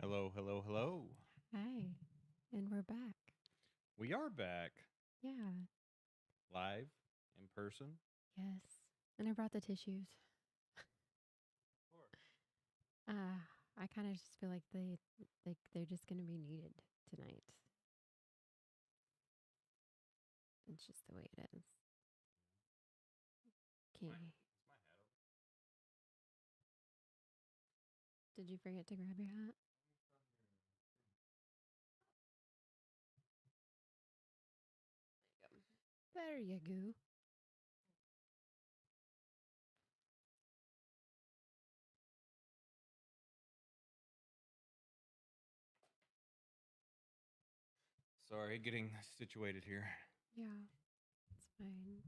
Hello, hello, hello. Hi, and we're back. We are back Yeah, live in person. yes. And I brought the tissues. Of course. Uh, I kind of just feel like they're just gonna be needed tonight. It's just the way it is. Okay. Is my hat over? Did you forget to grab your hat? There you go. Sorry, getting situated here. Yeah, it's fine.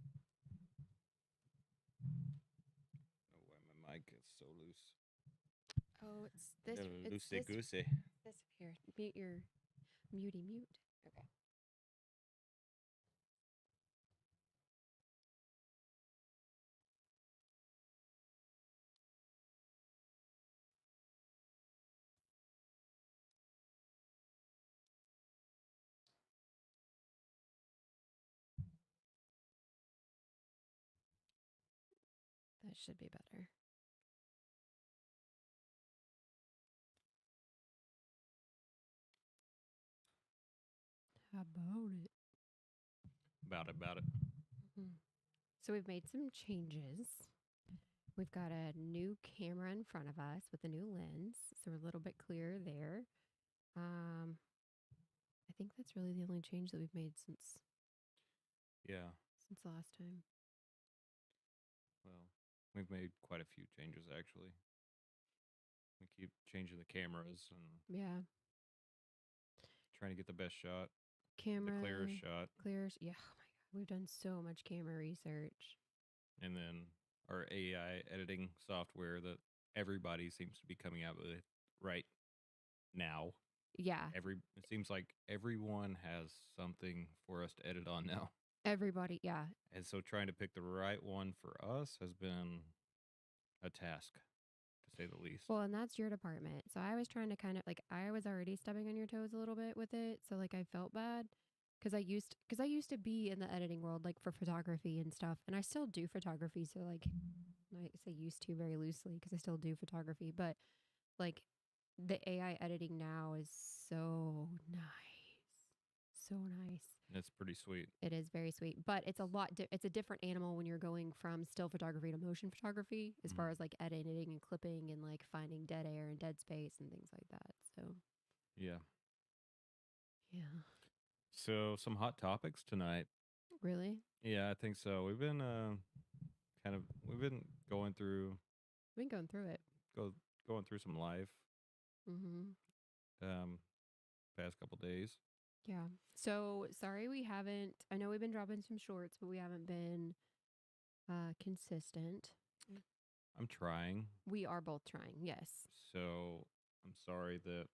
Oh, why my mic is so loose. Oh, it's this. It's Loosey this. goosey. This here. Mute your mutey mute. Okay. That should be better. How about it? About it. Mhm. So we've made some changes. We've got a new camera in front of us with a new lens, so we're a little bit clearer there. Um, I think that's really the only change that we've made Yeah. since the last time. Well, we've made quite a few changes actually. We keep changing the cameras and Yeah, trying to get the best shot, the clearest camera shot, clears. Yeah, oh my god, we've done so much camera research. and then our AI editing software that everybody seems to be coming out with right now. Yeah, It seems like everyone has something for us to edit on now. everybody. Yeah. And so trying to pick the right one for us has been a task, to say the least. Well, and that's your department. So I was trying to kind of like I was already stepping on your toes a little bit with it. So like I felt bad because I used to be in the editing world like for photography and stuff, and I still do photography. So like I say used to very loosely because I still do photography, but like the AI editing now is so nice, so nice. It's pretty sweet. It is very sweet, but it's a lot. It's a different animal when you're going from still photography to motion photography, as Mm. far as like editing and clipping and like finding dead air and dead space and things like that. So Yeah. yeah, So some hot topics tonight. really, Yeah, I think so. We've been going through we've been going through it. go going through some life Hmm. um past couple days. Yeah. So sorry we haven't. I know we've been dropping some shorts, but we haven't been consistent. I'm trying. We are both trying. Yes. So I'm sorry that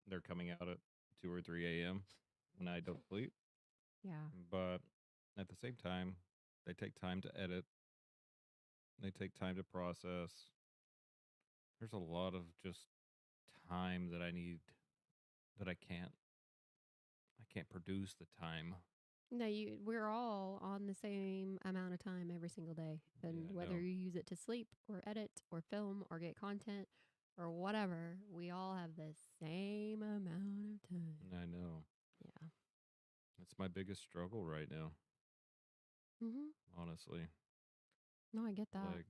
they're coming out at 2 or 3 a.m. when I don't sleep, Yeah. but at the same time, they take time to edit. They take time to process. There's a lot of just time that I need that I can't produce the time. No, we're all on the same amount of time every single day. And Yeah, whether no. you use it to sleep or edit or film or get content or whatever, we all have the same amount of time. I know. Yeah. It's my biggest struggle right now, Mhm. honestly. No, I get that. Like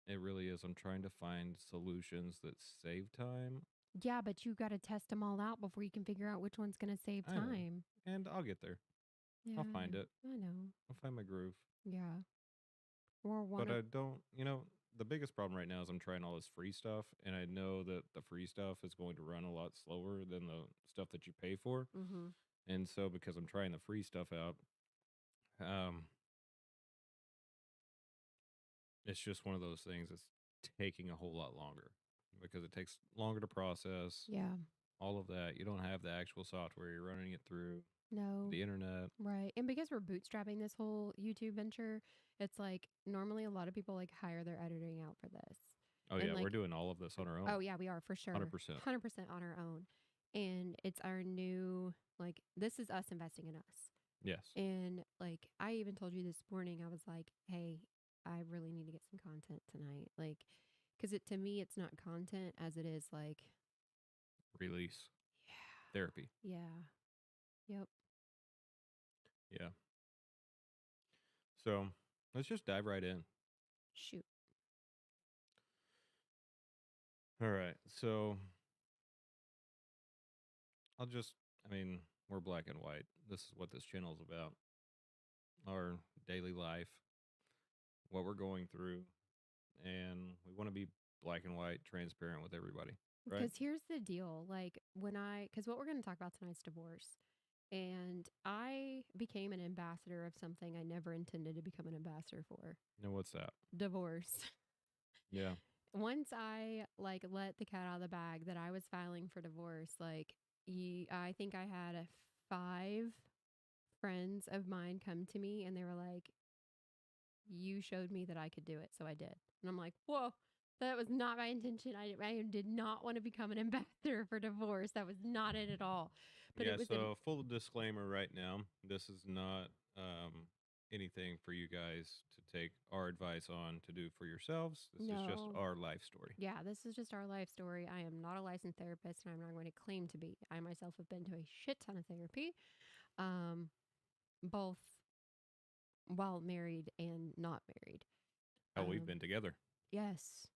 it really is. I'm trying to find solutions that save time. Yeah, but you got to test them all out before you can figure out which one's going to save I know. time. And I'll get there. Yeah, I'll I find know. it. I know. I'll find my groove. Yeah. Or one But of I don't, the biggest problem right now is I'm trying all this free stuff, and I know that the free stuff is going to run a lot slower than the stuff that you pay for. mhm. And so, because I'm trying the free stuff out, um, it's just one of those things that's taking a whole lot longer because it takes longer to process Yeah. all of that. You don't have the actual software, you're running it through No. the internet. Right. And because we're bootstrapping this whole YouTube venture, it's like normally a lot of people like hire their editing out for this. Oh And yeah, we're like, doing all of this on our own. oh yeah, we are for sure. 100%. 100% on our own. And it's our new, like, this is us investing in us. Yes. And like, I even told you this morning, I was like, hey, I really need to get some content tonight. Like, because to me, it's not content as it is like, Release therapy. yeah, yeah, yep, Yeah. So let's just dive right in. shoot. All right. So I'll just, I mean, we're black and white. This is what this channel is about. Our daily life, what we're going through, and we want to be black and white, transparent with everybody, right? Because here's the deal. Like, because what we're going to talk about tonight's divorce. And I became an ambassador of something I never intended to become an ambassador for, And what's that? divorce. Yeah. Once I like let the cat out of the bag that I was filing for divorce, like I think I had five friends of mine come to me and they were like, "You showed me that I could do it, so I did." And I'm like, "Whoa, that was not my intention. I did not want to become an ambassador for divorce. That was not it at all." But it Yeah. was an So, full disclaimer right now, this is not anything for you guys to take our advice on to do for yourselves. This is just no. our life story. Yeah, this is just our life story. I am not a licensed therapist and I'm not going to claim to be. I myself have been to a shit ton of therapy, um, both while married and not married. How we've Um, been together. yes,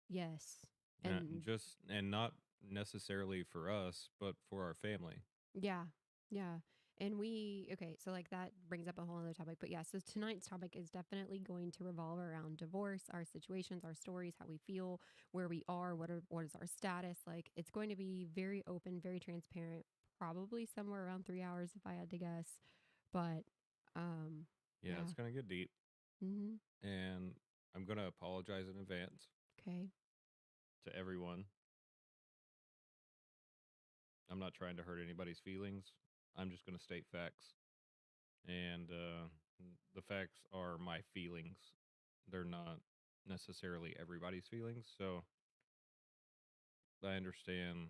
yes. And And just, and not necessarily for us, but for our family. yeah, yeah. And okay, so like that brings up a whole other topic. But yeah, so tonight's topic is definitely going to revolve around divorce, our situations, our stories, how we feel, where we are, what is our status. Like it's going to be very open, very transparent, probably somewhere around 3 hours if I had to guess. But Yeah, yeah. it's going to get deep. Mm-hmm. And I'm going to apologize in advance Okay. to everyone. I'm not trying to hurt anybody's feelings. I'm just going to state facts. And the facts are my feelings. They're not necessarily everybody's feelings. So I understand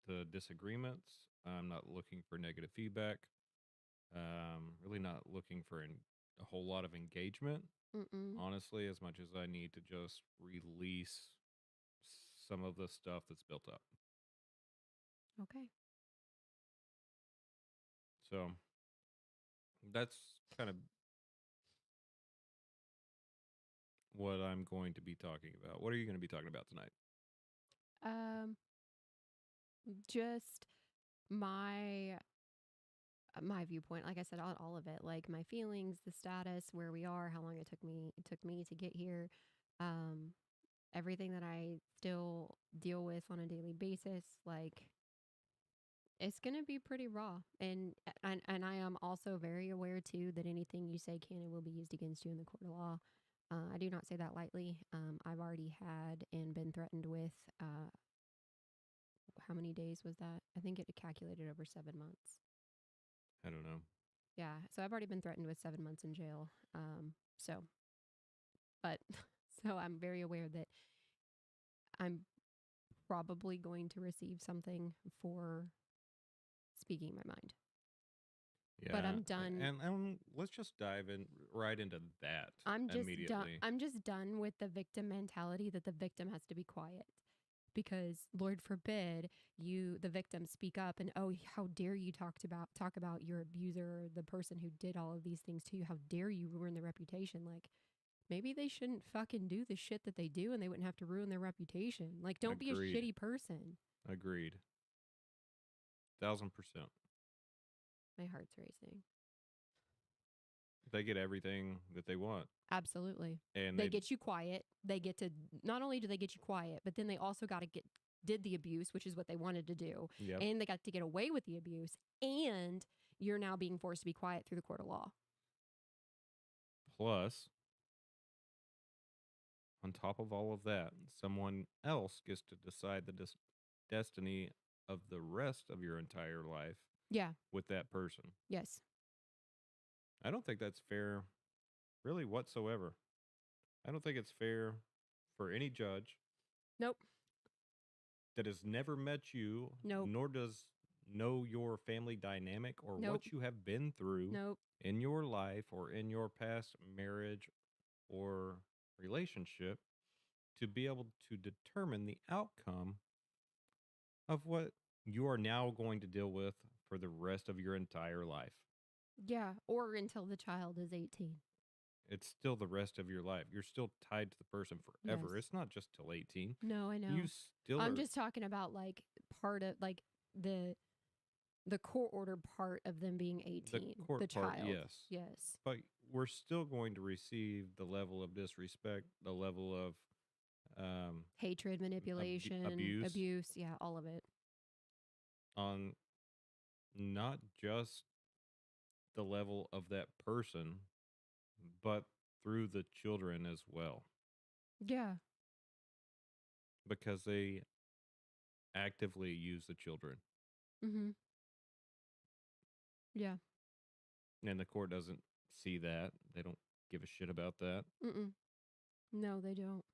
the disagreements. I'm not looking for negative feedback. Really not looking for a whole lot of engagement, Mm-mm. honestly, as much as I need to just release some of the stuff that's built up. Okay. So that's kind of what I'm going to be talking about. What are you going to be talking about tonight? Um, just my my viewpoint, like I said, all of it, like my feelings, the status, where we are, how long it took me to get here, um, everything that I still deal with on a daily basis. Like it's gonna be pretty raw, and I am also very aware too that anything you say can and will be used against you in the court of law. I do not say that lightly. I've already had and been threatened with. How many days was that? I think it calculated over 7 months. I don't know. Yeah, so I've already been threatened with 7 months in jail. So, but so I'm very aware that I'm probably going to receive something for speaking my mind. But Yeah, I'm done. and let's just dive in right into that I'm just done. immediately. I'm just done with the victim mentality that the victim has to be quiet. Because Lord forbid the victim speak up and, oh, how dare you talk about your abuser or the person who did all of these things to you? How dare you ruin their reputation? Like maybe they shouldn't fucking do the shit that they do and they wouldn't have to ruin their reputation. Like don't be a Agreed. shitty person. Agreed. 1,000%. My heart's racing. They get everything that they want, Absolutely. and They get you quiet. They get to Not only do they get you quiet, but then they also got to get did the abuse, which is what they wanted to do, yep. and they got to get away with the abuse, and you're now being forced to be quiet through the court of law. Plus, on top of all of that, someone else gets to decide the destiny of the rest of your entire life Yeah. with that person. Yes. I don't think that's fair, really, whatsoever. I don't think it's fair for any judge. Nope. that has never met you, Nope. nor does know your family dynamic or Nope. what you have been through Nope. in your life or in your past marriage or relationship to be able to determine the outcome of what you are now going to deal with for the rest of your entire life. Yeah. Or until the child is 18. It's still the rest of your life. You're still tied to the person Yes. forever. It's not just till 18. No, I You know. still I'm are just talking about like part of like the the court order part of them being the 18, court the part, child. yes. Yes. But we're still going to receive the level of disrespect, the level of um, Hatred, manipulation, abuse abuse, yeah, all of it. on not just the level of that person, but through the children as well, Yeah. because they actively use the children. Mhm. Yeah. And the court doesn't see that. They don't give a shit about that. Mm-mm. No, they don't.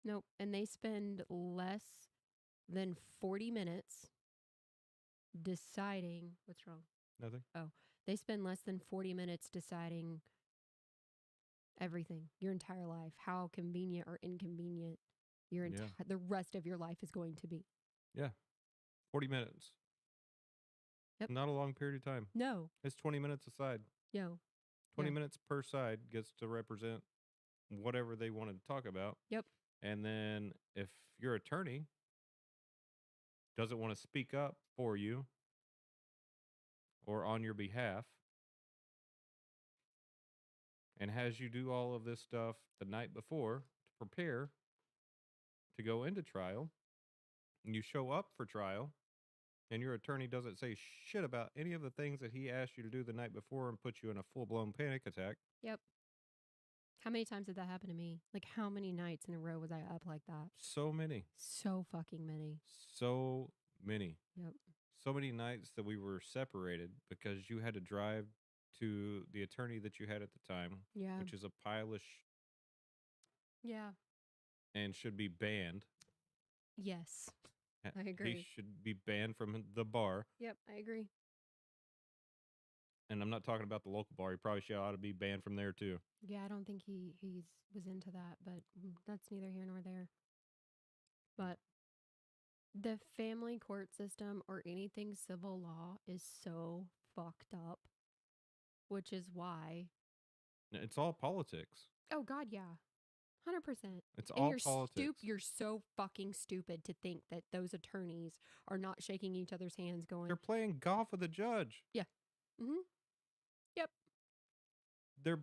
Nope. And they spend less than 40 minutes deciding what's wrong. Nothing. Oh, they spend less than 40 minutes deciding everything, your entire life, how convenient or inconvenient Yeah. the rest of your life is going to be. Yeah. 40 minutes. Yep. Not a long period of time. No. It's 20 minutes aside. No. 20 Yeah. minutes per side gets to represent whatever they wanted to talk about. Yep. And then if your attorney doesn't want to speak up for you or on your behalf and has you do all of this stuff the night before to prepare to go into trial, and you show up for trial and your attorney doesn't say shit about any of the things that he asked you to do the night before and put you in a full-blown panic attack. Yep. How many times did that happen to me? Like, how many nights in a row was I up like that? So many. So fucking many. So many. Yep. So many nights that we were separated because you had to drive to the attorney that you had at the time, Yeah. which is a pile of Yeah. and should be banned. Yes. I He agree. should be banned from the bar. Yep. I agree. And I'm not talking about the local bar. He probably should ought to be banned from there too. Yeah, I don't think he's was into that, but that's neither here nor there. But the family court system or anything civil law is so fucked up, which is why. It's all politics. Oh God, yeah, 100%. It's And all politics. you're so fucking stupid to think that those attorneys are not shaking each other's hands, going, They're playing golf with a judge. yeah, mm-hmm, yep, They're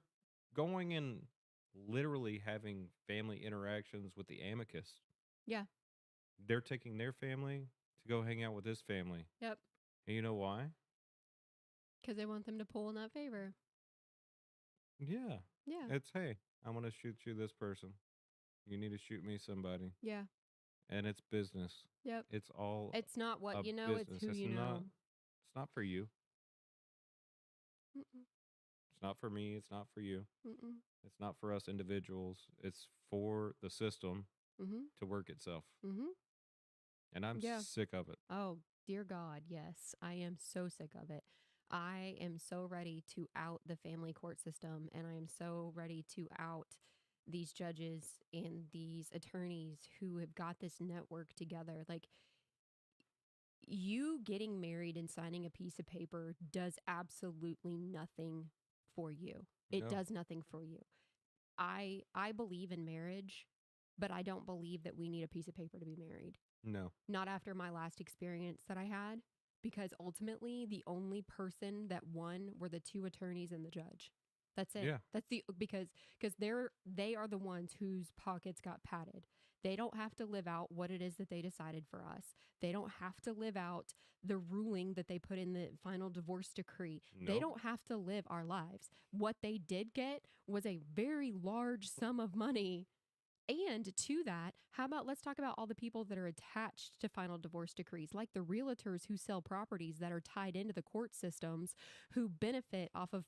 going and literally having family interactions with the amicus. yeah, They're taking their family to go hang out with his family. yep, And you know why? because they want them to pull in that favor. Yeah. Yeah, It's, hey, I'm going to shoot you this person. You need to shoot me somebody. yeah, And it's business. yep. It's all It's not what a you know; it's business. who you know. It's not for you. Mm-mm, It's not for me. It's not for you. mm-mm, It's not for us individuals. It's for the system mm-hmm, to work itself. mm-hmm. And I'm Yeah. sick of it. Oh, dear God, yes. I am so sick of it. I am so ready to out the family court system, and I am so ready to out these judges and these attorneys who have got this network together. Like, you getting married and signing a piece of paper does absolutely nothing for you. It No. does nothing for you. I believe in marriage, but I don't believe that we need a piece of paper to be married. No. Not after my last experience that I had, because ultimately the only person that won were the two attorneys and the judge. That's it. Yeah. That's the because they are the ones whose pockets got padded. They don't have to live out what it is that they decided for us. They don't have to live out the ruling that they put in the final divorce decree. They Nope. don't have to live our lives. What they did get was a very large sum of money. And to that, how about let's talk about all the people that are attached to final divorce decrees, like the realtors who sell properties that are tied into the court systems, who benefit off of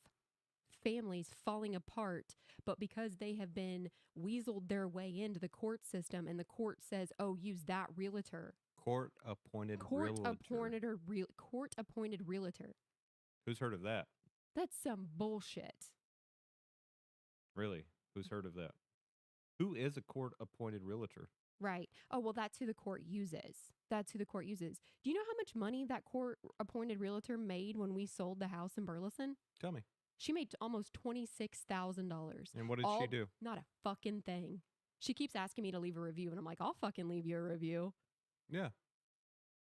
families falling apart, but because they have been weaseled their way into the court system and the court says, oh, use that realtor. Court appointed Court realtor. appointed or court appointed realtor. Who's heard of that? That's some bullshit. Really? Who's heard of that? Who is a court appointed realtor? Right. Oh, well, that's who the court uses. That's who the court uses. Do you know how much money that court appointed realtor made when we sold the house in Burleson? Tell me. She made almost $26,000. And what did she do? Not a fucking thing. She keeps asking me to leave a review, and I'm like, I'll fucking leave you a review. Yeah.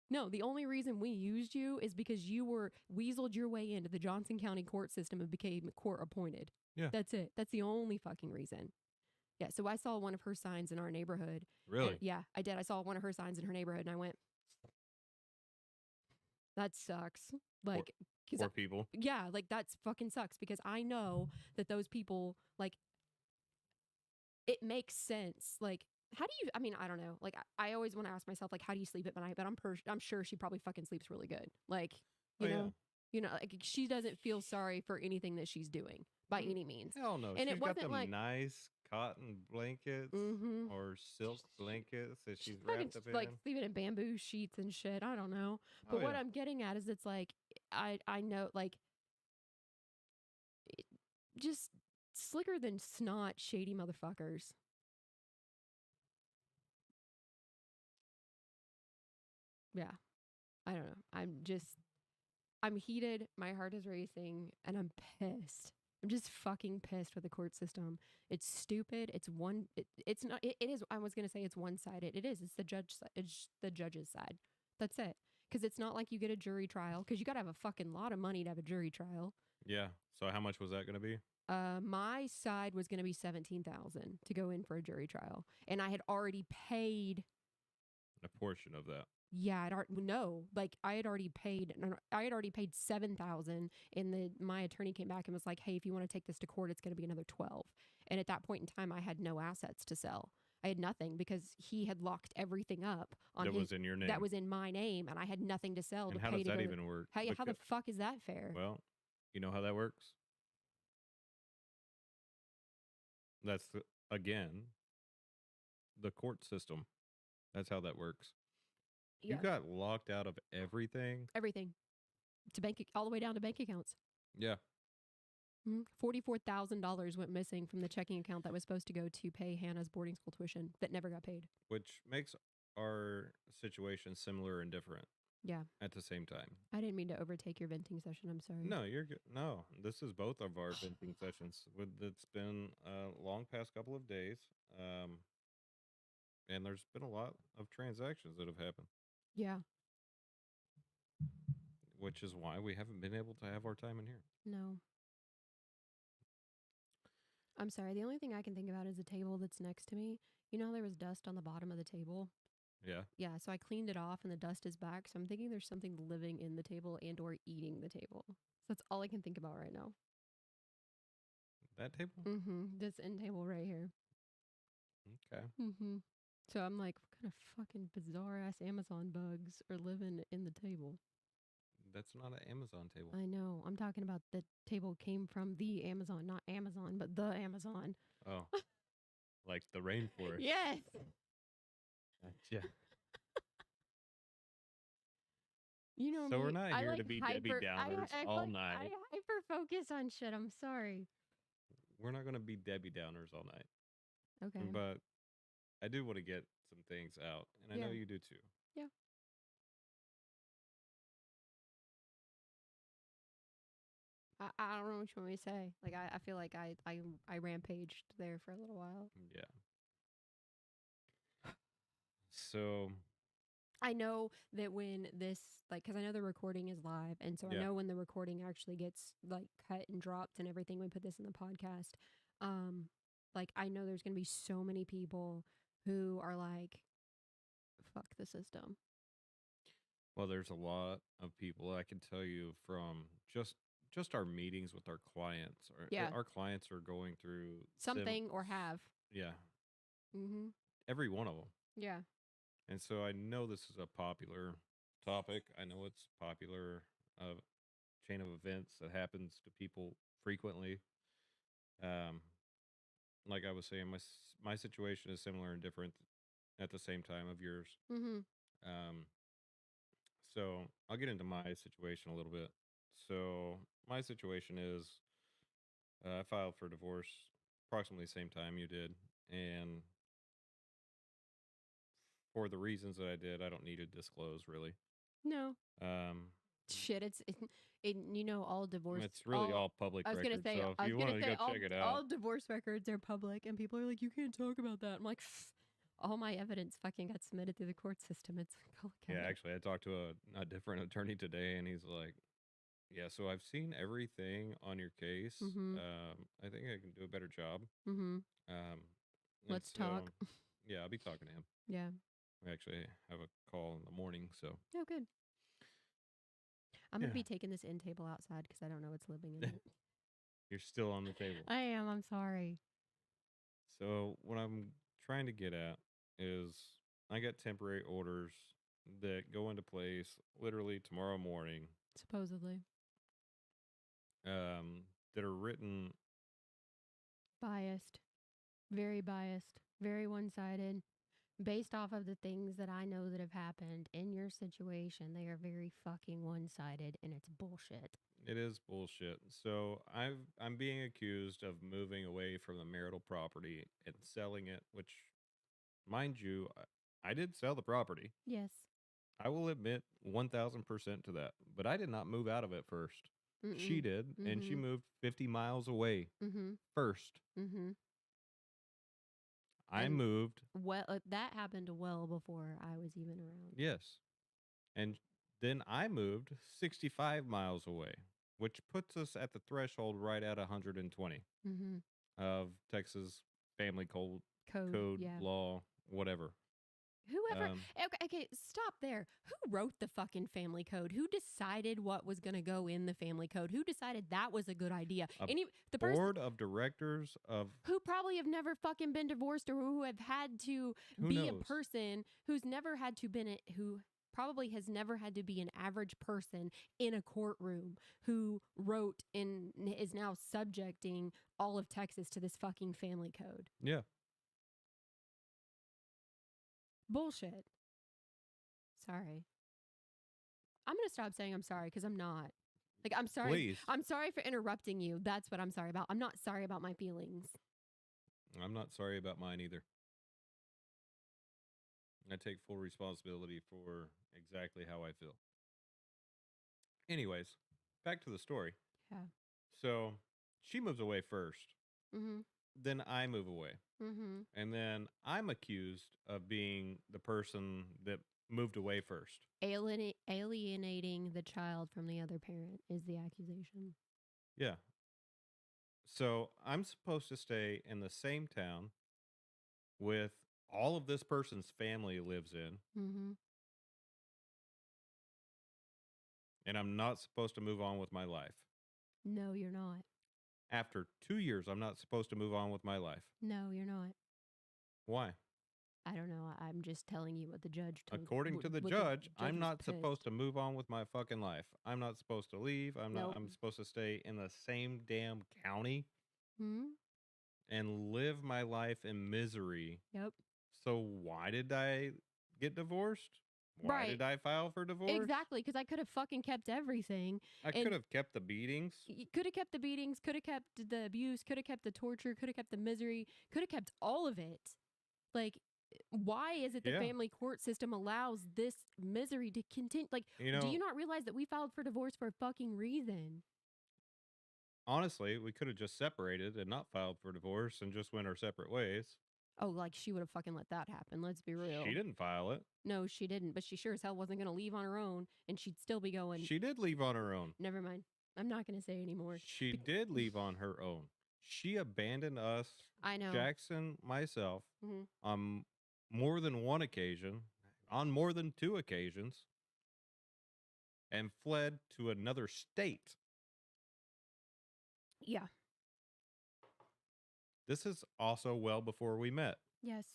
No, the only reason we used you is because you were weaseled your way into the Johnson County court system and became court appointed. Yeah. That's it. That's the only fucking reason. Yeah, so I saw one of her signs in our neighborhood. Really? Yeah, I did. I saw one of her signs in her neighborhood, and I went, that sucks. Like, poor people. Yeah, like that's fucking sucks because I know that those people, like, it makes sense. Like, how do you, I mean, I don't know. Like, I always want to ask myself, like, how do you sleep at night? But I'm sure she probably fucking sleeps really good. Like, you know, like she doesn't feel sorry for anything that she's doing by any means. Hell no. And She's it got wasn't them like nice cotton blankets or silk blankets that she's fucking, wrapped up in. like sleeping in bamboo sheets and shit. I don't know. But what I'm getting at is it's like, I know, like, just slicker than snot, shady motherfuckers. Yeah. I don't know. I'm heated. My heart is racing and I'm pissed. I'm just fucking pissed with the court system. It's stupid. It's not, it is, I was going to say it's one-sided. It is. It's the it's the judge's side. That's it. Because it's not like you get a jury trial because you got to have a fucking lot of money to have a jury trial. Yeah. So how much was that going to be? My side was going to be $17,000 to go in for a jury trial, and I had already paid a portion of that. Yeah, I had already paid. I had already paid $7,000, and my attorney came back and was like, "Hey, if you want to take this to court, it's going to be another 12." And at that point in time, I had no assets to sell. I had nothing because he had locked everything up on was in your name. That was in my name, and I had nothing to sell. And to how pay does to that go even work? How the fuck is that fair? Well, you know how that works. That's again the court system. That's how that works. Yeah. You got locked out of everything. Everything. To all the way down to bank accounts. Yeah. $44,000 went missing from the checking account that was supposed to go to pay Hannah's boarding school tuition that never got paid. Which makes our situation similar and different. Yeah. At the same time. I didn't mean to overtake your venting session. I'm sorry. No, you're good. No, this is both of our venting sessions. It's been a long past couple of days. And there's been a lot of transactions that have happened. Yeah. Which is why we haven't been able to have our time in here. No. I'm sorry. The only thing I can think about is the table that's next to me. You know, there was dust on the bottom of the table. Yeah. Yeah. So I cleaned it off and the dust is back. So I'm thinking there's something living in the table and or eating the table. So that's all I can think about right now. That table? This end table right here. Okay. So I'm like, what kind of fucking bizarre ass Amazon bugs are living in the table? That's not an Amazon table. I know. I'm talking about the table came from the Amazon, not Amazon, but the Amazon. Oh. Like the rainforest. Yes. Yeah. You know, so we're not here to be Debbie Downers all night. I hyper focus on shit. I'm sorry. We're not going to be Debbie Downers all night. Okay. But I do want to get some things out, and I know you do too. Yeah. I don't know what you want me to say. Like I feel like I rampaged there for a little while. Yeah. So I know that when this, like, because I know the recording is live, and so I know when the recording actually gets like cut and dropped and everything, we put this in the podcast. Like I know there's gonna be so many people who are like, "Fuck the system." Well, there's a lot of people I can tell you from just our meetings with our clients. Our clients are going through something or have. Yeah. Every one of them. Yeah. And so I know this is a popular topic. I know it's popular chain of events that happens to people frequently. Um, like I was saying, my situation is similar and different at the same time of yours. Mm-hmm. Um, so I'll get into my situation a little bit. So my situation is I filed for divorce approximately the same time you did, and for the reasons that I did, I don't need to disclose really. No. Um, Shit, you know, all divorce, it's really all, all public I was gonna record. say, So if I was you gonna want to say, go check it out, all divorce records are public, and people are like, you can't talk about that. I'm like, all my evidence fucking got submitted through the court system. It's like, go look yeah, at it. actually, I talked to a different attorney today, and he's like, "Yeah, so I've seen everything on your case. Mm-hmm. I think I can do a better job." Mm-hmm. Um, and Let's talk. so, yeah, I'll be talking to him. Yeah. We actually have a call in the morning, so Oh, good. I'm gonna yeah, be taking this end table outside because I don't know what's living in it. you're still on the table. I am. I'm sorry. So what I'm trying to get at is I got temporary orders that go into place literally tomorrow morning. Supposedly That are written. biased, very one-sided. Based off of the things that I know that have happened in your situation, they are very fucking one-sided, and it's bullshit. It is bullshit. So I'm being accused of moving away from the marital property and selling it, which, mind you, I did sell the property. Yes. I will admit 1000% to that. But I did not move out of it first. She Mm-mm. did, and she Mm-hmm. moved 50 miles away Mm-hmm. first. Mm-hmm. I And moved, that happened well before I was even around. yes. And then I moved 65 miles away, which puts us at the threshold right at 120 Mm-hmm. of Texas family code Yeah. law, whatever. Whoever, Um, okay, stop there. Who wrote the fucking family code? Who decided what was going to go in the family code? Who decided that was a good idea? a The person board of directors of who probably have never fucking been divorced, or who have had to who be a knows? person who's never had to been who probably has never had to be an average person in a courtroom, who wrote and is now subjecting all of Texas to this fucking family code. Yeah, Bullshit. Sorry. I'm going to stop saying I'm sorry because I'm not. Like, I'm sorry. please. I'm sorry for interrupting you. That's what I'm sorry about. I'm not sorry about my feelings. I'm not sorry about mine either. I take full responsibility for exactly how I feel. Anyways, back to the story. Yeah. So she moves away first. Mm-hmm. Then I move away. Mm-hmm. And then I'm accused of being the person that moved away first. Alienating the child from the other parent is the accusation. Yeah. So I'm supposed to stay in the same town with all of this person's family lives in, Mm-hmm. and I'm not supposed to move on with my life. No, you're not. After 2 years, I'm not supposed to move on with my life. No, you're not. Why? I don't know. I'm just telling you what the judge told. According to the What judge, I'm was not supposed pissed. to move on with my fucking life. I'm not supposed to leave. Nope. I'm supposed to stay in the same damn county Hmm. and live my life in misery. Yep. So why did I get divorced? Why Right. did I file for divorce? Exactly. Because I could have fucking kept everything, I could and have kept the beatings. could have kept the beatings, could have kept the abuse, could have kept the torture, could have kept the misery, could have kept all of it. Like, why is it the Yeah. family court system allows this misery to continue? Like, You do know, you not realize that we filed for divorce for a fucking reason? honestly, we could have just separated and not filed for divorce and just went our separate ways. Oh, like she would have fucking let that happen. Let's be She real. didn't file it. No, she didn't, but she sure as hell wasn't going to leave on her own, and she'd still be going. She did leave on her own. Never mind. I'm not going to say anymore. She did leave on her own. She abandoned us, I know. Jackson, myself, Hmm. on more than one occasion, on more than two occasions, and fled to another state. Yeah. This is also well before we met. Yes.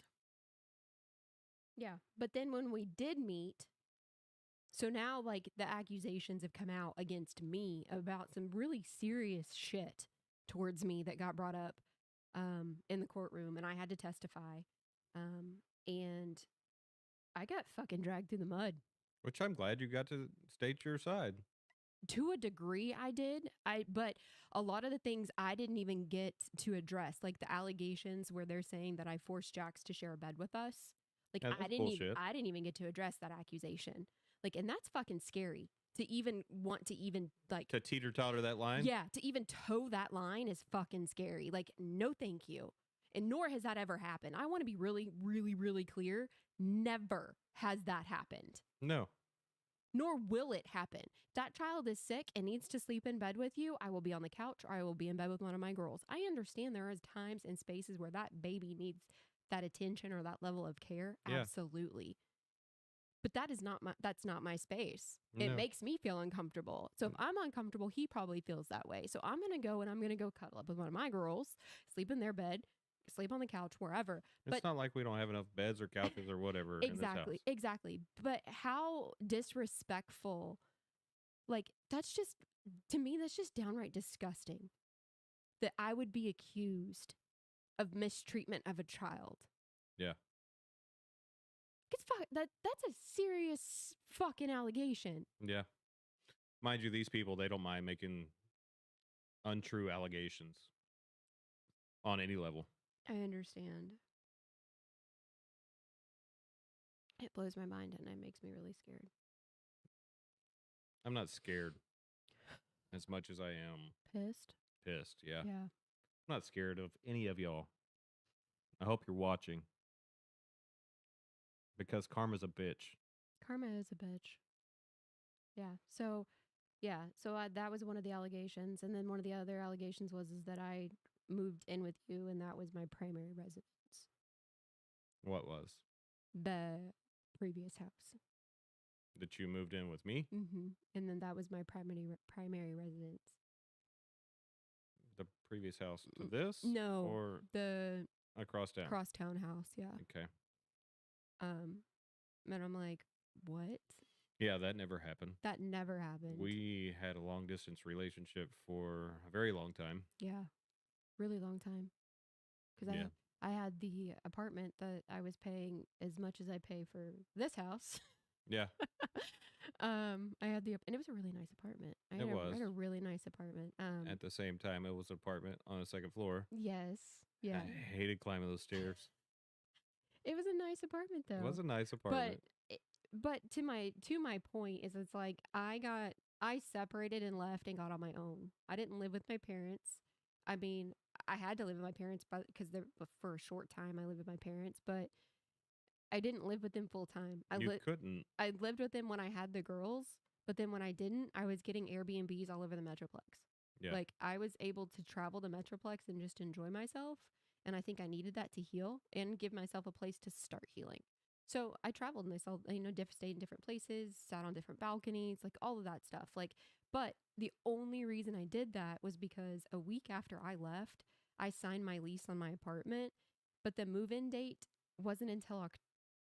Yeah. But then when we did meet, so now like the accusations have come out against me about some really serious shit towards me that got brought up in the courtroom, and I had to testify. And I got fucking dragged through the mud. Which I'm glad you got to state your side. To a degree, I did. But a lot of the things I didn't even get to address, like the allegations where they're saying that I forced Jax to share a bed with us. Like Yeah, that's bullshit. I didn't even get to address that accusation. Like, and that's fucking scary to even want to even like To teeter-totter that line? yeah, to even toe that line is fucking scary. Like, no, thank you. And nor has that ever happened. I want to be really, really, really clear. Never has that happened. No. Nor will it happen. That child is sick and needs to sleep in bed with you. I will be on the couch or I will be in bed with one of my girls. I understand there is times and spaces where that baby needs that attention or that level of care. Yeah. Absolutely. But that's not my space. No. It makes me feel uncomfortable. So if I'm uncomfortable, he probably feels that way. So I'm going to go and I'm going to go cuddle up with one of my girls, sleep in their bed, sleep on the couch, wherever. It's not like we don't have enough beds or couches or whatever in this house. Exactly. But how disrespectful. Like, that's just, to me, that's just downright disgusting. That I would be accused of mistreatment of a child. Yeah. That's a serious fucking allegation. Yeah. Mind you, these people, they don't mind making untrue allegations on any level. I understand. It blows my mind and it makes me really scared. I'm not scared as much as I am pissed, yeah. Yeah. I'm not scared of any of y'all. I hope you're watching. Because karma's a bitch. Karma is a bitch. Yeah. So, that was one of the allegations. And then one of the other allegations is that I moved in with you and that was my primary residence. What was? The previous house. That you moved in with me? Mm-hmm. And then that was my primary residence. The previous house to this? No. Or the across town? Crosstown house, yeah. Okay. And I'm like, what? Yeah, that never happened. That never happened. We had a long distance relationship for a very long time. Yeah. Really long time. Because I had the apartment that I was paying as much as I pay for this house. Yeah. I had and it was a really nice apartment. I had a really nice apartment. At the same time, it was an apartment on the second floor. Yes. Yeah. I hated climbing those stairs. It was a nice apartment, though. It was a nice apartment. But to my point is, it's like I separated and left and got on my own. I didn't live with my parents. I mean, I had to live with my parents because for a short time I lived with my parents, but I didn't live with them full time. You couldn't. I lived with them when I had the girls, but then when I didn't, I was getting Airbnbs all over the Metroplex. Yeah. Like, I was able to travel the Metroplex and just enjoy myself. And I think I needed that to heal and give myself a place to start healing. So I traveled and I saw, stayed in different places, sat on different balconies, like all of that stuff. Like, but the only reason I did that was because a week after I left, I signed my lease on my apartment, but the move-in date wasn't until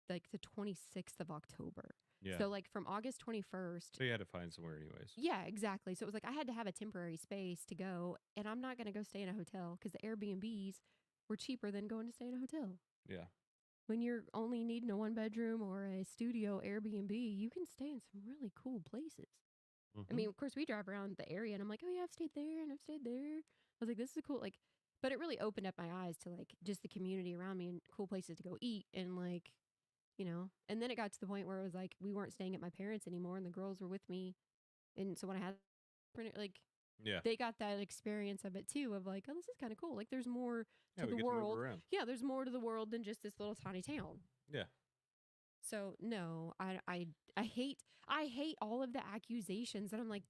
the 26th of October. Yeah. So like from August 21st. So you had to find somewhere anyways. Yeah, exactly. So it was like I had to have a temporary space to go, and I'm not going to go stay in a hotel because the Airbnbs were cheaper than going to stay in a hotel. Yeah. When you're only needing a 1-bedroom or a studio Airbnb, you can stay in some really cool places. Mm-hmm. I mean, of course, we drive around the area and I'm like, oh yeah, I've stayed there and I've stayed there. I was like, this is cool. Like, but it really opened up my eyes to like just the community around me and cool places to go eat and like, and then it got to the point where it was like, we weren't staying at my parents anymore and the girls were with me. And so when I had like, yeah, they got that experience of it too, of like, oh, this is kind of cool. Like, there's more to the world. Yeah, there's more to the world than just this little tiny town. Yeah. So no, I hate all of the accusations that I'm like,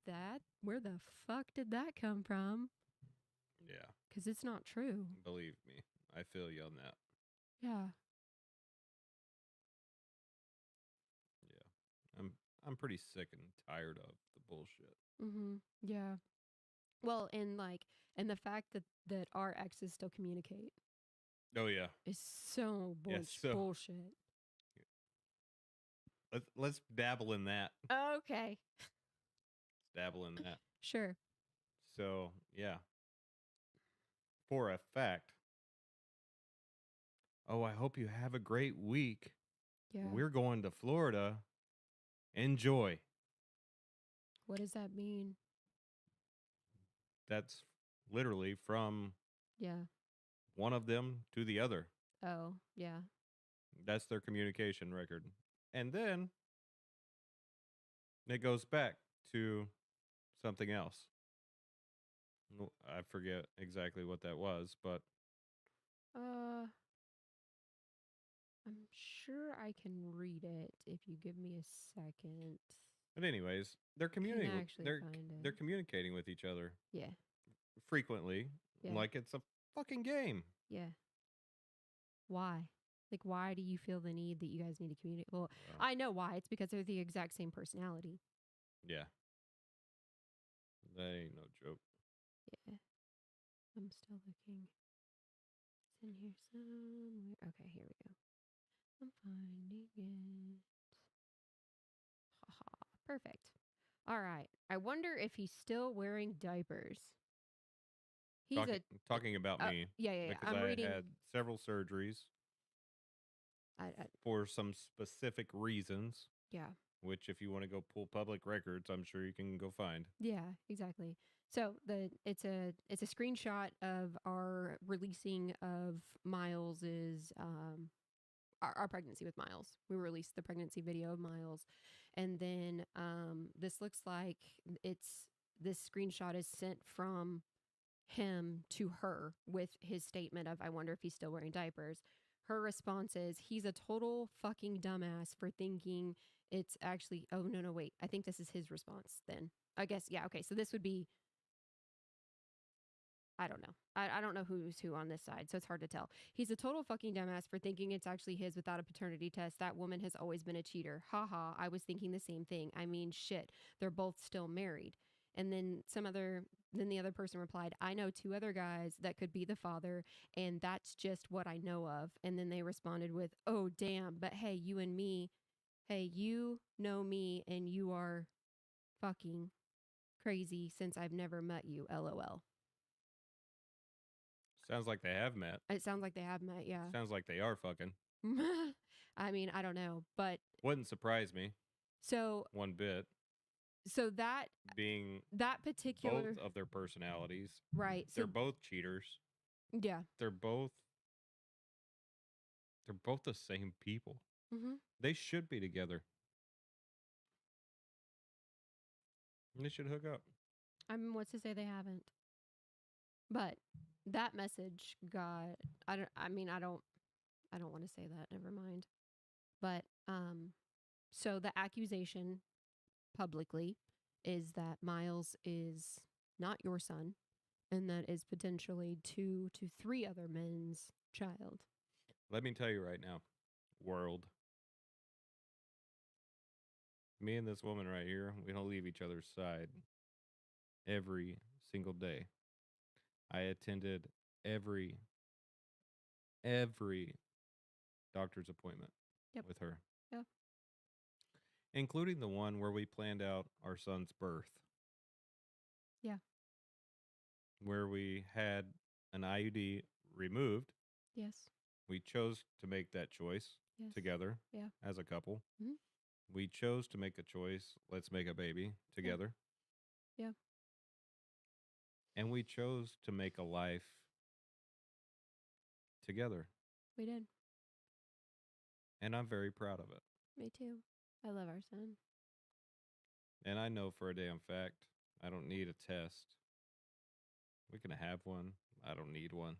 where the fuck did that come from? Yeah. Because it's not true. Believe me, I feel you on that. Yeah. Yeah. I'm pretty sick and tired of the bullshit. Mm-hmm. Yeah. Well, and the fact that our exes still communicate. Oh yeah. Is so bullshit. Let's dabble in that. Okay. Dabble in that. Sure. So yeah. for a fact, "Oh, I hope you have a great week. Yeah. We're going to Florida. Enjoy." What does that mean? That's literally from Yeah. one of them to the other. Oh, yeah. That's their communication record. And then it goes back to something else. I forget exactly what that was, Uh, I'm sure I can read it if you give me a second. anyways, they're Can communicating with actually find they're it. communicating with each other Yeah. frequently, Yeah. like it's a fucking game. Yeah. Why? Like, why do you feel the need that you guys need to communicate? Well, Well, I know why. It's because they're the exact same personality. yeah, that ain't no joke. Yeah. I'm still looking. It's in here somewhere. Okay, here we go. I'm finding it. Haha. Perfect. All right. I wonder if he's still wearing diapers. He's Talking a. talking about me Yeah, yeah, yeah. because I'm I reading. had several surgeries I for some specific reasons, yeah. which if you want to go pull public records, I'm sure you can go find. Yeah, exactly. So it's a screenshot of our releasing of Miles's our pregnancy with Miles. We released the pregnancy video of Miles, and then this looks like it's this screenshot is sent from him to her with his statement of I wonder if he's still wearing diapers. Her response is he's a total fucking dumbass for thinking it's actually oh no wait. I think this is his response then. I guess yeah, okay. So this would be I don't know. I don't know who's who on this side, so it's hard to tell. He's a total fucking dumbass for thinking it's actually his without a paternity test. That woman has always been a cheater. Ha ha. I was thinking the same thing. I mean, shit. They're both still married. And then then the other person replied, I know two other guys that could be the father, and that's just what I know of. And then they responded with, oh, damn, but hey, you and me, hey, you know me, and you are fucking crazy since I've never met you. LOL. Sounds like they have met. It sounds like they have met, yeah. Sounds like they are fucking. I mean, I don't know, but Wouldn't surprise me so one bit, so that being that both particular of their personalities. right. So They're both cheaters. yeah. They're both they're both the same people. Mm-hmm. They should be together. They should hook up. I mean, what's to say they haven't? But that message got. I don't. I mean, I don't. I don't want to say that. Never mind. But so the accusation publicly is that Miles is not your son, and that is potentially 2 to 3 other men's child. Let me tell you right now, world. Me and this woman right here, we don't leave each other's side every single day. I attended every every doctor's appointment Yep. with her, Yeah. including the one where we planned out our son's birth, Yeah. where we had an IUD removed. Yes. We chose to make that choice Yes. together Yeah. as a couple. Mhm. We chose to make a choice, let's make a baby Yeah. together. Yeah. And we chose to make a life together. We did. And I'm very proud of it. Me too. I love our son. And I know for a damn fact, I don't need a test. We can have one. I don't need one.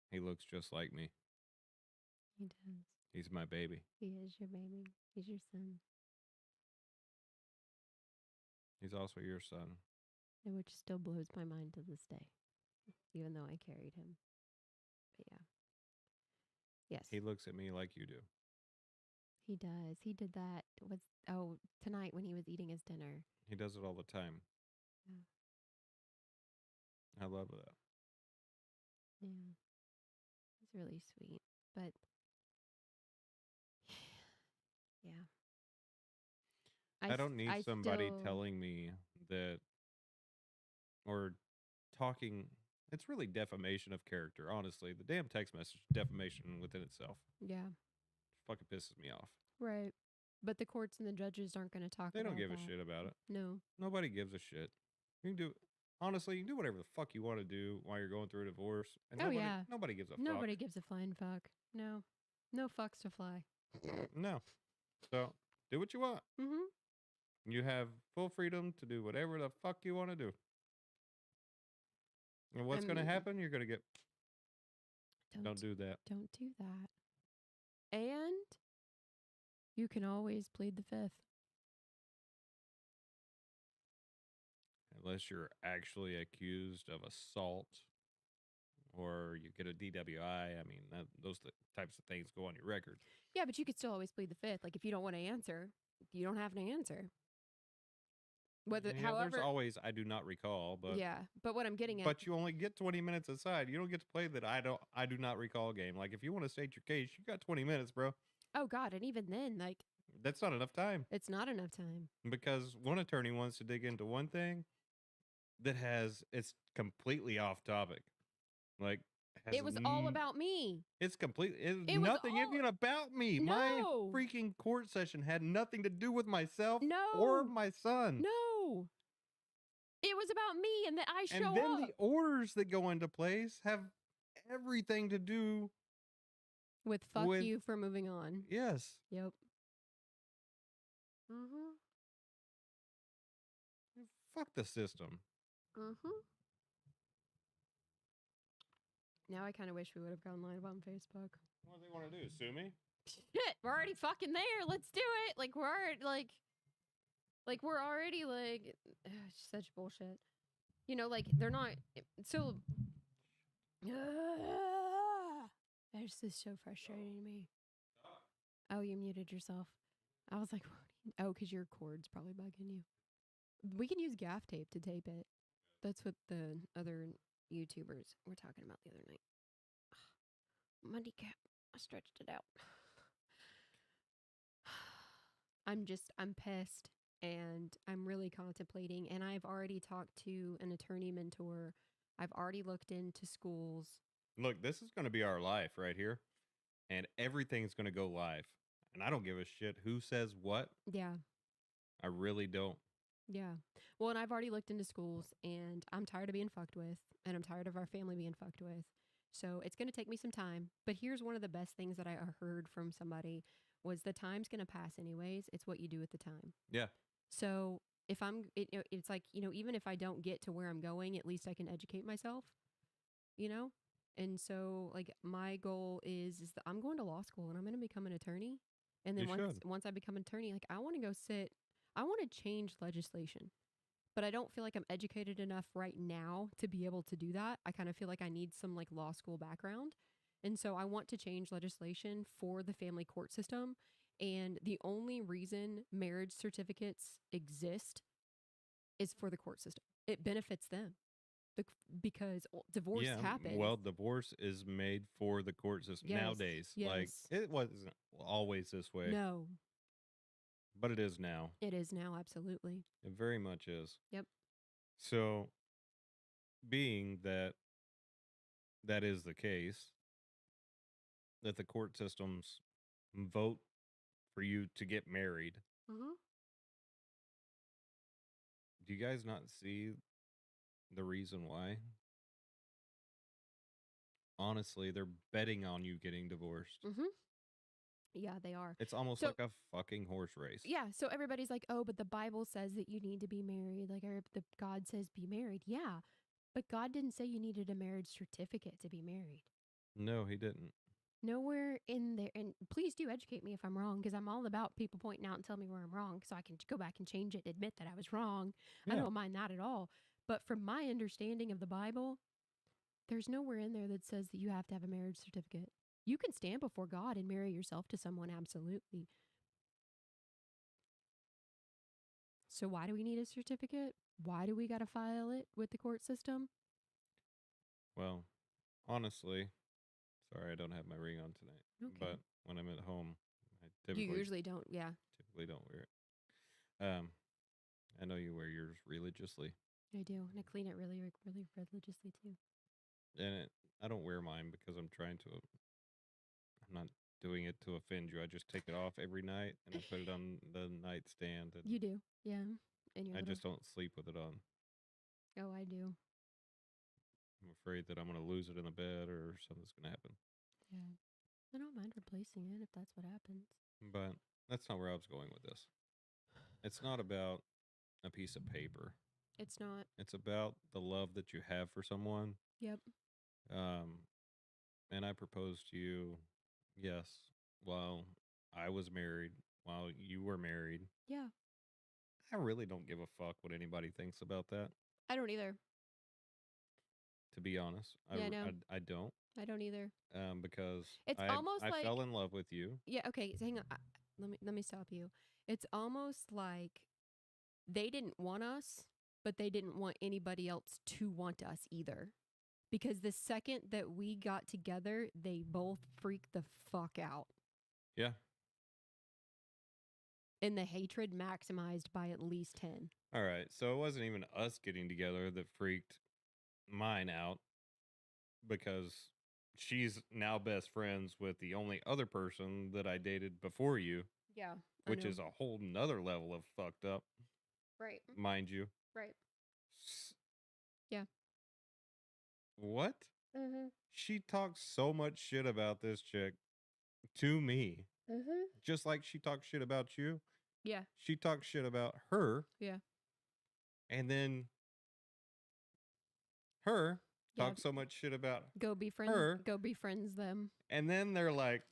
He looks just like me. He does. He's my baby. He is your baby. He's your son. He's also your son. And which still blows my mind to this day, even though I carried him. But yeah. Yes. He looks at me like you do. He does. He did that was tonight when he was eating his dinner. He does it all the time. Yeah. I love that. Yeah. It's really sweet. But yeah. I don't need I somebody still telling me that or talking. It's really defamation of character, honestly. The damn text message defamation within itself. Yeah. Fucking pisses me off. Right. But the courts and the judges aren't going to talk They don't about give a that. shit about it. No. Nobody gives a shit. You can do honestly, you can do whatever the fuck you want to do while you're going through a divorce, and Oh yeah. nobody gives a fuck. Nobody gives a flying fuck. No. No fucks to fly. No. So do what you want. Mhm. You have full freedom to do whatever the fuck you want to do. And I what's going to mean, happen? You're going to get. Don't don't do that. don't do that. And you can always plead the fifth. Unless you're actually accused of assault or you get a DWI. I mean, those types of things go on your record. Yeah, but you could still always plead the fifth. Like if you don't want to answer, you don't have to answer. Whether, Yeah, there's however, always I do not recall, but yeah. But what I'm getting at, but you only get 20 minutes aside. You don't get to play that I do not recall game. Like if you want to state your case, you got 20 minutes, bro. oh God, and even then, like That's not enough time it's not enough time. because one attorney wants to dig into one thing that has it's completely off topic. Like has It was all about me. it's completely it's It was nothing all even about me. My no, freaking court session had nothing to do with myself or no, my son. no. It was about me, and that I And show then up the orders that go into place have everything to do with fuck with you for moving on. yes. Yep. Mhm. Fuck the system. Mhm. Now I kind of wish we would have gone live on Facebook. What do they want to do? Sue me? Shit, we're already fucking there. Let's do it. Like we're already like we're already like such bullshit. You know, like they're not so. This is so frustrating to me. Oh, you muted yourself. I was like, oh, because your cord's probably bugging you. We can use gaff tape to tape it. That's what the other YouTubers were talking about the other night. My decap. I stretched it out. I'm pissed and I'm really contemplating. And I've already talked to an attorney mentor. I've already looked into schools. Look, this is going to be our life right here, and everything's going to go live. And I don't give a shit who says what. Yeah. I really don't. Yeah. Well, and I've already looked into schools and I'm tired of being fucked with and I'm tired of our family being fucked with. So it's going to take me some time. But here's one of the best things that I heard from somebody was the time's going to pass anyways. It's what you do with the time. Yeah. So if it's like, even if I don't get to where I'm going, at least I can educate myself, you know? And so like my goal is that I'm going to law school and I'm going to become an attorney. And then You should. once I become an attorney, like I want to go sit, I want to change legislation. But I don't feel like I'm educated enough right now to be able to do that. I kind of feel like I need some like law school background. And so I want to change legislation for the family court system. And the only reason marriage certificates exist is for the court system. It benefits them because divorce Yeah. happens. Well, divorce is made for the court system Yes, nowadays. Like yes. it wasn't always this way, No, but it is now. it is now, absolutely. It very much is. Yep. So, being that that is the case, that the court systems vote for you to get married, Mm-hmm. do you guys not see the reason why? Honestly, they're betting on you getting divorced. Mm-hmm. Yeah, they are. It's almost So like a fucking horse race. yeah, so everybody's like, oh, but the Bible says that you need to be married. Like, or the God says be married. Yeah, but God didn't say you needed a marriage certificate to be married. No, he didn't. Nowhere in there. And please do educate me if I'm wrong, because I'm all about people pointing out and tell me where I'm wrong, so I can go back and change it, admit that I was wrong. I Yeah. don't mind that at all. But from my understanding of the Bible, there's nowhere in there that says that you have to have a marriage certificate. You can stand before God and marry yourself to someone, absolutely. So why do we need a certificate? Why do we got to file it with the court system? Well, honestly, sorry I don't have my ring on tonight. Okay. But when I'm at home, I You usually don't, yeah. typically don't wear it. I know you wear yours religiously. I do. And I clean it really, really religiously too. and I don't wear mine because I'm not doing it to offend you. I just take it off every night and I put it on the nightstand, and You do, yeah. In your I little. just don't sleep with it on. Oh, I do. I'm afraid that I'm going to lose it in the bed or something's going to happen. Yeah. I don't mind replacing it if that's what happens. But that's not where I was going with this. It's not about a piece of paper. It's not. It's about the love that you have for someone. Yep. Um, and I proposed to you, yes, while I was married, while you were married. Yeah. I really don't give a fuck what anybody thinks about that. I don't either. To be honest, Yeah, no. I don't. I don't either. Because It's almost I like fell in love with you. yeah, okay, so hang on. Let me stop you. It's almost like they didn't want us, but they didn't want anybody else to want us either. Because the second that we got together, they both freaked the fuck out. Yeah. And the hatred maximized by at least 10. All right. So it wasn't even us getting together that freaked mine out, because she's now best friends with the only other person that I dated before you, Yeah, I which know. is a whole nother level of fucked up, Right. mind you. Right. Yeah. What? Mhm. She talks so much shit about this chick to me, Mhm. just like she talks shit about you. Yeah. She talks shit about her, Yeah. and then her Yeah. talks so much shit about Go be friends. her, Go be friends them. and then they're like,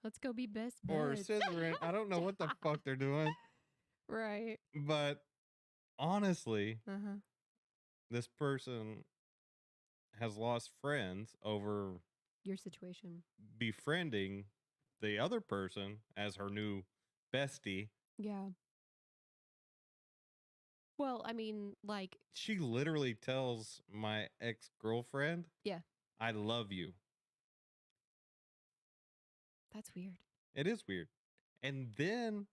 Let's go be best or buds. scissoring. I don't know what the fuck they're doing, Right. but honestly, Uh-huh. this person has lost friends over Your situation. befriending the other person as her new bestie. Yeah. Well, I mean, like, She literally tells my ex-girlfriend, yeah, I love you. that's weird. It is weird. And then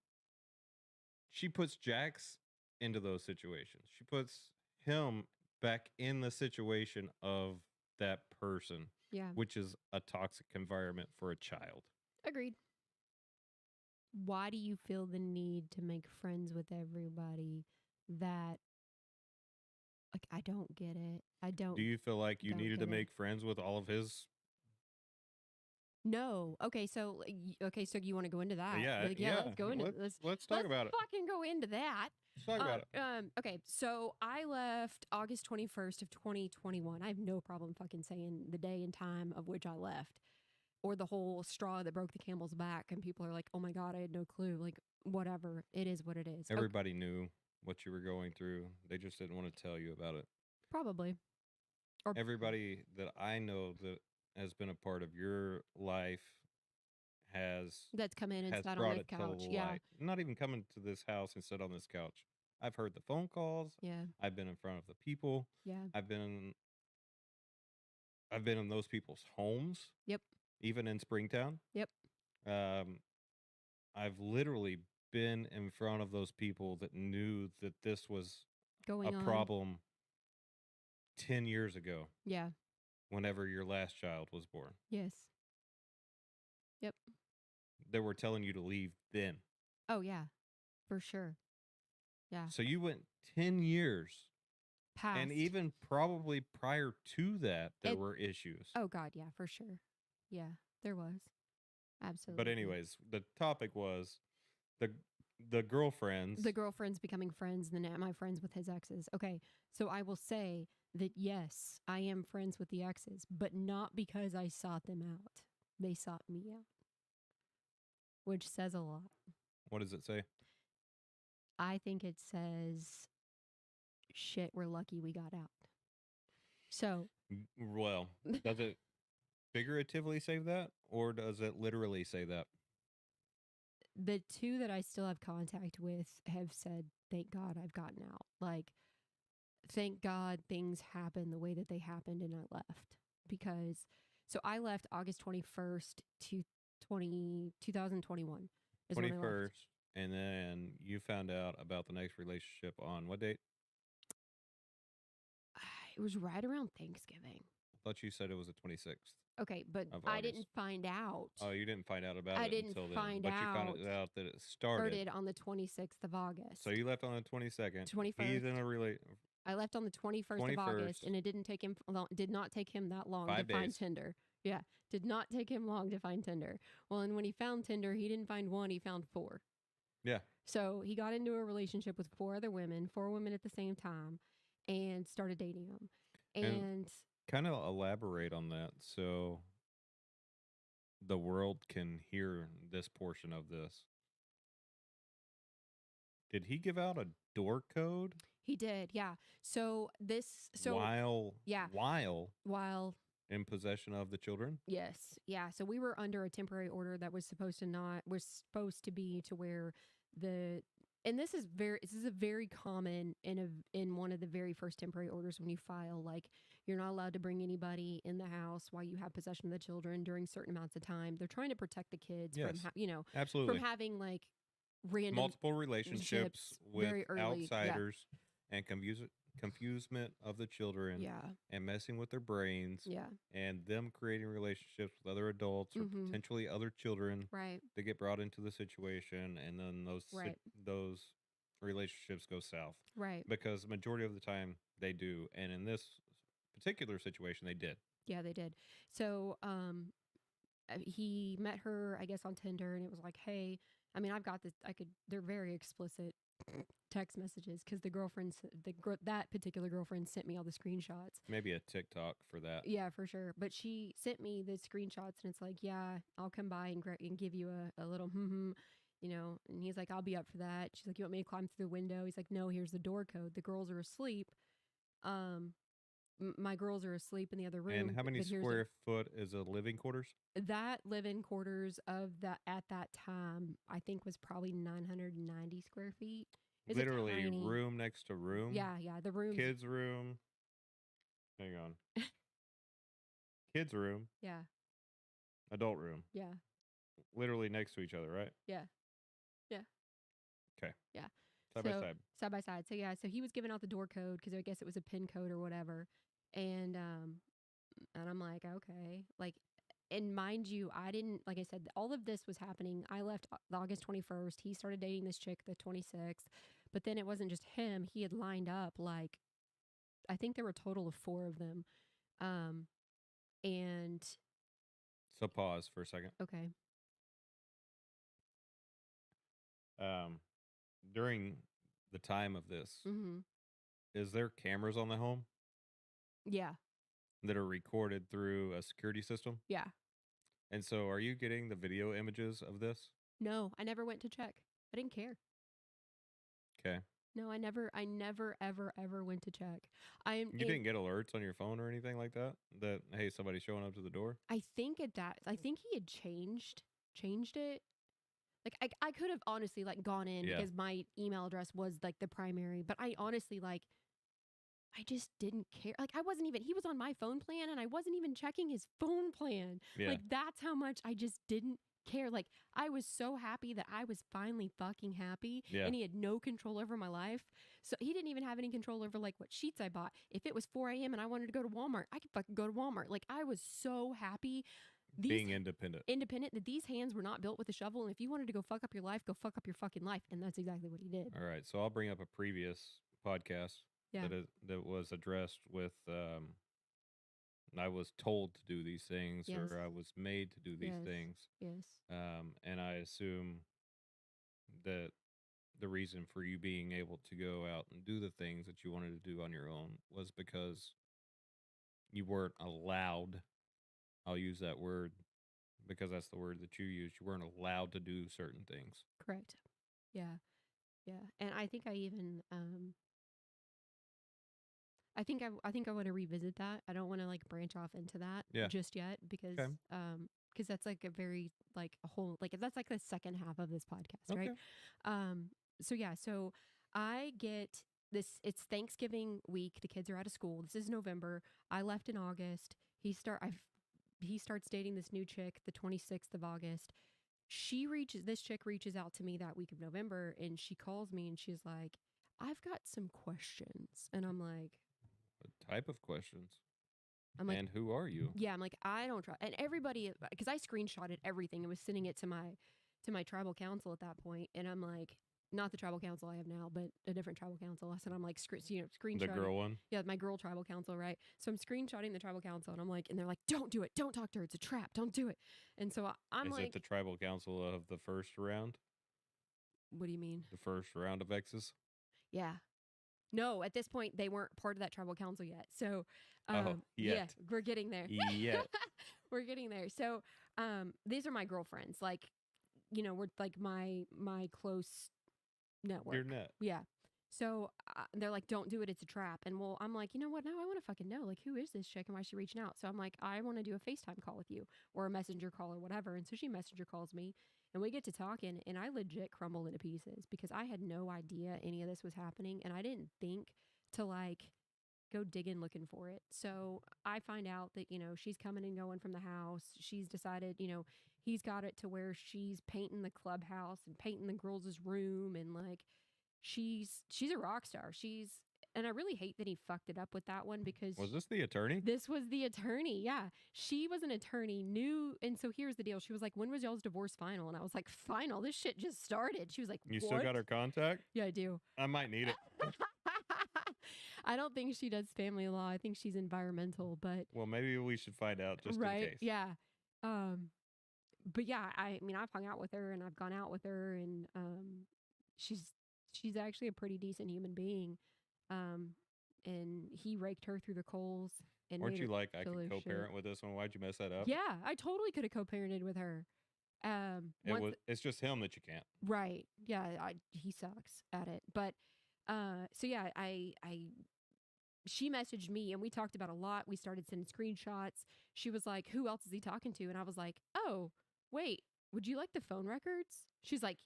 she puts Jax into those situations. She puts him back in the situation of that person, Yeah. which is a toxic environment for a child. Agreed. Why do you feel the need to make friends with everybody that like I don't get it. I Do don't you feel like you don't needed to get it. make friends with all of his? No. Okay, so okay, so you want to go into that? Yeah, Like, yeah, yeah. let's go into Let's talk let's about it. fucking go into that. Let's talk about it. Okay, so I left August 21st of 2021. I have no problem fucking saying the day and time of which I left, or the whole straw that broke the camel's back, and people are like, "Oh my god, I had no clue." Like, whatever, it is what it is. Okay, Everybody knew what you were going through. They just didn't want to tell you about it. probably, or Everybody that I know that has been a part of your life has that's come in and has sat on brought the it to couch. Yeah, light. Not even coming to this house and sit on this couch. I've heard the phone calls. yeah, I've been in front of the people. yeah. I've been I've been in those people's homes, Yep, even in Springtown. yep. Um, I've literally been in front of those people that knew that this was a Going on. problem 10 years ago, Yeah. whenever your last child was born. Yes. Yep. They were telling you to leave then. Oh yeah, for sure. Yeah. So you went 10 years. And Past. even probably prior to that, there It- were issues. Oh God, yeah, for sure. Yeah, there was. Absolutely. But anyways, the topic was the the girlfriends. The girlfriends becoming friends, and then am I friends with his exes? Okay, so I will say that yes, I am friends with the exes, but not because I sought them out. They sought me out, which says a lot. What does it say? I think it says, shit, we're lucky we got out. So, Well, does it figuratively say that, or does it literally say that? the two that I still have contact with have said, thank God I've gotten out. Like, thank God things happened the way that they happened and I left. Because, so I left August 21st to 2021 is when I left. 21st, and then you found out about the next relationship on what date? It was right around Thanksgiving. thought you said it was the 26th Okay, but of I didn't August. find out. Oh, you didn't find out about I it didn't until then, find but you found out out that it started. started on the 26th of So August. you left on the 22nd. He's 21st. in a I left on the 21st of August, 21st, and it did not take him that long to 5 find days. Tinder. Yeah, did not take him long to find Tinder. Well, and when he found Tinder, he didn't find one, he found four. Yeah. So he got into a relationship with four women at the same time, and started dating them. And And kind of elaborate on that so the world can hear this portion of this. Did he give out a door code he did, yeah. So while yeah, while while in possession of the children? yes, yeah. So we were under a temporary order that was supposed to be to where the and this is a very common in one of the very first temporary orders when you file, like you're not allowed to bring anybody in the house while you have possession of the children during certain amounts of time. They're trying to protect the kids from Yes. from Absolutely. having like random Multiple relationships ships with very early. Yeah. outsiders and confusement of the children Yeah. and messing with their brains Yeah. and them creating relationships with other adults or Mhm. potentially other children Right. that get brought into the situation, and then Right. those relationships go south Right. because the majority of the time they do, and in this particular situation they did. Yeah, they did. So, he met her, I guess, on Tinder, and it was like, hey, I mean, I've got this. They're very explicit text messages because that particular girlfriend sent me all the screenshots. Maybe a TikTok for that. Yeah, for sure. But she sent me the screenshots, and it's like, yeah, I'll come by and give you a little And he's like, I'll be up for that. She's like, you want me to climb through the window? He's like, no, here's the door code. The girls are asleep. Um, my girls are asleep in the other And room. how many But here's square foot is a living quarters? that live-in quarters of that at that time, I think was probably 990 square feet. It's a Literally tiny, room next to room. yeah, the rooms, Kids room. Hang on. Kids room, yeah, adult room. yeah, Literally next to each other, right? yeah, yeah, Okay. yeah. Side by So side. side by side. So yeah, so he was giving out the door code because I guess it was a pin code or whatever, and I'm like, okay, like. And mind you, I didn't, like I said, all of this was happening. I left August 21st. He started dating this chick the 26th. But then it wasn't just him. He had lined up like, I think there were a total of four of them. Um, and So pause for a second. okay. Um, during the time of this, Mm-hmm. is there cameras on the home Yeah. that are recorded through a security system? Yeah. And so are you getting the video images of this? No, I never went to check. I didn't care. Okay. No, I never, ever, ever went to check. You didn't get alerts on your phone or anything like that? That, hey, somebody's showing up to the door? I think I think he had changed it. Like I could have honestly like gone in Yeah. because my email address was like the primary, but I honestly like I just didn't care. Like he was on my phone plan and I wasn't even checking his phone plan. Yeah. Like that's how much I just didn't care. Like I was so happy that I was finally fucking happy Yeah. and he had no control over my life. So he didn't even have any control over like what sheets I bought. If it was 4 a.m. and I wanted to go to Walmart, I could fucking go to Walmart. Like I was so happy. Being independent. Independent, that these hands were not built with a shovel. And if you wanted to go fuck up your life, go fuck up your fucking life. And that's exactly what he did. All right. So I'll bring up a previous podcast Yeah. that was addressed with I was told to do these things, Yes. or I was made to do these Yes. things. Yes. And I assume that the reason for you being able to go out and do the things that you wanted to do on your own was because you weren't allowed. I'll use that word because that's the word that you used. You weren't allowed to do certain things. Correct. Yeah. Yeah. And I think I even I think I want to revisit that. I don't want to like branch off into that Yeah. just yet because Okay. because that's like a very like a whole like that's like the second half of this podcast, right? Okay. So yeah, so I get this, it's Thanksgiving week, the kids are out of school. This is November. I left in August. He starts dating this new chick the 26th of August. This chick reaches out to me that week of November and she calls me and she's like, I've got some questions. And I'm like, What type of questions? I'm like, And who are you? yeah, I'm like, I don't trust. And everybody, because I screenshotted everything and was sending it to my tribal council at that point, and I'm like, not the tribal council I have now, but a different tribal council. So I'm like, The screenshotting. girl one? Yeah, my girl tribal council, right? So I'm screenshotting the tribal council, and I'm like, and they're like, don't do it, don't talk to her, it's a trap, don't do it. And so I'm Is it like, the tribal council of the first round? what do you mean? The first round of X's? Yeah, no, at this point they weren't part of that tribal council yet. So, Oh, yeah, yet. we're getting there. Yet. We're getting there. So, these are my girlfriends. Like, we're like my close Your network. net. Yeah. So they're like, don't do it. It's a trap. And well, I'm like, you know what? Now I want to fucking know. Like, who is this chick and why is she reaching out? So I'm like, I want to do a FaceTime call with you or a messenger call or whatever. And so she messenger calls me and we get to talking and I legit crumble into pieces because I had no idea any of this was happening. And I didn't think to like go digging looking for it. So I find out that, she's coming and going from the house. She's decided, he's got it to where she's painting the clubhouse and painting the girls' room and like she's a rock star. And I really hate that he fucked it up with that one because Was this the attorney? this was the attorney. Yeah. She was an attorney, knew. And so here's the deal. She was like, when was y'all's divorce final? And I was like, final? This shit just started. She was like, You what? still got her contact? Yeah, I do. I might need it. I don't think she does family law. I think she's environmental, but Well, maybe we should find out just right. in case. Yeah. But yeah, I mean, I've hung out with her and I've gone out with her and she's she's actually a pretty decent human being. Um, and he raked her through the coals and Weren't made you her like, I feel could his co-parent shit. with this one? Why'd you mess that up? Yeah, I totally could have co-parented with her. It's just him that you can't. Right. Yeah, he sucks at it. But so yeah, she messaged me and we talked about a lot. We started sending screenshots. She was like, "Who else is he talking to?" And I was like, "Oh, wait, would you like the phone records?" She's like,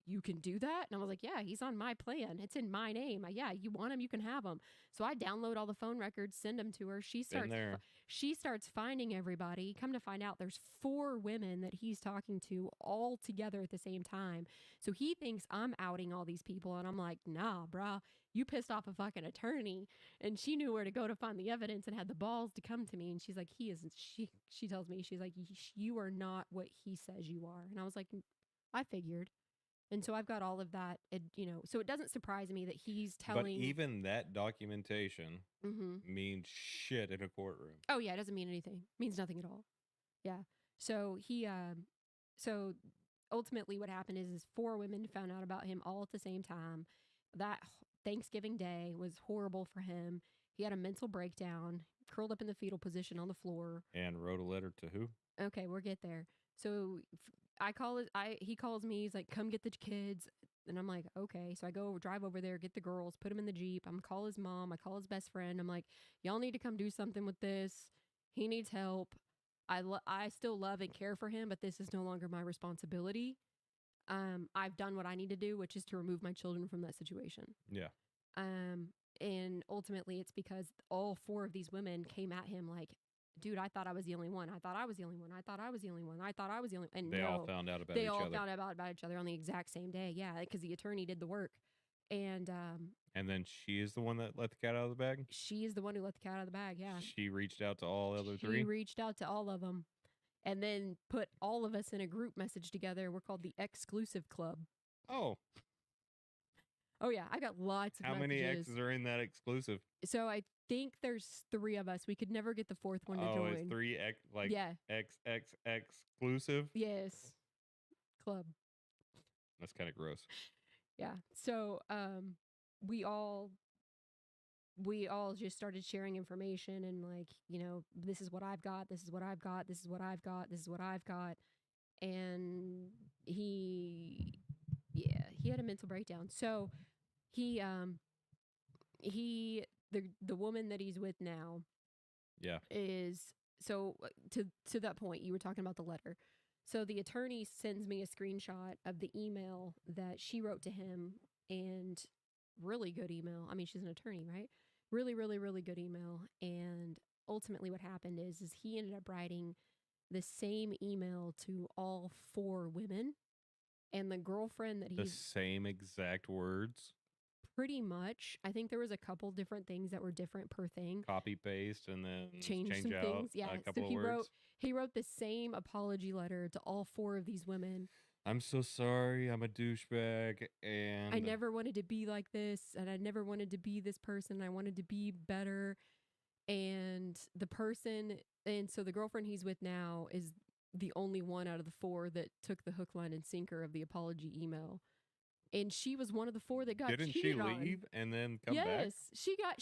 "You can do that?" And I was like, "Yeah, he's on my plan. It's in my name. Yeah, you want him, you can have him." So I download all the phone records, send them to her. Been there. She starts finding everybody. Come to find out there's 4 women that he's talking to all together at the same time. So he thinks I'm outing all these people and I'm like, "Nah, brah. You pissed off a fucking attorney." And she knew where to go to find the evidence and had the balls to come to me and she's like, "He isn't." She tells me, she's like, "You are not what he says you are." And I was like, "I figured." And so I've got all of that, so it doesn't surprise me that he's telling. But even that documentation Mm-hmm. means shit in a courtroom. Oh yeah, it doesn't mean anything. It means nothing at all. Yeah. So so ultimately what happened is 4 women found out about him all at the same time. That Thanksgiving Day was horrible for him. He had a mental breakdown, curled up in the fetal position on the floor. And wrote a letter to who? Okay, we'll get there. So he calls me, he's like, "Come get the kids." And I'm like, "Okay." So I go drive over there, get the girls, put them in the Jeep. I'm call his mom, I call his best friend. I'm like, "Y'all need to come do something with this. He needs help. I still love and care for him, but this is no longer my responsibility. I've done what I need to do, which is to remove my children from that situation." Yeah. And ultimately it's because all 4 of these women came at him like, "Dude, I thought I was the only one. I thought I was the only one. I thought I was the only one. I thought I was the only." And They all no, found out about they each all other. found out about each other on the exact same day. Yeah, because the attorney did the work. And And then she is the one that let the cat out of the bag? she is the one who let the cat out of the bag. Yeah. She reached out to all the other She 3? reached out to all of them and then put all of us in a group message together. We're called the Exclusive Club. Oh. Oh, yeah. I got lots of How messages. many X's are in that exclusive? So I think there's 3 of us. We could never get the 4th one to join. Oh, it's 3 X, like yeah. XX exclusive? Yes. Club. That's kind of gross. Yeah. So we all just started sharing information and like, this is what I've got, this is what I've got, this is what I've got, this is what I've got. And he had a mental breakdown. So the woman that he's with now Yeah. is so to that point you were talking about the letter. So the attorney sends me a screenshot of the email that she wrote to him, and really good email. I mean, she's an attorney, right? Really, really, really good email. And ultimately what happened is he ended up writing the same email to all 4 women, and the girlfriend that The he's same exact words? Pretty much. I think there was a couple different things that were different per thing. Copy paste and then Change change some out things. Yeah. a So couple of words. he wrote the same apology letter to all four of these women. I'm so sorry. I'm a douchebag, I and never wanted to be like this, and I never wanted to be this person. I wanted to be better. And so the girlfriend he's with now is the only one out of the four that took the hook, line, and sinker of the apology email. And she was one of the four that got didn't she cheated on. leave and then come back? Yes, she got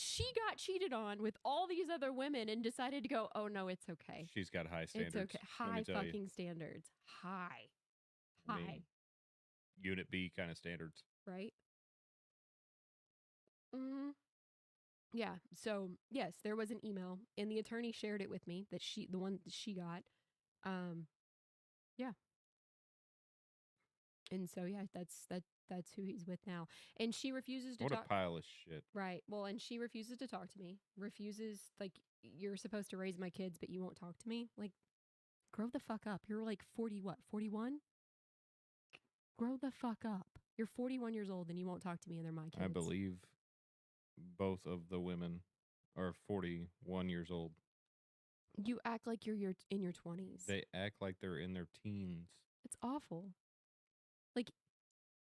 cheated on with all these other women and decided to go, "Oh no, it's okay. She's got high It's standards. okay. Let me High tell you. fucking standards. High. I mean, High." Unit B kind of standards. Right? Mhm. Yeah. So, yes, there was an email and the attorney shared it with me, that the one that she got. Um yeah. And so yeah, that's who he's with now. And she refuses to What a talk. pile of shit. Right. Well, and she refuses to talk to me. Refuses, like, you're supposed to raise my kids, but you won't talk to me. Like, grow the fuck up. You're like 40, what, 41? Grow the fuck up. You're 41 years old and you won't talk to me and they're my kids. I believe both of the women are 41 years old. You act like you're in your 20s. They act like they're in their teens. It's awful. Like,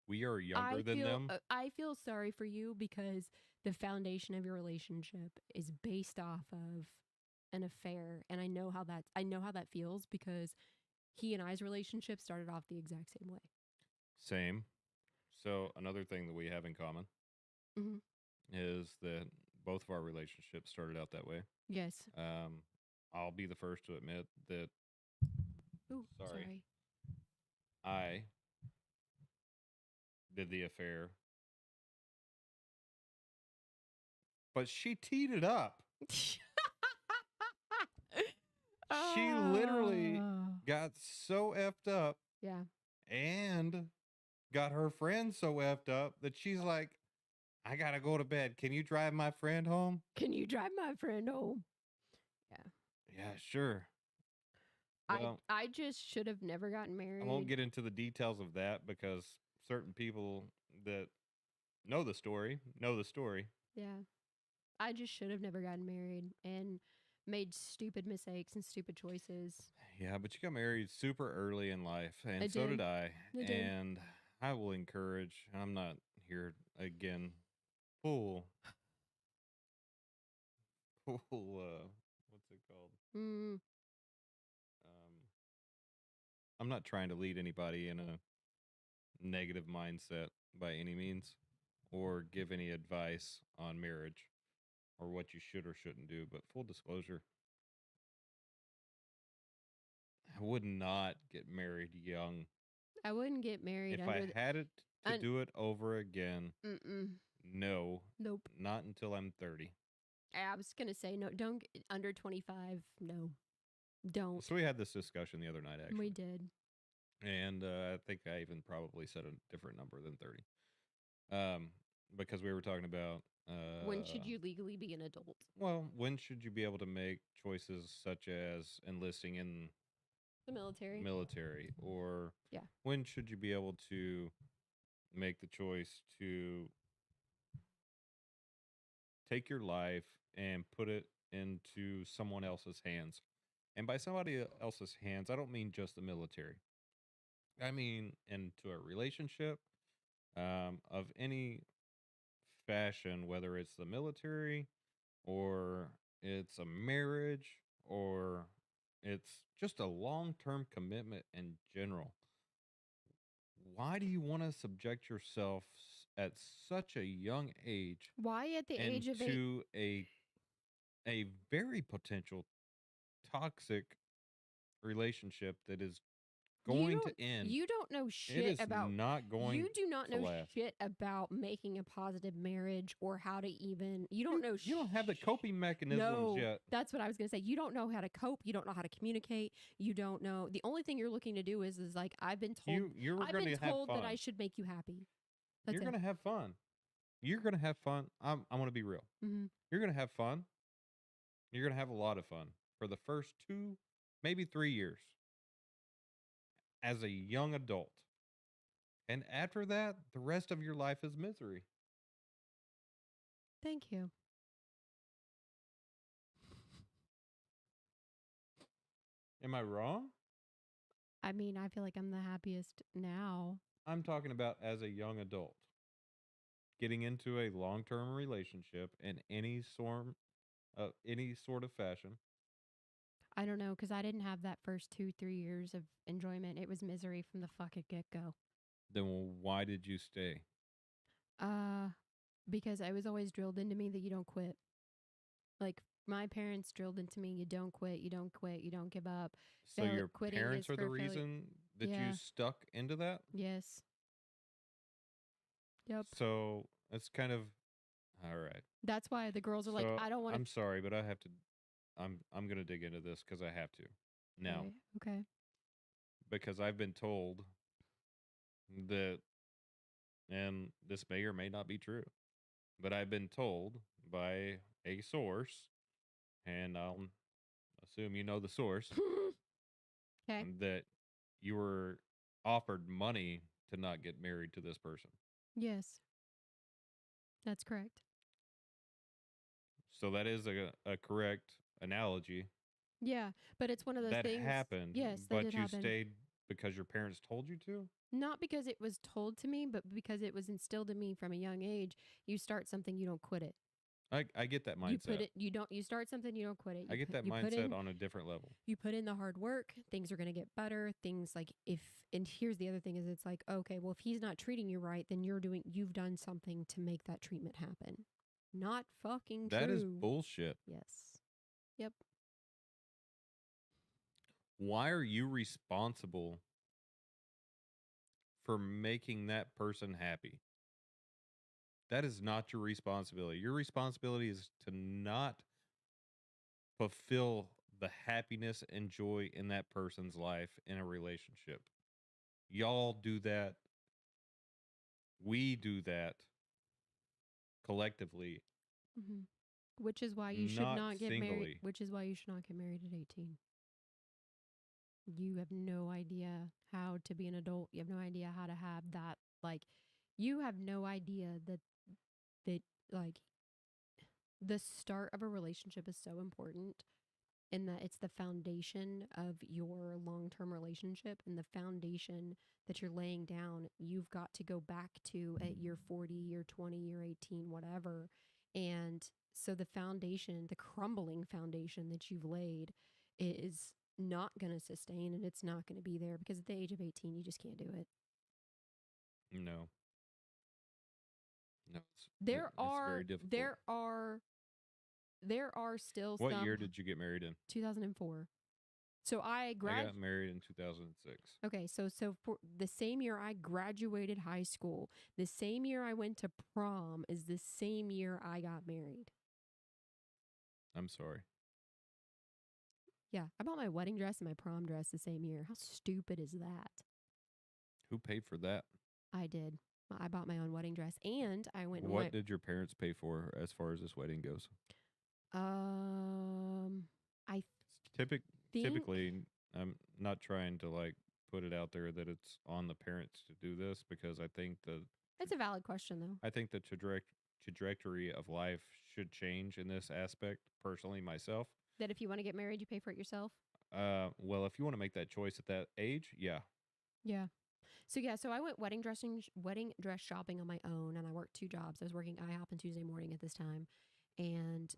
we are younger than them. I feel sorry for you because the foundation of your relationship is based off of an affair, and I know how that feels because he and I's relationship started off the exact same way. Same. So another thing that we have in common Mhm. is that both of our relationships started out that way. Yes. I'll be the first to admit that. Ooh, Sorry. sorry. I did the affair, but she teed it up. She literally got so effed up, Yeah. and got her friend so effed up that she's like, I gotta go to bed. Can you drive my friend home? Can you drive my friend home? Yeah. Yeah, sure. Well, I just should have never gotten married. I won't get into the details of that because certain people that know the story. Yeah. I just should have never gotten married and made stupid mistakes and stupid choices. Yeah, but you got married super early in life, and so did I. I did. And I will encourage, I'm not here again, full, what's it called? I'm not trying to lead anybody in a negative mindset by any means or give any advice on marriage or what you should or shouldn't do. But full disclosure, I would not get married young. I wouldn't get married If I had it to do it over again, no. Nope. Not until I'm 30. I was going to say, no, don't get under 25. No, don't. So we had this discussion the other night, actually. We did. And I think I even probably said a different number than 30. Because we were talking about when should you legally be an adult? Well, when should you be able to make choices such as enlisting in the military, or yeah, when should you be able to make the choice to take your life and put it into someone else's hands? And by somebody else's hands, I don't mean just the military. I mean into a relationship of any fashion, whether it's the military or it's a marriage or it's just a long-term commitment in general. Why do you want to subject yourself at such a young age? Why at the age of 8? Into a very potential toxic relationship that is going to end. You don't know shit it is about not going You do not to know last. shit about making a positive marriage or how to even. You don't know. You don't have the coping mechanisms yet. That's what I was gonna say. You don't know how to cope. You don't know how to communicate. You don't know. The only thing you're looking to do is like, I've been told. I've been told that I should make you happy. You're gonna have fun. You're gonna have fun. I'm gonna be real. Mm-hmm. You're gonna have fun. You're gonna have a lot of fun for the first 2, maybe 3 years as a young adult. And after that, the rest of your life is misery. Thank you. Am I wrong? I mean, I feel like I'm the happiest now. I'm talking about as a young adult getting into a long-term relationship in any sort of fashion. I don't know because I didn't have that first 2, 3 years of enjoyment. It was misery from the fucking get go. Then why did you stay? Uh, because I was always drilled into me that you don't quit. Like my parents drilled into me, you don't quit, you don't quit, you don't give up. So your Quitting is parents are the for failure. reason that you Yeah. stuck into that? Yes. Yep. So it's kind of all right. That's why the girls are like, So I don't want to. I'm sorry, but I have to. I'm gonna dig into this because I have to now Okay. Okay. because I've been told that, and this may or may not be true, but I've been told by a source, and I'll assume you know the source, Okay. that you were offered money to not get married to this person. Yes. That's correct. So that is a correct analogy. Yeah. But it's one of those That things. happened, Yes, that did but you happen. stayed because your parents told you to? Not because it was told to me, but because it was instilled in me from a young age. You start something, you don't quit it. I get that You put mindset. it, you don't, you start something, you don't quit it. I get that You put mindset in, on a different level. you put in the hard work, things are going to get better. Things like if, and here's the other thing is it's like, okay, well, if he's not treating you right, then you've done something to make that treatment happen. Not fucking That is true. bullshit. Yes. Yep. Why are you responsible for making that person happy? That is not your responsibility. Your responsibility is to not fulfill the happiness and joy in that person's life in a relationship. Y'all do that. We do that collectively, hmm Which is why you should not not get married. singly. Which is why you should not get married at 18. You have no idea how to be an adult. You have no idea how to have that. Like, you have no idea that like the start of a relationship is so important in that it's the foundation of your long-term relationship and the foundation that you're laying down you've got to go back to at year 40 year 20 year 18 whatever. And so the foundation, the crumbling foundation that you've laid is not going to sustain and it's not going to be there because at the age of 18 you just can't do it. No, no, there it's are very difficult. there are there are still What some. year did you get married in? 2004. So I got married in 2006. Okay, so for the same year I graduated high school, the same year I went to prom is the same year I got married. I'm sorry. Yeah, I bought my wedding dress and my prom dress the same year. How stupid is that? Who paid for that? I did. I bought my own wedding dress and I went and What went. did your parents pay for as far as this wedding goes? Um, I Typic, think typically, I'm not trying to like put it out there that it's on the parents to do this because it's a valid question though. I think the trajectory of life should change in this aspect. Personally, myself, That if you want to get married, you pay for it yourself. well, if you want to make that choice at that age, yeah, Yeah. So I went wedding dress shopping on my own, and I worked 2 jobs. I was working IHOP on Tuesday morning at this time, and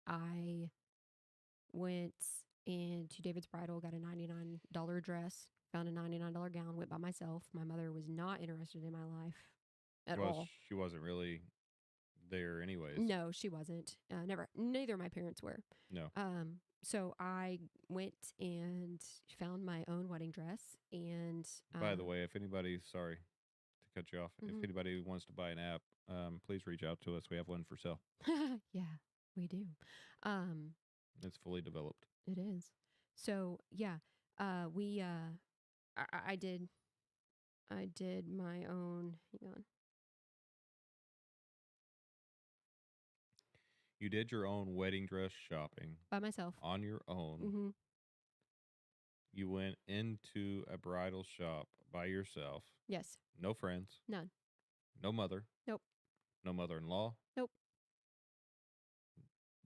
I went into David's Bridal, got a $99 dress, found a $99 gown, went by myself. My mother was not interested in my life at well, all. she wasn't really there anyways. No, she wasn't. Never. Neither of my parents were. No. So I went and found my own wedding dress, and By the way, if anybody, sorry to cut you off, if mhm. anybody wants to buy an app, please reach out to us. We have one for sale. Yeah, we do. Um, It's fully developed. it is. So yeah, we I did my own. Hang on. You did your own wedding dress shopping By myself. on your own. Mm-hmm. You went into a bridal shop by yourself. Yes. No friends, None. no mother, Nope. No mother-in-law. Nope.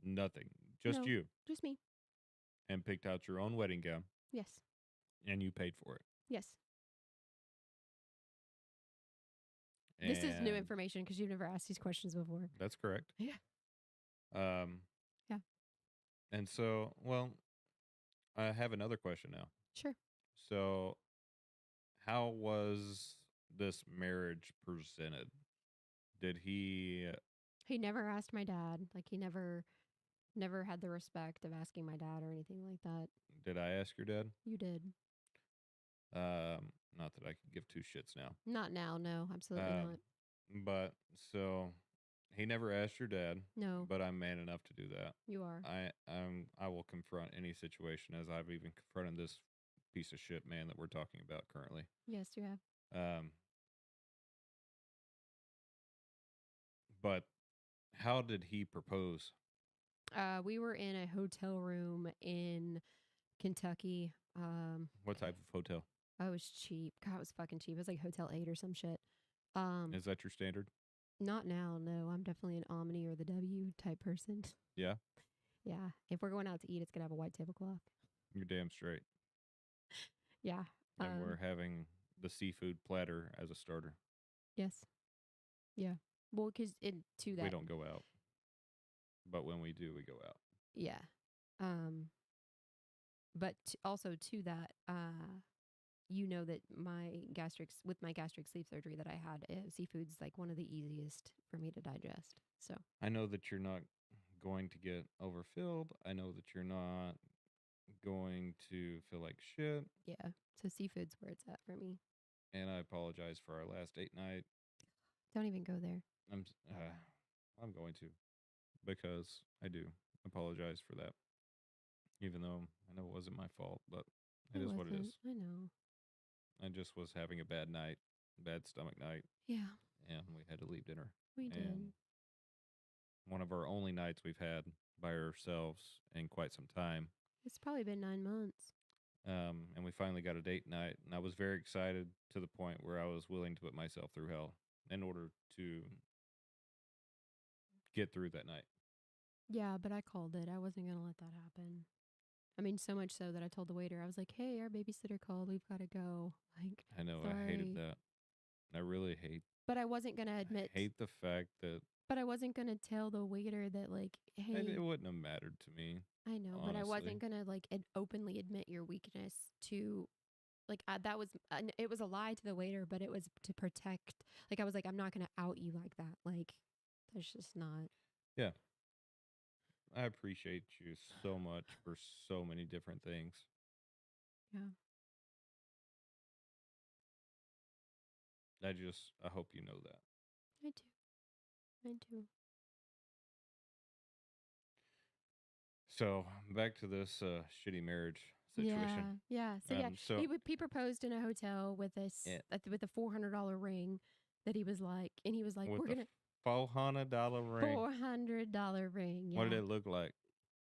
Nothing. Just No. you. Just me. And picked out your own wedding gown, Yes. and you paid for it. Yes. This is new And information because you've never asked these questions before. that's correct. Yeah. Um, Yeah. and so, well, I have another question now. Sure. So, how was this marriage presented? Did he He never asked my dad. Like he never had the respect of asking my dad or anything like that. did I ask your dad? You did. Not that I could give two shits now. Not now. No, absolutely not. But so he never asked your dad, No, but I'm man enough to do that. you are. I will confront any situation as I've even confronted this piece of shit man that we're talking about currently. Yes, you have. Um, but how did he propose? We were in a hotel room in Kentucky. What type of hotel? Oh, it was cheap. God, it was fucking cheap. It was like Hotel 8 or some shit. Um, Is that your standard? Not now. No, I'm definitely an Omni or the W type person. Yeah, Yeah. If we're going out to eat, it's gonna have a white tablecloth. you're damn straight. Yeah. And we're having the seafood platter as a starter. Yes. Yeah. Well, because to We that. don't go out, but when we do, we go out. Yeah. Um. But also to that, you know that with my gastric sleeve surgery that I had, seafood's like one of the easiest for me to digest. So I know that you're not going to get overfilled. I know that you're not going to feel like shit. yeah. So seafood's where it's at for me. And I apologize for our last date night. Don't even go there. I'm I'm going to, because I do apologize for that. Even though I know it wasn't my fault, but it It is what it wasn't. is. I know. I just was having a bad night, bad stomach night, Yeah, and we had to leave dinner. we And did. one of our only nights we've had by ourselves in quite some time. It's probably been 9 months. And we finally got a date night, and I was very excited to the point where I was willing to put myself through hell in order to get through that night. Yeah, but I called it. I wasn't gonna let that happen. I mean, so much so that I told the waiter, I was like, "Hey, our babysitter called. We've got to go." Like, I know I hated sorry. that. I really But I wasn't gonna I admit. hate the fact that But I wasn't gonna tell the waiter that, like, it hey, wouldn't have mattered to me, I know, but I honestly. wasn't gonna like openly admit your weakness to like that was it was a lie to the waiter, but it was to protect. Like I was like, I'm not gonna out you like that. Like that's just not. Yeah, I appreciate you so much for so many different things. Yeah, I hope you know that. I do. I do. So back to this shitty marriage situation. Yeah, yeah. So yeah, So he proposed in a hotel with yeah, with a $400 ring that he was like, and he was like, with we're the gonna $400 ring, $400 ring. what did Yeah, it look like?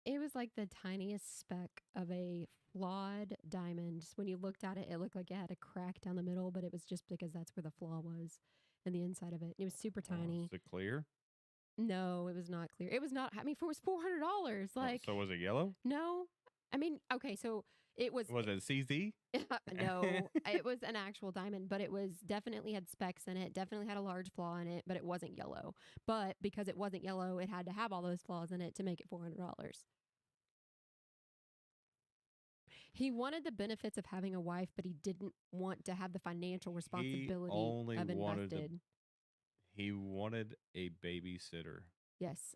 it was like the tiniest speck of a flawed diamond. Just when you looked at it, it looked like it had a crack down the middle, but it was just because that's where the flaw was in the inside of it. It was super Oh, tiny. is it clear? No, it was not clear. It was not. I mean, for it was $400. Oh, Like, so was it yellow? no. I mean, okay, so it was. Was it CZ? No, it was an actual diamond, but it was definitely had specks in it. Definitely had a large flaw in it, but it wasn't yellow. But because it wasn't yellow, it had to have all those flaws in it to make it $400. He wanted the benefits of having a wife, but he didn't want to have the financial he responsibility only of wanted to invested. he wanted a babysitter Yes.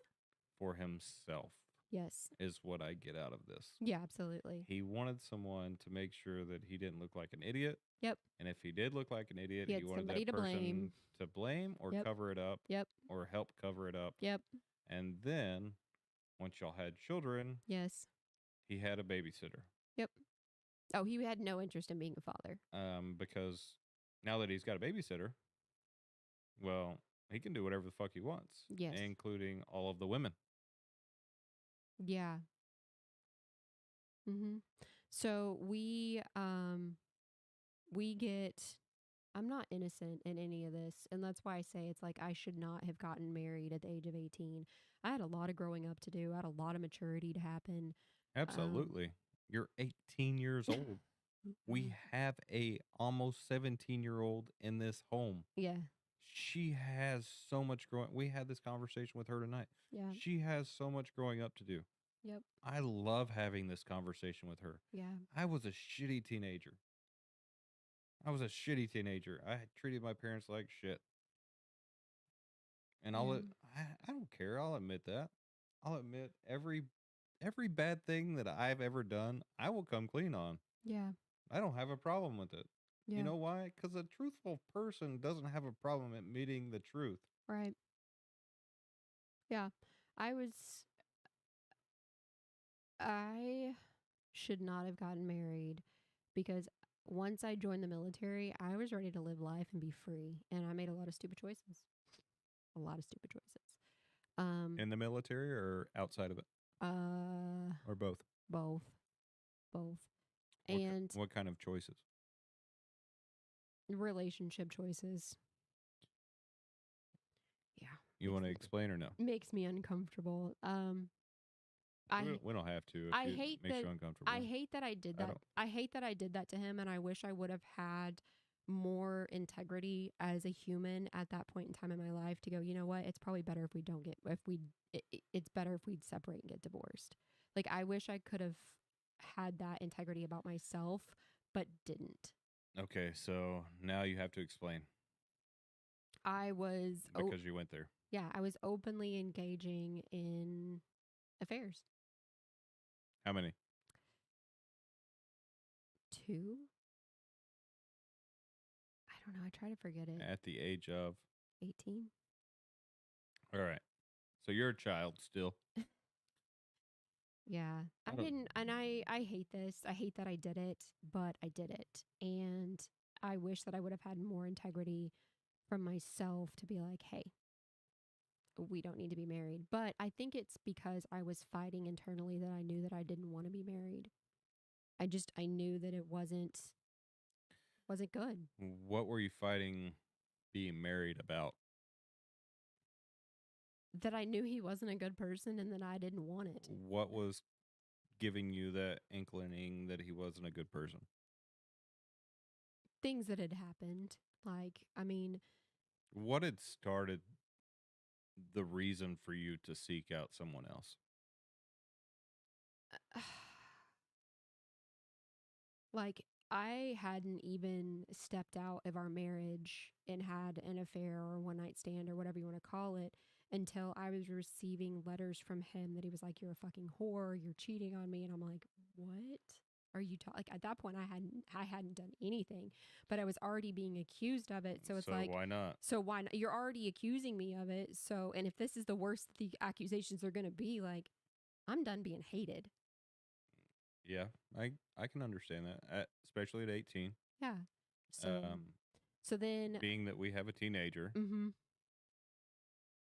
for himself, Yes. is what I get out of this. Yeah, absolutely. He wanted someone to make sure that he didn't look like an idiot. Yep. And if he did look like an idiot, He he had wanted somebody that to person blame. to blame or Yep. cover it up Yep. or help cover it up. Yep. And then once y'all had children, Yes. he had a babysitter. Yep. Oh, he had no interest in being a father. Because now that he's got a babysitter, well, he can do whatever the fuck he wants, Yes. including all of the women. Yeah. So we get I'm not innocent in any of this, and that's why I say it's like I should not have gotten married at the age of 18. I had a lot of growing up to do. I had a lot of maturity to happen. Um, Absolutely. You're 18 years old. We have a almost 17-year-old in this home. yeah, She has so much growing. We had this conversation with her tonight. yeah, She has so much growing up to do. yep, I love having this conversation with her. yeah, I was a shitty teenager. I was a shitty teenager. I had treated my parents like shit. And yeah, I don't care. I'll admit that. I'll admit every bad thing that I've ever done, I will come clean on. yeah, I don't have a problem with it. You yeah, know why? Cuz a truthful person doesn't have a problem admitting the truth. right. Yeah. I was, I should not have gotten married because once I joined the military, I was ready to live life and be free. And I made a lot of stupid choices. A lot of stupid choices. Um, In the military or outside of it uh, or both? both, both. And What kind of choices? relationship choices. Yeah. You want to explain or no? Makes me uncomfortable. I We don't have to if I it hate makes that you uncomfortable. I hate that I did I that. don't. I hate that I did that to him, and I wish I would have had more integrity as a human at that point in time in my life to go, you know what? It's probably better if we don't get if we it's better if we'd separate and get divorced. Like I wish I could have had that integrity about myself, but didn't. Okay, so now you have to explain I was because you went there. yeah, I was openly engaging in affairs. How many? Two? I don't know. I try to forget it. At the age of. 18? All right. So you're a child still. Yeah. I I don't. didn't and I hate this. I hate that I did it, but I did it. And I wish that I would have had more integrity from myself to be like, "Hey, we don't need to be married." But I think it's because I was fighting internally that I knew that I didn't want to be married. I knew that it wasn't good. What were you fighting being married about? That I knew he wasn't a good person and that I didn't want it. What was giving you that inclining that he wasn't a good person? Things that had happened. Like, I mean, What had started the reason for you to seek out someone else? like I hadn't even stepped out of our marriage and had an affair or one night stand or whatever you want to call it until I was receiving letters from him that he was like, "You're a fucking whore, you're cheating on me," and I'm like, "What?" Are you like at that point I hadn't done anything, but I was already being accused of it. So it's So like, why not? so why not? You're already accusing me of it. So and if this is the worst the accusations are going to be, like I'm done being hated. Yeah, I can understand that, especially at 18. Yeah. So Um, so then being that we have a teenager, mhm,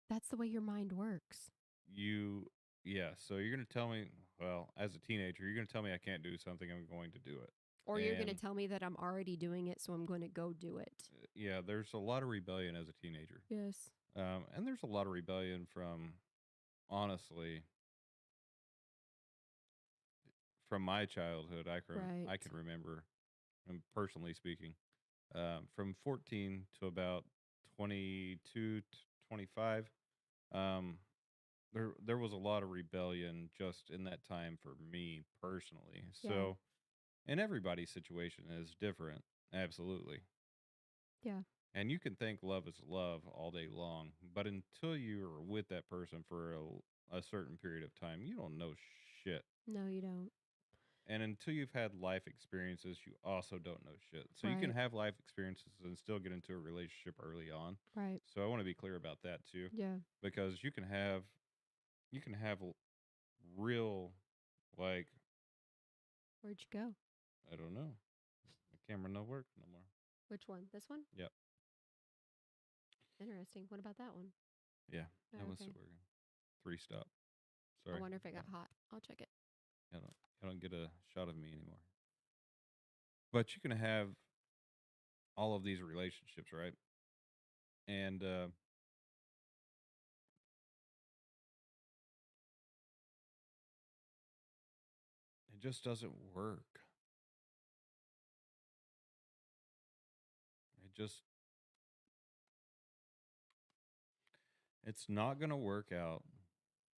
that's the way your mind works. you yeah. So you're gonna tell me, well, as a teenager, you're gonna tell me I can't do something. I'm going to do it, Or you're going to and tell me that I'm already doing it, so I'm going to go do it. yeah, there's a lot of rebellion as a teenager, Yes. and there's a lot of rebellion from honestly from my childhood. Right. I can remember, personally speaking, from 14 to about 22 to 25. Um, there was a lot of rebellion just in that time for me personally. Yeah. So, and everybody's situation is different, absolutely. Yeah. And you can think love is love all day long, but until you're with that person for a certain period of time, you don't know shit. No, you don't. And until you've had life experiences, you also don't know shit. So you can Right. have life experiences and still get into a relationship early on. Right. So I want to be clear about that too, Yeah. because you can have real, like, Where'd you go? I don't know, the camera no work no more. Which one? This one? Yep. Interesting. What about that one? Yeah, Oh, that was okay. still working. Three stop. I Sorry. wonder if it got hot. I'll check it. I don't get a shot of me anymore. But you can have all of these relationships, right? And it just doesn't work. It just, it's not going to work out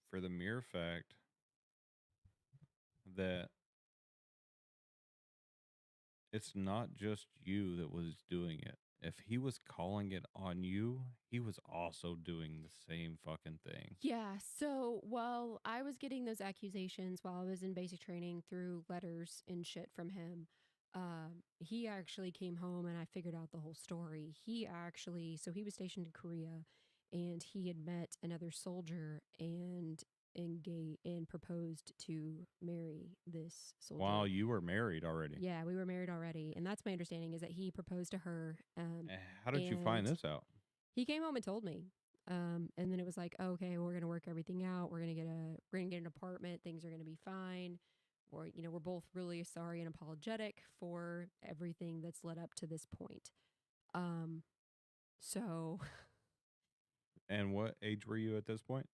for the mere fact that it's not just you that was doing it. If he was calling it on you, he was also doing the same fucking thing. Yeah. So while I was getting those accusations while I was in basic training through letters and shit from him, he actually came home and I figured out the whole story. So he was stationed in Korea and he had met another soldier and proposed to marry this While soldier. you were married already. Yeah, we were married already. And that's my understanding is that he proposed to her. How did you find And this out? he came home and told me. And then it was like, okay, we're gonna work everything out. We're gonna get an apartment. Things are gonna be fine. We're both really sorry and apologetic for everything that's led up to this point. Um, so, And what age were you at this point?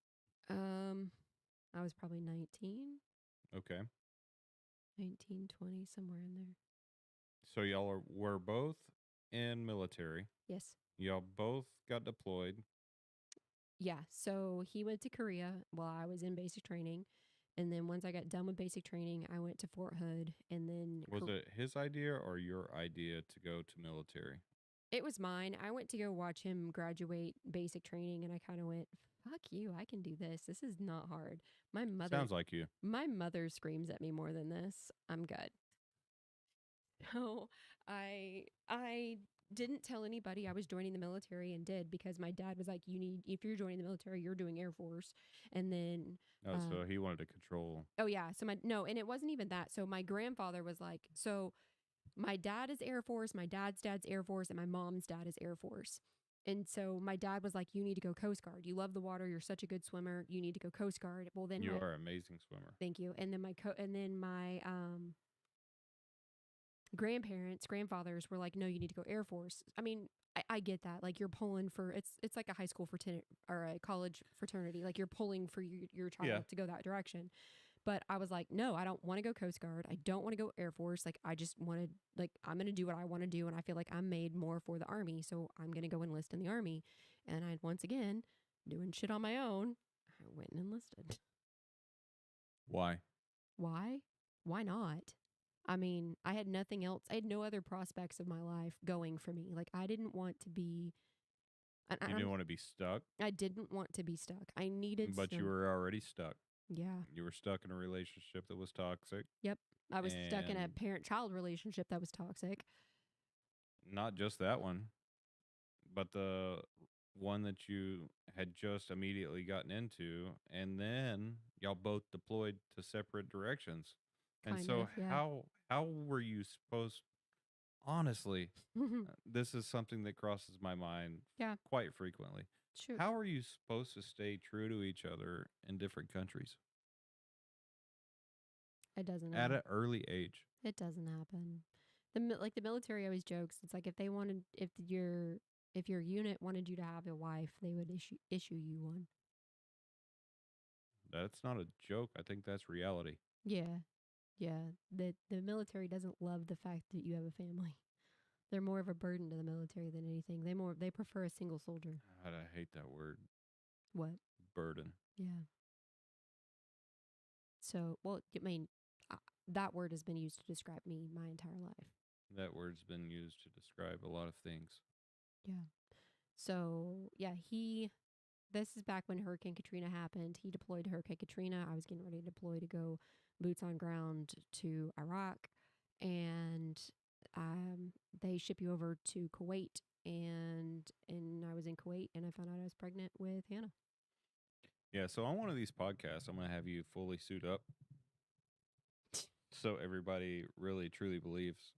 um, I was probably 19, Okay. 19, 20, somewhere in there. So were both in military. Yes. Y'all both got deployed. Yeah. So he went to Korea while I was in basic training. And then once I got done with basic training, I went to Fort Hood and then Was it his idea or your idea to go to military? it was mine. I went to go watch him graduate basic training and I kind of went, fuck you, I can do this. This is not hard. My mother Sounds like you. my mother screams at me more than this. I'm good. So I didn't tell anybody I was joining the military and did because my dad was like, if you're joining the military, you're doing Air Force. And then Oh, so he wanted to control. oh yeah, so my no, and it wasn't even that. So my grandfather was like, so my dad is Air Force, my dad's Air Force, and my mom's dad is Air Force. And so my dad was like, you need to go Coast Guard. You love the water. You're such a good swimmer. You need to go Coast Guard. Well, then You my are an amazing swimmer. thank you. And then my grandfathers were like, no, you need to go Air Force. I mean, I get that. Like you're pulling for it's like a high school fraternity or a college fraternity. Like you're pulling for your child Yeah. to go that direction. But I was like, no, I don't want to go Coast Guard. I don't want to go Air Force. Like I just want to I'm going to do what I want to do and I feel like I'm made more for the army, so I'm going to go enlist in the army. And I once again doing shit on my own, I went and enlisted. Why? Why? Why not? I mean, I had nothing else. I had no other prospects of my life going for me. Like I didn't want to be You didn't want to be stuck, I didn't want to be stuck. I needed but you were already stuck. yeah. You were stuck in a relationship that was toxic. Yep. I was stuck in a And parent-child relationship that was toxic. not just that one, but the one that you had just immediately gotten into. And then y'all both deployed to separate directions. And Kind so of, yeah. how were you supposed, honestly, this is something that crosses my mind Yeah. quite frequently. Shoot. How are you supposed to stay true to each other in different countries It doesn't at happen. an early age? It doesn't happen. The military always jokes. It's like if your unit wanted you to have a wife, they would issue you one. That's not a joke. I think that's reality. Yeah. Yeah. The military doesn't love the fact that you have a family. They're more of a burden to the military than anything. They prefer a single soldier. God, I hate that word, What? burden. Yeah. So, well, I mean, uh, that word has been used to describe me my entire life. That word's been used to describe a lot of things. Yeah. So, yeah, this is back when Hurricane Katrina happened. He deployed to Hurricane Katrina. I was getting ready to deploy to go boots on ground to Iraq. And they ship you over to Kuwait. And I was in Kuwait and I found out I was pregnant with Hannah. Yeah, so on one of these podcasts, I'm going to have you fully suit up so everybody really truly believes.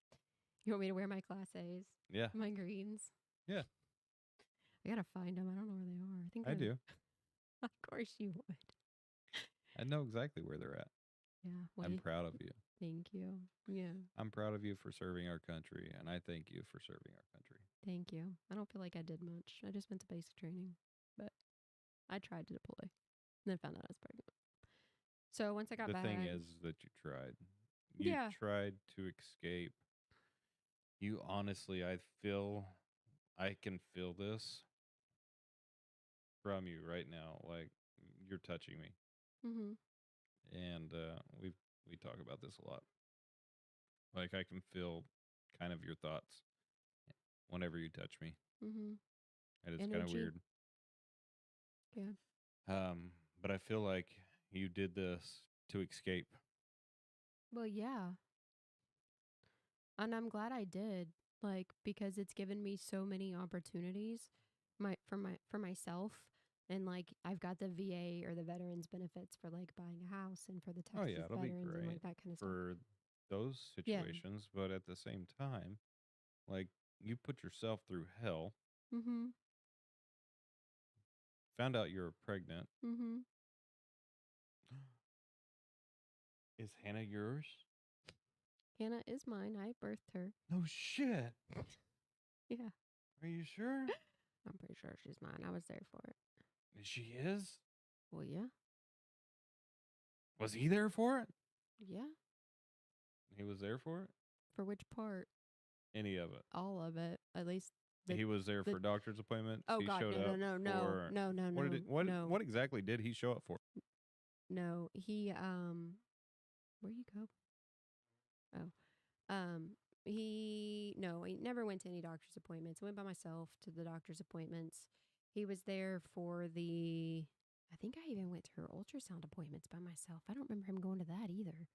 You want me to wear my Class A's? Yeah. My greens? Yeah. I gotta find them. I don't know where they are. I think I do. Of course you would. I know exactly where they're at. Yeah. I'm proud of you. Thank you. Yeah. I'm proud of you for serving our country, and I thank you for serving our country. Thank you. I don't feel like I did much. I just went to basic training, but I tried to deploy and then found out I was pregnant. So once I got The thing back, is that you tried. You yeah. tried to escape. You honestly, I can feel this from you right now. Like you're touching me, Mhm. and we talk about this a lot. Like I can feel kind of your thoughts whenever you touch me, Mhm. and it's kind of Energy. weird. Yeah. But I feel like you did this to escape. Well, yeah. And I'm glad I did. Like because it's given me so many opportunities for myself, and like I've got the VA or the veterans benefits for like buying a house and for the Oh yeah, Texas it'll be veterans and great like that kind of stuff. for those Yeah. situations, but at the same time, like you put yourself through hell, Mhm. found out you were pregnant. Mhm. Is Hannah yours? Hannah is mine. I birthed her. No shit. Yeah. Are you sure? I'm pretty sure she's mine. I was there for it. She is? Well, yeah. Was he there for it? Yeah. He was there for it? For which part? Any of it. All of it. At least the He was there the for doctor's appointments. Oh He God, showed no, no, up no, no, for no, no, what did no, it, what no, what exactly did he show up for? no. He where you go? Oh. Um he no, he never went to any doctor's appointments. I went by myself to the doctor's appointments. He was there for the I think I even went to her ultrasound appointments by myself. I don't remember him going to that either.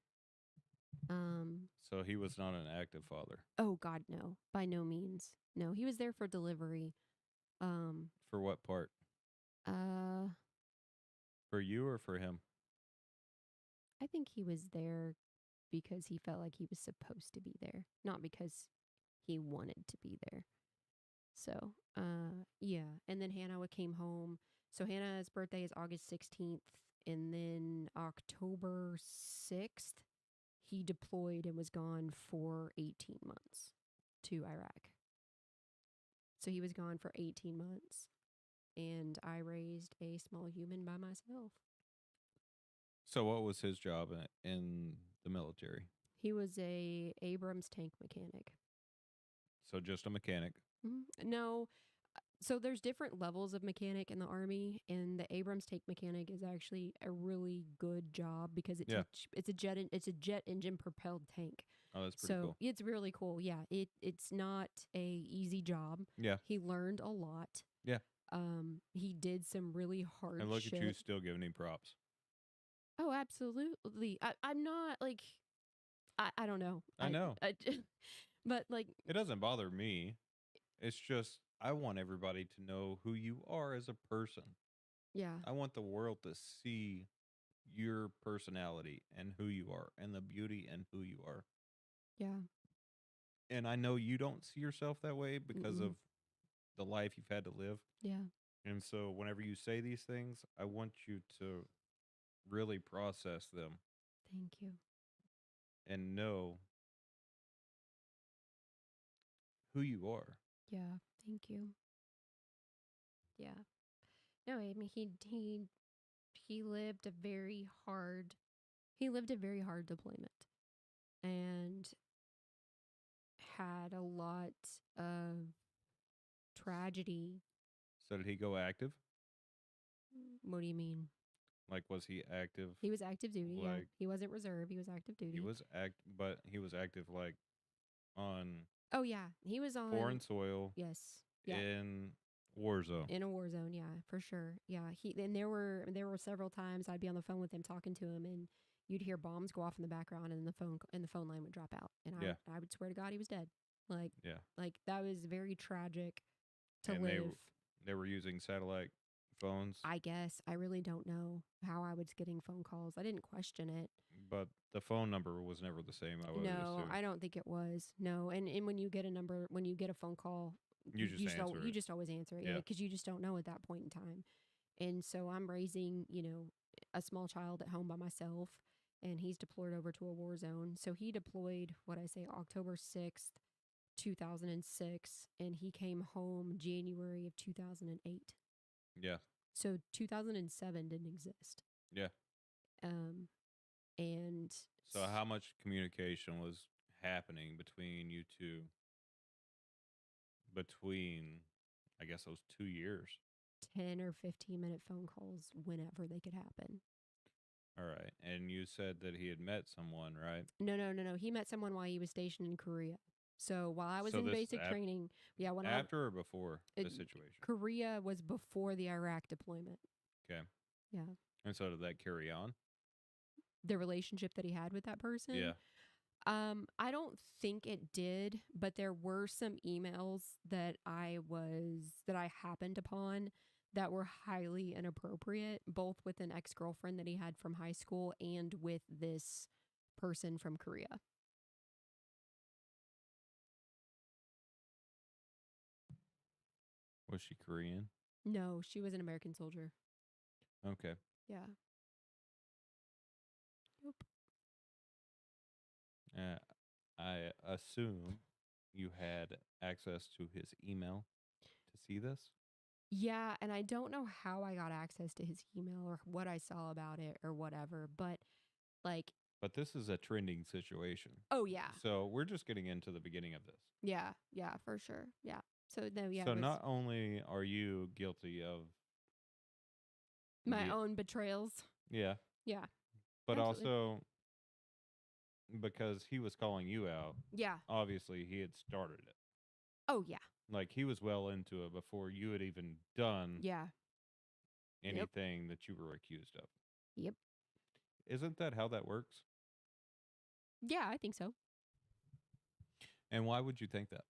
Um So he was not an active father. oh God, no. By no means. No, he was there for delivery. Um For what part? uh For you or for him? I think he was there because he felt like he was supposed to be there, not because he wanted to be there. So, yeah. And then Hannah came home. So Hannah's birthday is August 16th. And then October 6th, he deployed and was gone for 18 months to Iraq. So he was gone for 18 months. And I raised a small human by myself. So what was his job in the military? He was a Abrams tank mechanic. So just a mechanic. No, so there's different levels of mechanic in the army, and the Abrams tank mechanic is actually a really good job because Yeah. it's a jet engine propelled tank. Oh, that's pretty So cool. it's really cool. Yeah, it's not a easy job. Yeah. He learned a lot. Yeah. He did some really hard And look at you shit. still giving him props. Oh, absolutely. I'm not like I don't know. I know. But like It doesn't bother me. It's just I want everybody to know who you are as a person. yeah, I want the world to see your personality and who you are and the beauty and who you are. yeah, And I know you don't see yourself that way because mm-mm, of the life you've had to live. yeah. And so whenever you say these things, I want you to really process them Thank you. and know who you are. Yeah, thank you. Yeah. No, I mean he lived a very hard deployment and had a lot of tragedy. So did he go active? What do you mean? Like was he active? He was active duty, yeah. Like He wasn't reserve, he was active duty. but he was active like on Oh yeah, he was on foreign soil yes. Yeah, in war zone. in a war zone, yeah, for sure. Yeah, he and there were several times I'd be on the phone with him talking to him, and you'd hear bombs go off in the background, and the phone line would drop out, and Yeah. I would swear to God he was dead. Like Yeah. like that was very tragic to And live. they were using satellite phones, I guess I really don't know how I was getting phone calls. I didn't question it. but the phone number was never the same, I would No, assume. I don't think it was. No, and when you get a number, when you get a phone call, You just answer you it. just always answer it, yeah, Yeah. because you just don't know at that point in time. And so I'm raising, a small child at home by myself, and he's deployed over to a war zone. So he deployed, what I say, October 6th, 2006, and he came home January of 2008. Yeah. So 2007 didn't exist. Yeah. Um, and So how much communication was happening between you two between, I guess, those 2 years? 10 or 15-minute phone calls whenever they could happen. All right. And you said that he had met someone, right? No. He met someone while he was stationed in Korea. So while I was So in this basic training, yeah, when after or before it, the situation? Korea was before the Iraq deployment. Okay. Yeah. And so did that carry on? The relationship that he had with that person. Yeah. I don't think it did, but there were some emails that I happened upon that were highly inappropriate, both with an ex-girlfriend that he had from high school and with this person from Korea. Was she Korean? No, she was an American soldier. Okay. Yeah. Nope. I assume you had access to his email to see this? Yeah, and I don't know how I got access to his email or what I saw about it or whatever, but like, But this is a trending situation. oh yeah. So we're just getting into the beginning of this. Yeah, for sure. Yeah. So no, yeah. So not only are you guilty of my own betrayals. Yeah. Yeah. But absolutely. also because he was calling you out. Yeah. Obviously he had started it. Oh yeah. Like he was well into it before you had even done anything that you were accused of. Yep. Isn't that how that works? Yeah, I think so. And why would you think that?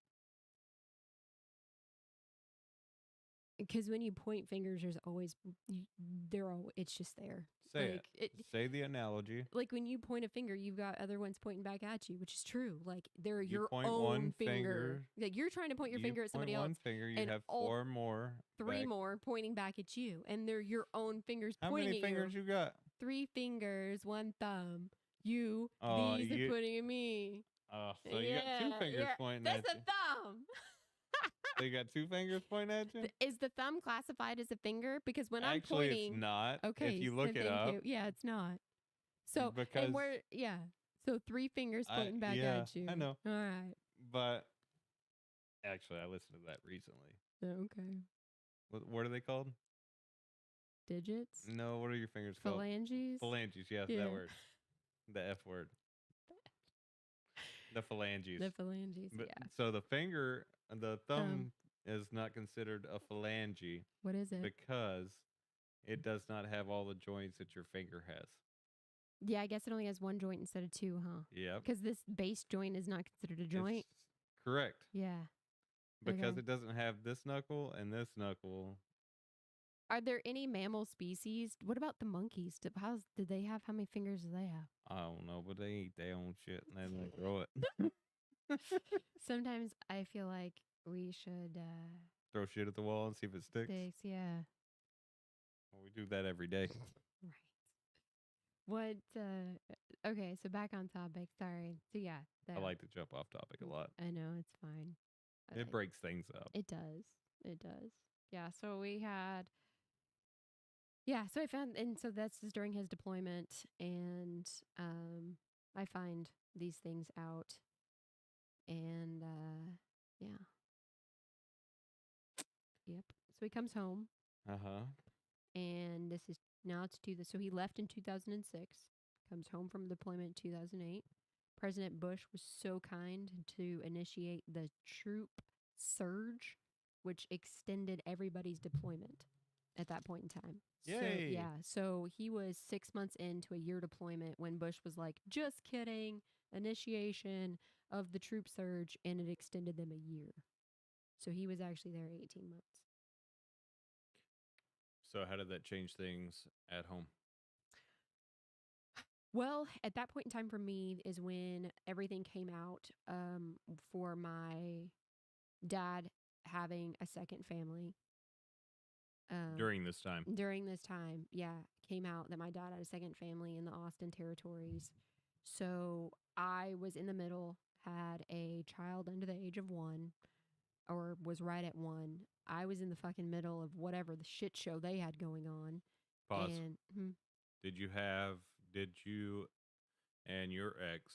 Because when you point fingers, there's always it's just there. Say Say the analogy. Like when you point a finger, you've got other ones pointing back at you, which is true. Like they're your point own one finger. Like you're trying to point your finger at somebody else. One finger, you have four more. Three more pointing back at you, and they're your own fingers How pointing at you. How many fingers you got? 3 fingers, 1 thumb. These are pointing at me. So you got 2 fingers pointing at you. That's a thumb. So you got 2 fingers pointing at you? Is the thumb classified as a finger? Because when I'm Actually, pointing, it's not. Okay, if you look it up, yeah, it's not. So because and we're so 3 fingers pointing back at you. I know. All right. But actually, I listened to that recently. Okay. What are they called? Digits? No, what are your fingers called? Phalanges? Phalanges, yes, that word. The F word. The phalanges. The phalanges, but, yeah. So the finger, the thumb is not considered a phalange. What is it? Because it does not have all the joints that your finger has. Yeah, I guess it only has 1 joint instead of 2, huh? Yeah. Because this base joint is not considered a joint? Correct. Yeah. Because it doesn't have this knuckle and this knuckle. Are there any mammal species? What about the monkeys? Did they have, how many fingers do they have? I don't know, but they eat their own shit and then they throw it. Sometimes I feel like we should throw shit at the wall and see if it sticks. Yeah. Well, we do that every day. Right. What? Okay, so back on topic. Sorry. So yeah, I like to jump off topic a lot. I know, it's fine. It breaks things up. It does. It does. Yeah. So we had. Yeah. So I found, and so that's just during his deployment, and I find these things out, and yeah. Yep. So he comes home. And this is now it's so he left in 2006, comes home from deployment in 2008. President Bush was so kind to initiate the troop surge, which extended everybody's deployment at that point in time. Yay. So he was 6 months into a year deployment when Bush was like, just kidding, initiation of the troop surge, and it extended them a year. So he was actually there 18 months. So how did that change things at home? Well, at that point in time for me is when everything came out for my dad having a second family. during this time. During this time, yeah, came out that my dad had a second family in the Austin territories. So I was in the middle, had a child under the age of 1, or was right at 1. I was in the fucking middle of whatever the shit show they had going on. Pause. And Did you have? Did you and your ex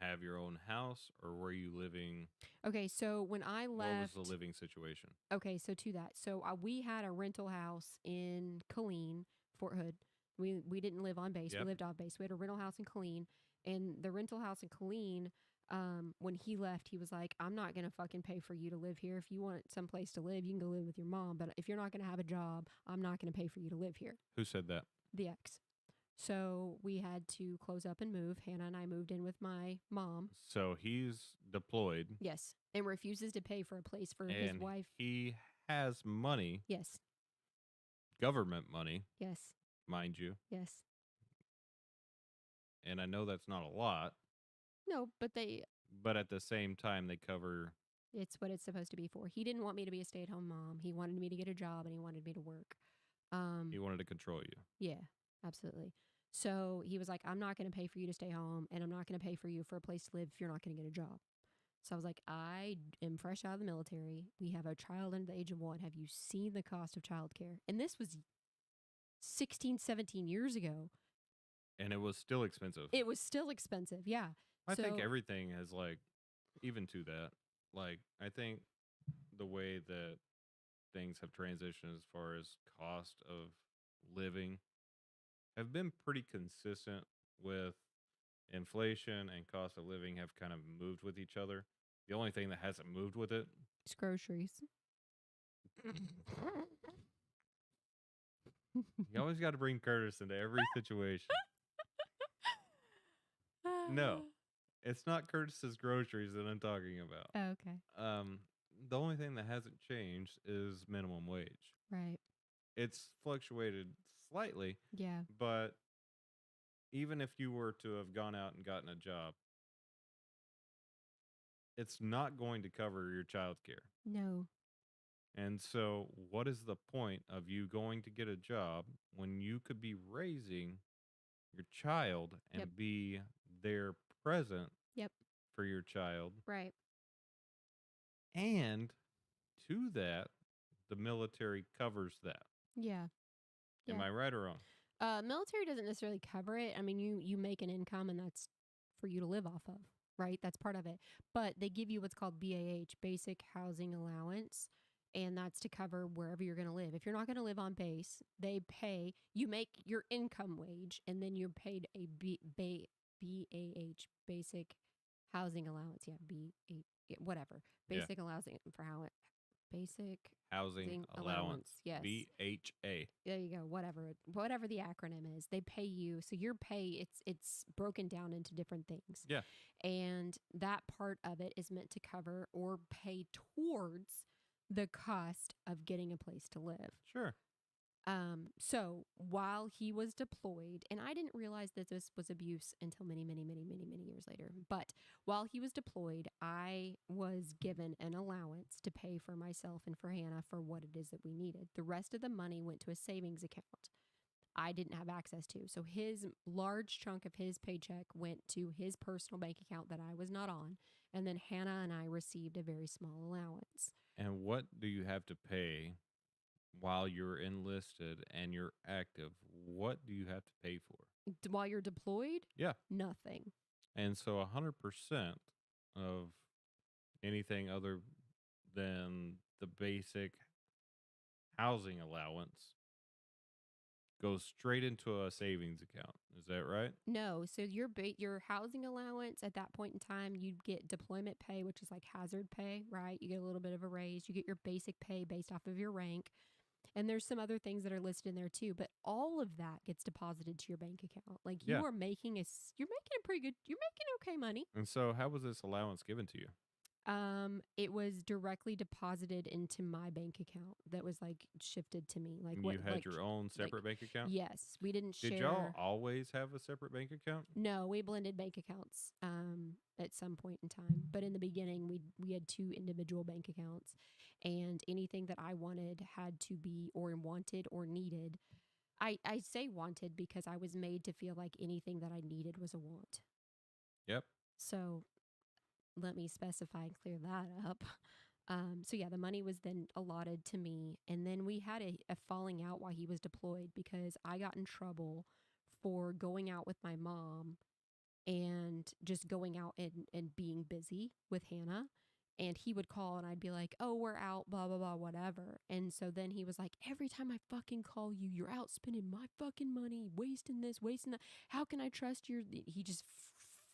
have your own house, or were you living? okay, so when I What was the left, living situation? okay, so to that. So we had a rental house in Killeen, Fort Hood. We didn't live on base. We Yep. lived off base. We had a rental house in Killeen, and the rental house in Killeen. When he left, he was like, "I'm not gonna fucking pay for you to live here. If you want someplace to live, you can go live with your mom. But if you're not gonna have a job, I'm not gonna pay for you to live here." Who said that? The ex. So we had to close up and move. Hannah and I moved in with my mom. So he's deployed, Yes, and refuses to pay for a place for his and wife. he has money, Yes, government money, yes, mind you. yes. And I know that's not a lot, No, but but at the same time, they cover. it's what it's supposed to be for. He didn't want me to be a stay-at-home mom. He wanted me to get a job and he wanted me to work. He wanted to control you. Yeah, absolutely. So he was like, "I'm not going to pay for you to stay home, and I'm not going to pay for you for a place to live if you're not going to get a job." So I was like, "I am fresh out of the military. We have a child under the age of 1. Have you seen the cost of childcare?" And this was 16, 17 years ago. And it was still expensive. It was still expensive. Yeah. I think So everything has, like, even to that. Like, I think the way that things have transitioned as far as cost of living have been pretty consistent with inflation, and cost of living have kind of moved with each other. The only thing that hasn't moved with it. it's groceries. You always got to bring Curtis into every situation. No, it's not Curtis's groceries that I'm talking about. Oh, okay. The only thing that hasn't changed is minimum wage. Right. It's fluctuated slightly, Yeah. but even if you were to have gone out and gotten a job, it's not going to cover your child care. No. And so, what is the point of you going to get a job when you could be raising your child and Yep. be there present Yep. for your child? Right. And to that, the military covers that. Yeah. Am Yeah. I right or wrong? Military doesn't necessarily cover it. I mean, you make an income, and that's for you to live off of, right? That's part of it. But they give you what's called BAH, Basic Housing Allowance, and that's to cover wherever you're going to live. If you're not going to live on base, they pay. You make your income wage, and then you're paid a BAH, Basic Housing Allowance. Yeah, whatever. Yeah. Basic allowance for how it. Basic Housing allowance. Yes. BHA. There you go. Whatever the acronym is, they pay you. So your pay, it's broken down into different things. Yeah. And that part of it is meant to cover or pay towards the cost of getting a place to live. Sure. So while he was deployed, and I didn't realize that this was abuse until many, many, many, many, many years later. But while he was deployed, I was given an allowance to pay for myself and for Hannah for what it is that we needed. The rest of the money went to a savings account I didn't have access to. So his large chunk of his paycheck went to his personal bank account that I was not on. And then Hannah and I received a very small allowance. And what do you have to pay while you're enlisted and you're active? What do you have to pay for? While you're deployed, Yeah. nothing. And so 100% of anything other than the basic housing allowance goes straight into a savings account. Is that right? No, so your housing allowance at that point in time, you'd get deployment pay, which is like hazard pay, right? You get a little bit of a raise. You get your basic pay based off of your rank. And there's some other things that are listed in there too, but all of that gets deposited to your bank account. Like Yeah. you're making a pretty good, you're making okay money. And so how was this allowance given to you? It was directly deposited into my bank account that was like shifted to me. Like what You had your own like separate bank account? yes, we didn't Did y'all share. always have a separate bank account? No, we blended bank accounts at some point in time, but in the beginning we had two individual bank accounts, and anything that I wanted had to be or wanted or needed. I say wanted because I was made to feel like anything that I needed was a want. Yep. So let me specify and clear that up. So yeah, the money was then allotted to me, and then we had a falling out while he was deployed because I got in trouble for going out with my mom and just going out and being busy with Hannah. And he would call and I'd be like, oh, we're out, blah, blah, blah, whatever. And so then he was like, every time I fucking call you, you're out spending my fucking money, wasting this, wasting that. How can I trust your. He just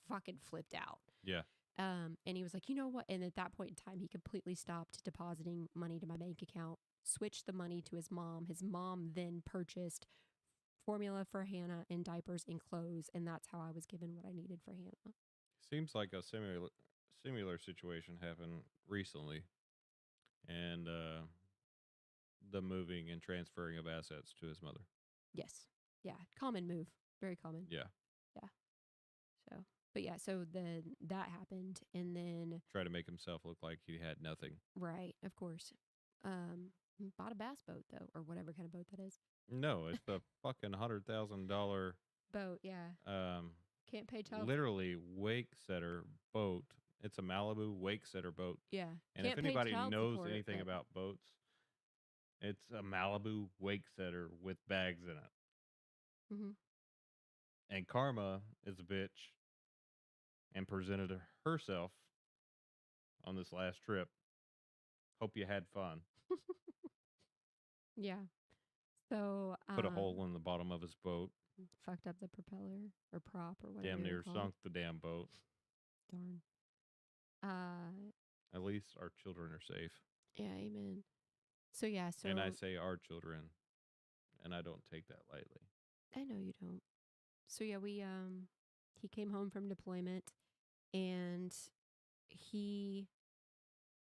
fucking flipped out. Yeah. And he was like, you know what? And at that point in time, he completely stopped depositing money to my bank account, switched the money to his mom. His mom then purchased formula for Hannah and diapers and clothes, and that's how I was given what I needed for Hannah. Seems like a similar situation happened recently, and the moving and transferring of assets to his mother. Yes. Yeah. Common move. Very common. Yeah. Yeah. So, but yeah, so then that happened. And then, Try to make himself look like he had nothing. right, of course. Bought a bass boat, though, or whatever kind of boat that is. No, it's the fucking $100,000 Boat, yeah. um Can't pay child. literally wake setter boat. It's a Malibu wake setter boat. Yeah. And if Can't pay anybody child knows support, anything but about boats, it's a Malibu wake setter with bags in it. hmm And Karma is a bitch and presented herself on this last trip. Hope you had fun. yeah. So, Put a hole in the bottom of his boat. fucked up the propeller or prop or whatever Damn you near want to call it. sunk the damn boat. Darn. Uh, At least our children are safe. yeah, amen. So yeah, And I so say our children, and I don't take that lightly. I know you don't. So yeah, we he came home from deployment and he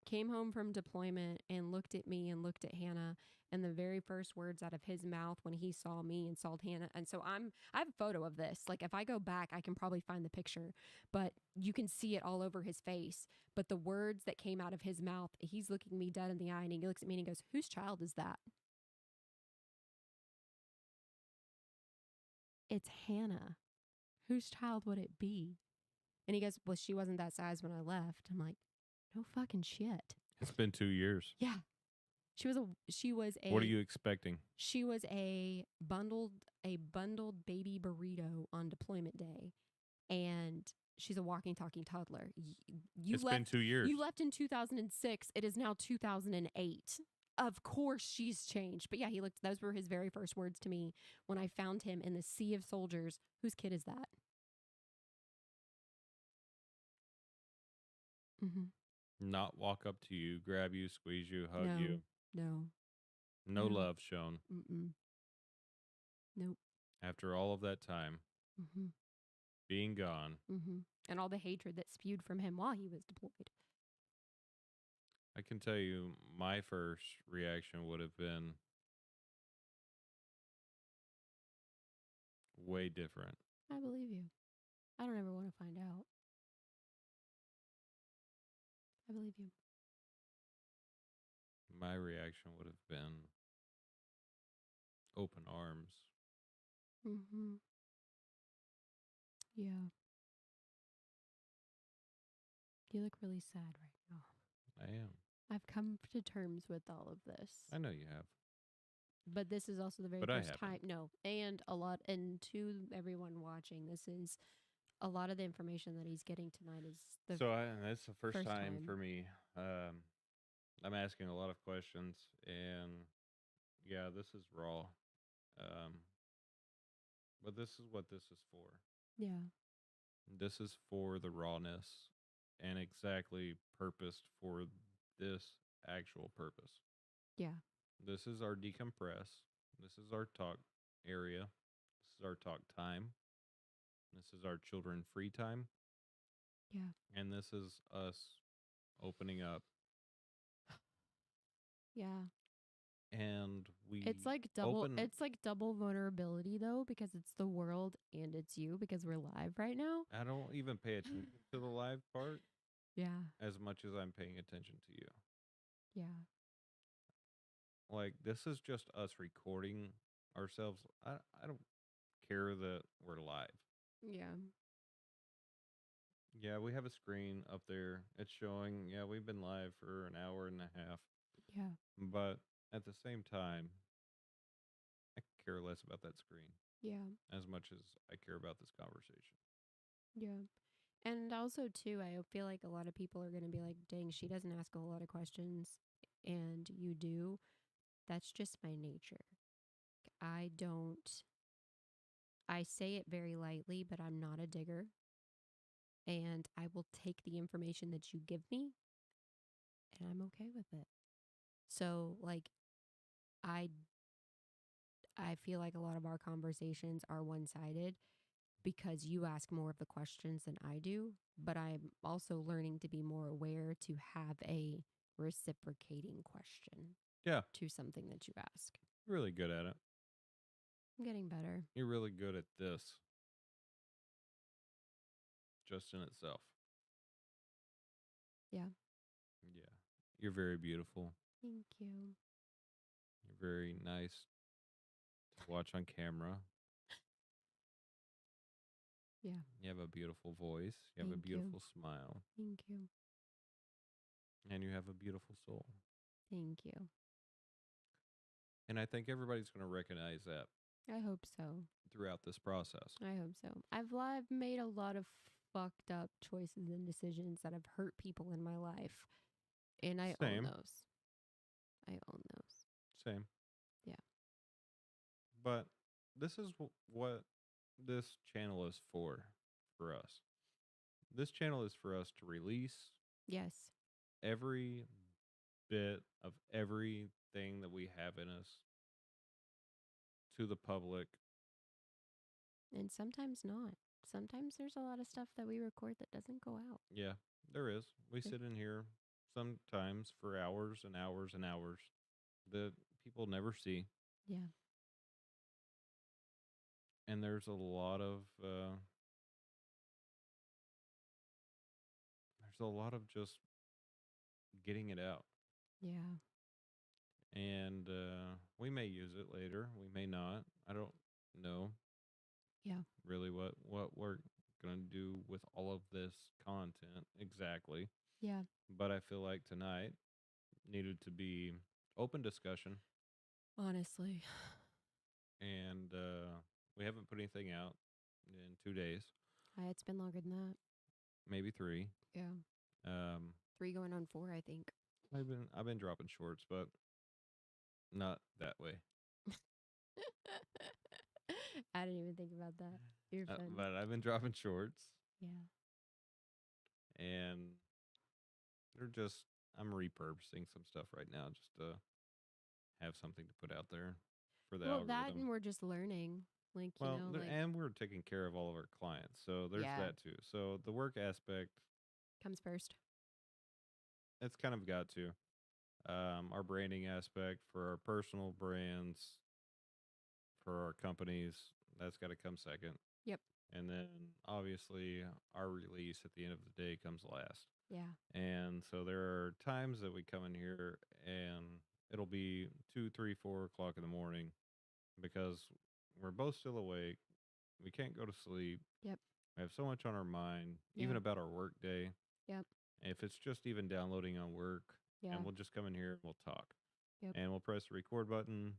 came home from deployment and looked at me and looked at Hannah, and the very first words out of his mouth when he saw me and saw Hannah. And so I have a photo of this. Like if I go back, I can probably find the picture, but you can see it all over his face. But the words that came out of his mouth, he's looking me dead in the eye and he looks at me and he goes, "Whose child is that?" "It's Hannah. Whose child would it be?" And he goes, "Well, she wasn't that size when I left." I'm like, "No fucking shit." It's been 2 years. Yeah. What are you expecting? She was a bundled baby burrito on deployment day, and she's a walking talking toddler. You It's been left 2 years. you left in 2006. It is now 2008. Of course she's changed. But yeah, he looked those were his very first words to me when I found him in the sea of soldiers. Whose kid is that? Mhm. Not walk up to you, grab you, squeeze you, hug No. you. No. No No. love shown. Mm-mm. Nope. After all of that time Mhm. being gone, Mhm. And all the hatred that spewed from him while he was deployed. I can tell you my first reaction would have been way different. I believe you. I don't ever want to find out. I believe you. My reaction would have been open arms. Mhm. Yeah. You look really sad right now. I am. I've come to terms with all of this. I know you have, But this is also the very but I first time. haven't. No. And a lot, and to everyone watching, this is a lot of the information that he's getting tonight is the That's the first first time time. for me. I'm asking a lot of questions, and yeah, this is raw. Um, but this is what this is for. Yeah. This is for the rawness and exactly purposed for this actual purpose. Yeah. This is our decompress. This is our talk area. This is our talk time. This is our children free time. Yeah. And this is us opening up, Yeah. and It's we like double open. it's like double vulnerability though because it's the world and it's you because we're live right now. I don't even pay attention to the live part Yeah. as much as I'm paying attention to you. Yeah. Like this is just us recording ourselves. I don't care that we're live. Yeah. Yeah, we have a screen up there. It's showing, yeah, we've been live for an hour and a half. Yeah. But at the same time, I care less about that screen Yeah. as much as I care about this conversation. Yeah. And also too, I feel like a lot of people are going to be like, "Dang, she doesn't ask a whole lot of questions." And you do. That's just my nature. I don't I say it very lightly, but I'm not a digger and I will take the information that you give me and I'm okay with it. So, like I I feel like a lot of our conversations are one-sided because you ask more of the questions than I do, but I'm also learning to be more aware to have a reciprocating question Yeah, to something that you ask. you're really good at it. I'm getting better. You're really good at this just in itself. Yeah. Yeah. You're very beautiful. Thank you. You're very nice to watch on camera. Yeah. You have a beautiful voice. You have a Thank you. beautiful smile. Thank you. And you have a beautiful soul. Thank you. And I think everybody's going to recognize that I hope so. throughout this process. I hope so. I've made a lot of fucked up choices and decisions that have hurt people in my life, and I own Same. those. I own those. Same. Yeah. But this is what this channel is for us. This channel is for us to release Yes. every bit of everything that we have in us to the public. And sometimes not. Sometimes there's a lot of stuff that we record that doesn't go out. Yeah, there is. We There- sit in here sometimes for hours and hours and hours that people never see. Yeah. And there's a lot of just getting it out. Yeah. And we may use it later. We may not. I don't know Yeah. really what we're gonna do with all of this content exactly. Yeah. But I feel like tonight needed to be open discussion, Honestly. and we haven't put anything out in 2 days, It's been longer than that. maybe three. Yeah. Um, 3 going on 4, I think. I've been dropping shorts, but not that way. I didn't even think about that. You're funny. But I've been dropping shorts, Yeah. and they're just I'm repurposing some stuff right now just to have something to put out there for the Well, that algorithm. and we're just learning. Like, Well, like, and we're taking care of all of our clients, so there's yeah, that too. So the work aspect, comes first. it's kind of got to. Our branding aspect for our personal brands, for our companies, that's got to come second. Yep. And then obviously our release at the end of the day comes last. Yeah. And so there are times that we come in here and it'll be 2, 3, 4 o'clock in the morning because we're both still awake. We can't go to sleep. Yep. We have so much on our mind, Yeah. even about our work day. Yep. If it's just even downloading on work, Yeah. and we'll just come in here and we'll talk. Yep. And we'll press the record button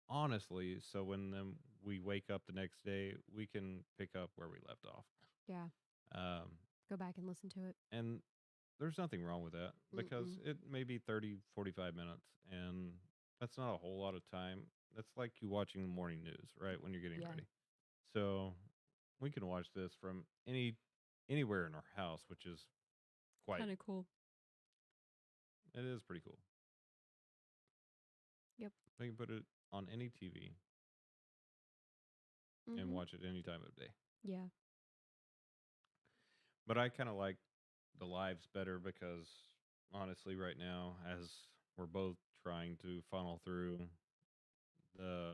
honestly, so when we wake up the next day, we can pick up where we left off. Yeah. Um, Go back and listen to it. and there's nothing wrong with that because Mm-mm. it may be 30, 45 minutes, and that's not a whole lot of time. That's like you watching the morning news, right? When you're getting Yeah. ready. So we can watch this from anywhere in our house, which is quite, Kind of cool. it is pretty cool. Yep. We can put it on any TV and Mm-hmm. watch it any time of day. Yeah. But I kind of like the lives better because honestly, right now, as we're both trying to funnel through the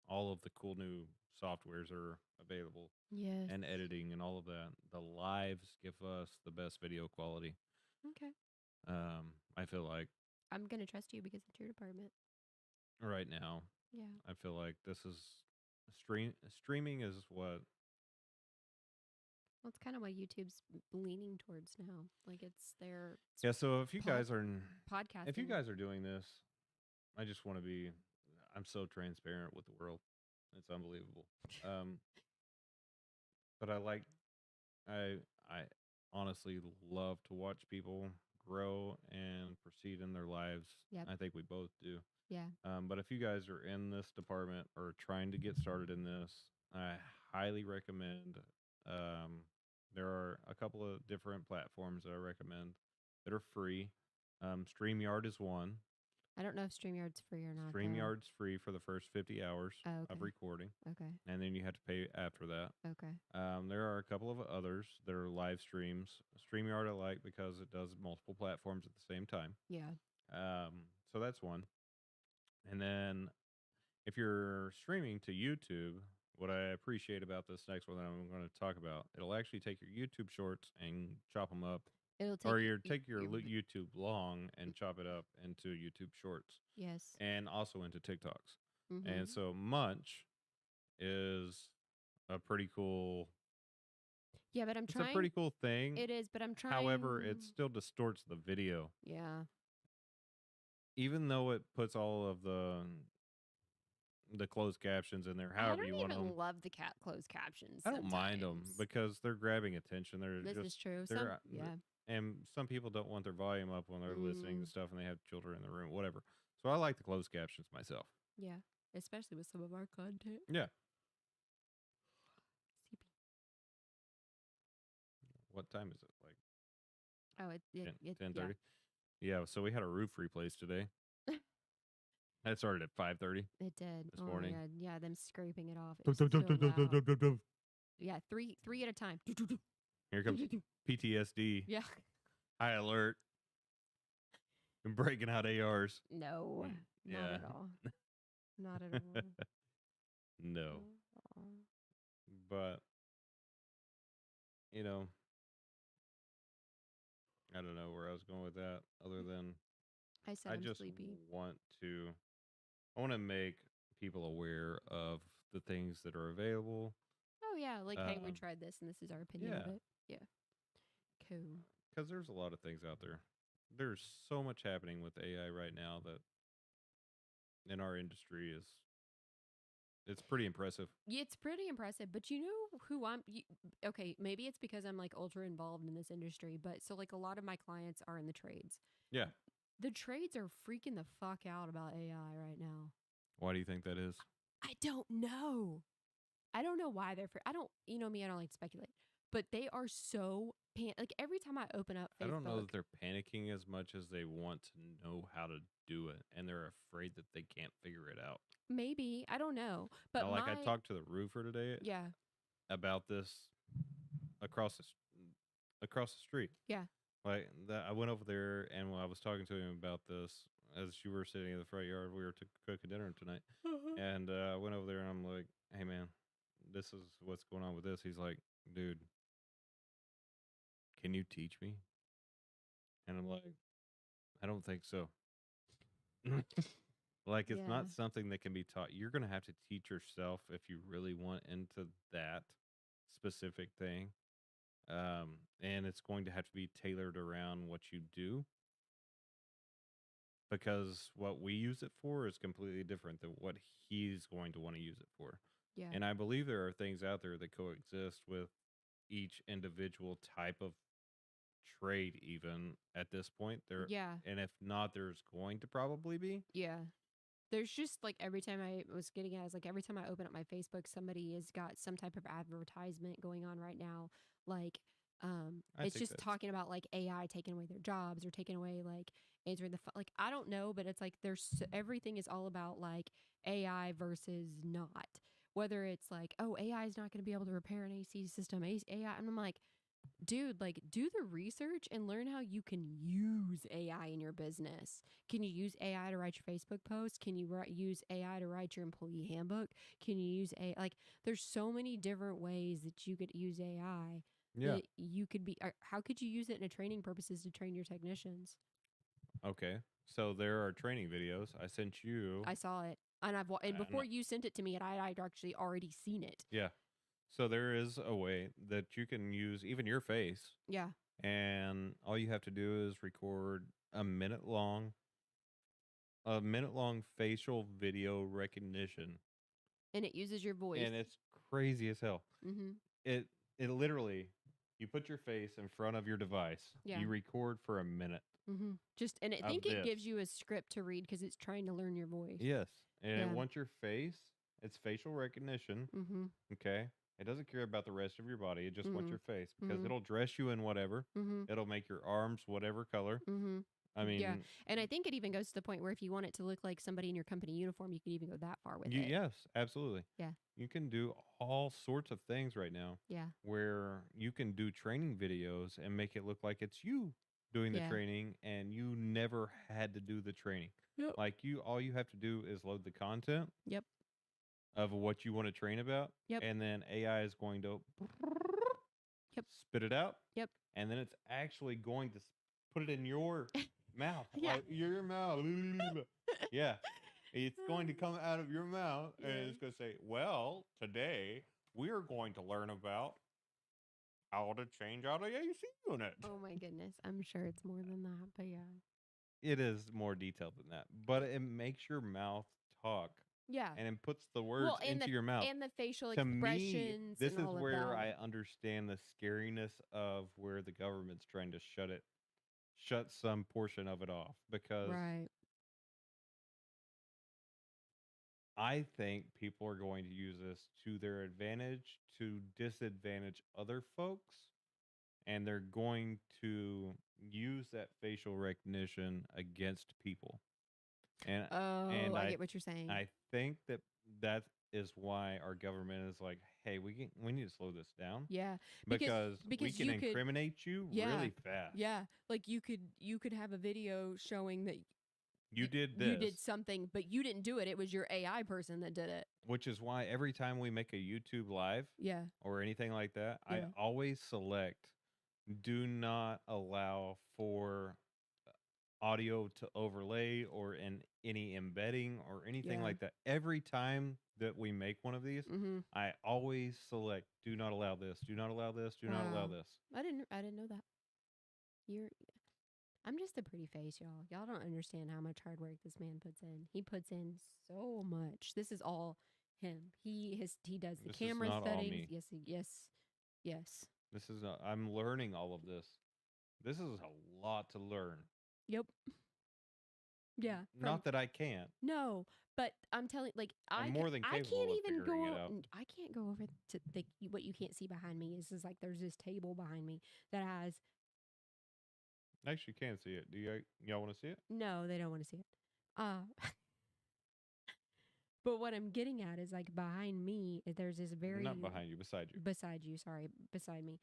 all of the cool new softwares are available Yes. and editing and all of that, the lives give us the best video quality. Okay. I feel like I'm gonna trust you because it's your department. right now, Yeah. I feel like this is streaming is what. Well, it's kind of what YouTube's leaning towards now. Like it's their Yeah, so pod if you podcasting. guys are doing this, I just want to be I'm so transparent with the world. It's unbelievable. Um but I I honestly love to watch people grow and proceed in their lives. Yep. I think we both do. Yeah. But if you guys are in this department or trying to get started in this, I highly recommend. Um, there are a couple of different platforms that I recommend that are free. StreamYard is one. I don't know if StreamYard's free or not though. StreamYard's free for the first 50 hours Oh, of okay. recording, Okay. and then you have to pay after that. Okay. There are a couple of others that are live streams. StreamYard I like because it does multiple platforms at the same time. Yeah. So that's one. And then if you're streaming to YouTube, what I appreciate about this next one that I'm going to talk about, it'll actually take your YouTube shorts and chop them up, It'll or take take your YouTube long and chop it up into YouTube shorts yes. and also into TikToks. And Mhm. so Munch is a pretty cool. Yeah, but I'm It's a trying pretty cool thing. it is, but I'm However, it trying still distorts the video, yeah. even though it puts all of the closed captions in there. I However, you don't want them. even love the cat closed captions I don't mind them sometimes. because they're grabbing attention. This is true. They're Some yeah. and some people don't want their volume up when they're listening to Mm, stuff and they have children in the room, whatever. So I like the closed captions myself. yeah. Especially with some of our content. Yeah. CP. What time is it? Like Oh, 10, yeah. 10:30? Yeah. So we had a roof replaced today. That started at 5:30 It did. this Oh my morning. god. Yeah, them scraping it off. It's so loud. Yeah, three at a time. Here comes PTSD. Yeah. High alert. And breaking out ARs. No, not Yeah. at all. Not at all. No. But you know, I don't know where I was going with that other than I said I I'm just sleepy. want to I want to make people aware of the things that are available. Oh yeah, like hey, we Um tried this and this is our opinion yeah, of it. Yeah. Cool. cuz there's a lot of things out there. There's so much happening with AI right now that in our industry is it's pretty impressive. Yeah, it's pretty impressive, but you know who okay, maybe it's because I'm like ultra involved in this industry, but so like a lot of my clients are in the trades. Yeah. The trades are freaking the fuck out about AI right now. Why do you think that is? I don't know. I don't know why I don't, you know me, I don't like to speculate, but they are so like every time I open up I don't know Facebook, that they're panicking as much as they want to know how to do it and they're afraid that they can't figure it out. maybe, I don't know, but Now, like I talked to the roofer today yeah, about this across across the street. yeah. Like that, I went over there and when I was talking to him about this as you were sitting in the front yard. We were cooking dinner tonight, and I went over there and I'm like, "Hey, man, this is what's going on with this." He's like, "Dude, can you teach me?" And I'm like, "I don't think so." Like it's Yeah. not something that can be taught. You're going to have to teach yourself if you really want into that specific thing. And it's going to have to be tailored around what you do because what we use it for is completely different than what he's going to want to use it for. Yeah. And I believe there are things out there that coexist with each individual type of trade, even at this point. There, Yeah. and if not, there's going to probably be. Yeah. There's just like every time I was getting at is like every time I open up my Facebook, somebody has got some type of advertisement going on right now. Like, I it's think just that's talking about like AI taking away their jobs or taking away like answering like I don't know, but it's like everything is all about like AI versus not. Whether it's like, oh, AI is not going to be able to repair an AC system, AI, and I'm like, dude, like do the research and learn how you can use AI in your business. Can you use AI to write your Facebook post? Can you use AI to write your employee handbook? Can you use AI? Like, there's so many different ways that you could use AI Yeah. that you could be. How could you use it in a training purposes to train your technicians? Okay. So there are training videos. I sent you, I saw it, and and and before you sent it to me, and I'd actually already seen it. yeah. So there is a way that you can use even your face, Yeah, and all you have to do is record a minute long facial video recognition, and it uses your voice. and it's crazy as hell. Mm-hmm. It it literally, you put your face in front of your device, Yeah. you record for a minute Mm-hmm. Just and I of think it this. gives you a script to read because it's trying to learn your voice. Yes, and it Yeah. wants your face. It's facial recognition. Mm-hmm. Okay. It doesn't care about the rest of your body. It just wants Mm-hmm. your face because Mm-hmm. it'll dress you in whatever. Mm-hmm. It'll make your arms whatever color. Mm-hmm. I Yeah. mean, And I think it even goes to the point where if you want it to look like somebody in your company uniform, you could even go that far with it. yes, absolutely. Yeah. You can do all sorts of things right now Yeah. where you can do training videos and make it look like it's you doing the Yeah. training and you never had to do the training. Yep. Like all you have to do is load the content Yep. of what you want to train about, Yep. and then AI is going to Yep. spit it out, Yep. and then it's actually going to put it in your mouth, Yeah. like your mouth. Yeah, it's going to come out of your mouth, and Yeah. it's going to say, "Well, today we are going to learn about how to change out a AC unit." Oh my goodness. I'm sure it's more than that, but yeah. It is more detailed than that, but it makes your mouth talk, Yeah. and it puts the Well, words into your mouth. and the facial To me, expressions this and is all of where that. I understand the scariness of where the government's trying to shut some portion of it off, because Right. I think people are going to use this to their advantage to disadvantage other folks, and they're going to use that facial recognition against people. And Oh, and I I get what you're saying. I think that is why our government is like, "Hey, we need to slow this down Yeah. Because because we can you could incriminate you yeah. really fast. Yeah. Like you could have a video showing that You did you this." did something, but you didn't do it. It was your AI person that did it. Which is why every time we make a YouTube live Yeah. or anything like that, I Yeah. always select do not allow for audio to overlay or in any embedding or anything Yeah. like that. Every time that we make one of these, Mm-hmm. I always select do not allow this, do not allow this, do not allow Wow. this. I didn't know that. You're I'm just a pretty face, y'all. Y'all don't understand how much hard work this man puts in. He puts in so much. This is all him. He does the This is camera not all settings. me. Yes. Yes. This is I'm learning all of this. This is a lot to learn. Yep. Yeah. From Not that I can't. no, but I'm telling like I'm more than I capable can't of even figuring it out. I can't go over to the what you can't see behind me is like there's this table behind me that has Actually, you can see it. Do y'all want to see it? no, they don't want to see it. Uh but what I'm getting at is like behind me there's this Not very behind you, beside you. beside you, sorry, beside me.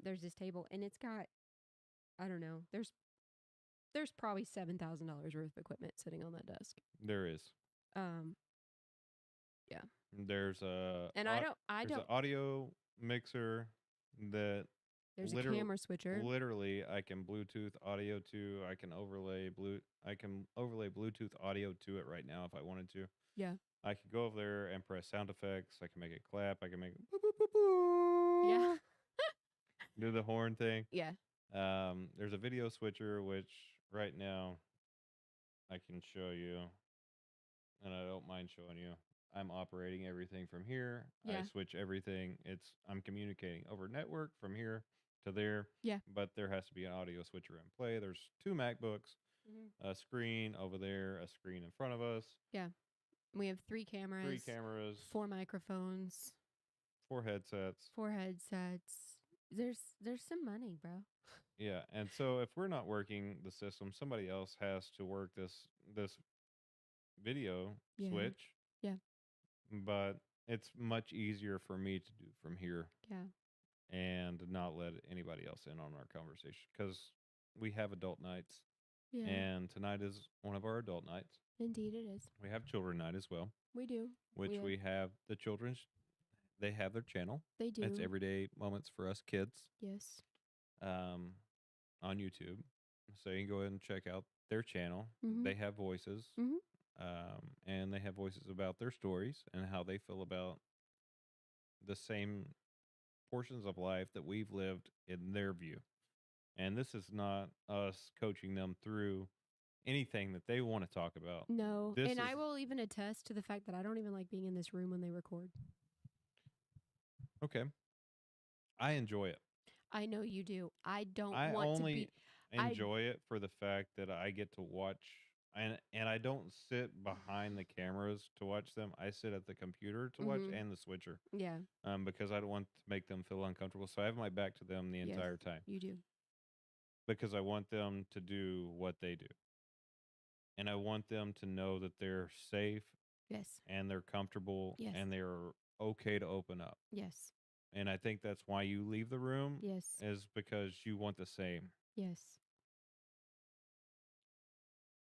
There's this table and it's got I don't know. There's probably $7,000 worth of equipment sitting on that desk. There is. Um yeah. There's a And I there's an don't audio mixer that there's a literally camera switcher. literally I can Bluetooth audio to. I can overlay Bluetooth audio to it right now if I wanted to. Yeah. I could go over there and press sound effects. I can make it clap. I can make it Yeah. do the horn thing. Yeah. There's a video switcher which right now I can show you, and I don't mind showing you. I'm operating everything from here. I Yeah. switch everything. I'm communicating over network from here to there. Yeah. But there has to be an audio switcher in play. There's two MacBooks, Mhm. a screen over there, a screen in front of us, Yeah. We have three cameras, four microphones, four headsets. four headsets. There's some money, bro. Yeah, and so if we're not working the system, somebody else has to work this video Yeah. switch, Yeah. but it's much easier for me to do from here. Yeah. and not let anybody else in on our conversation because we have adult nights, Yeah. and tonight is one of our adult nights. Indeed, it is. We have children night as well, We do. We which have. we have the children's. They have their channel. They It's do. Everyday Moments for Us Kids Yes. um, on YouTube. So you can go ahead and check out their channel. Mhm. They have voices, Mhm. and they have voices about their stories and how they feel about the same portions of life that we've lived in their view. And this is not us coaching them through anything that they want to talk about. No, This and is I will even attest to the fact that I don't even like being in this room when they record. okay. I enjoy it. I know you do. I don't I want to be. only I enjoy it for the fact that I get to watch, and I don't sit behind the cameras to watch them. I sit at the computer to watch Mhm. and the switcher. Yeah. Because I don't want to make them feel uncomfortable. So I have my back to them the Yes. entire time You do. because I want them to do what they do. And I want them to know that they're safe Yes. and they're comfortable Yes. and they're okay to open up. Yes. And I think that's why you leave the room Yes. is because you want the same. Yes.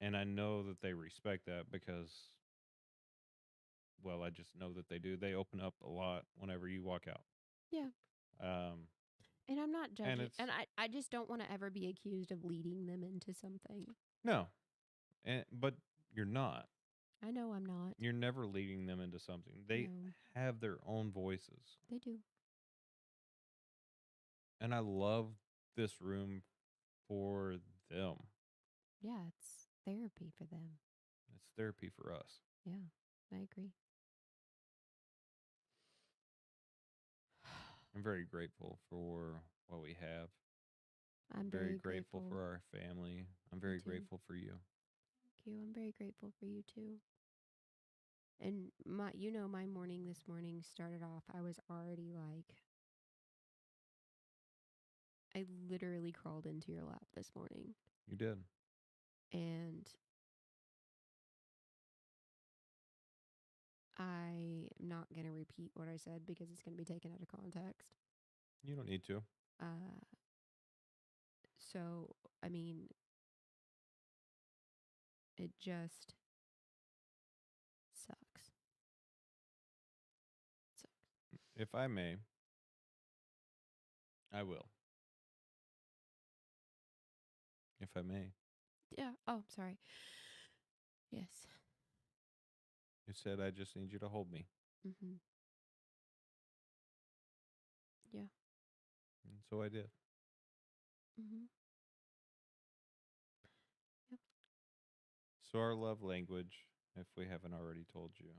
And I know that they respect that because, well, I just know that they do. They open up a lot whenever you walk out. Yeah. Um, And I'm not and judging. it's And I just don't want to ever be accused of leading them into something. no, but you're not. I know I'm not. You're never leading them into something. They No, have their own voices. they do. And I love this room for them. Yeah, it's therapy for them. It's therapy for us. Yeah, I agree. I'm very grateful for what we have. I'm I'm very very grateful grateful. for our family. I'm Me very too. grateful for you. Thank you. I'm very grateful for you too. And my morning this morning started off. I was already like, I literally crawled into your lap this morning, You did. and I am not gonna repeat what I said because it's gonna be taken out of context. You don't need to. Uh, so I mean, it just sucks. Sucks. If I may, I will. If I may. Yeah. Oh, sorry. Yes. You said I just need you to hold me. Mhm. Yeah. And so I did. Mhm. Yep. So our love language, if we haven't already told you,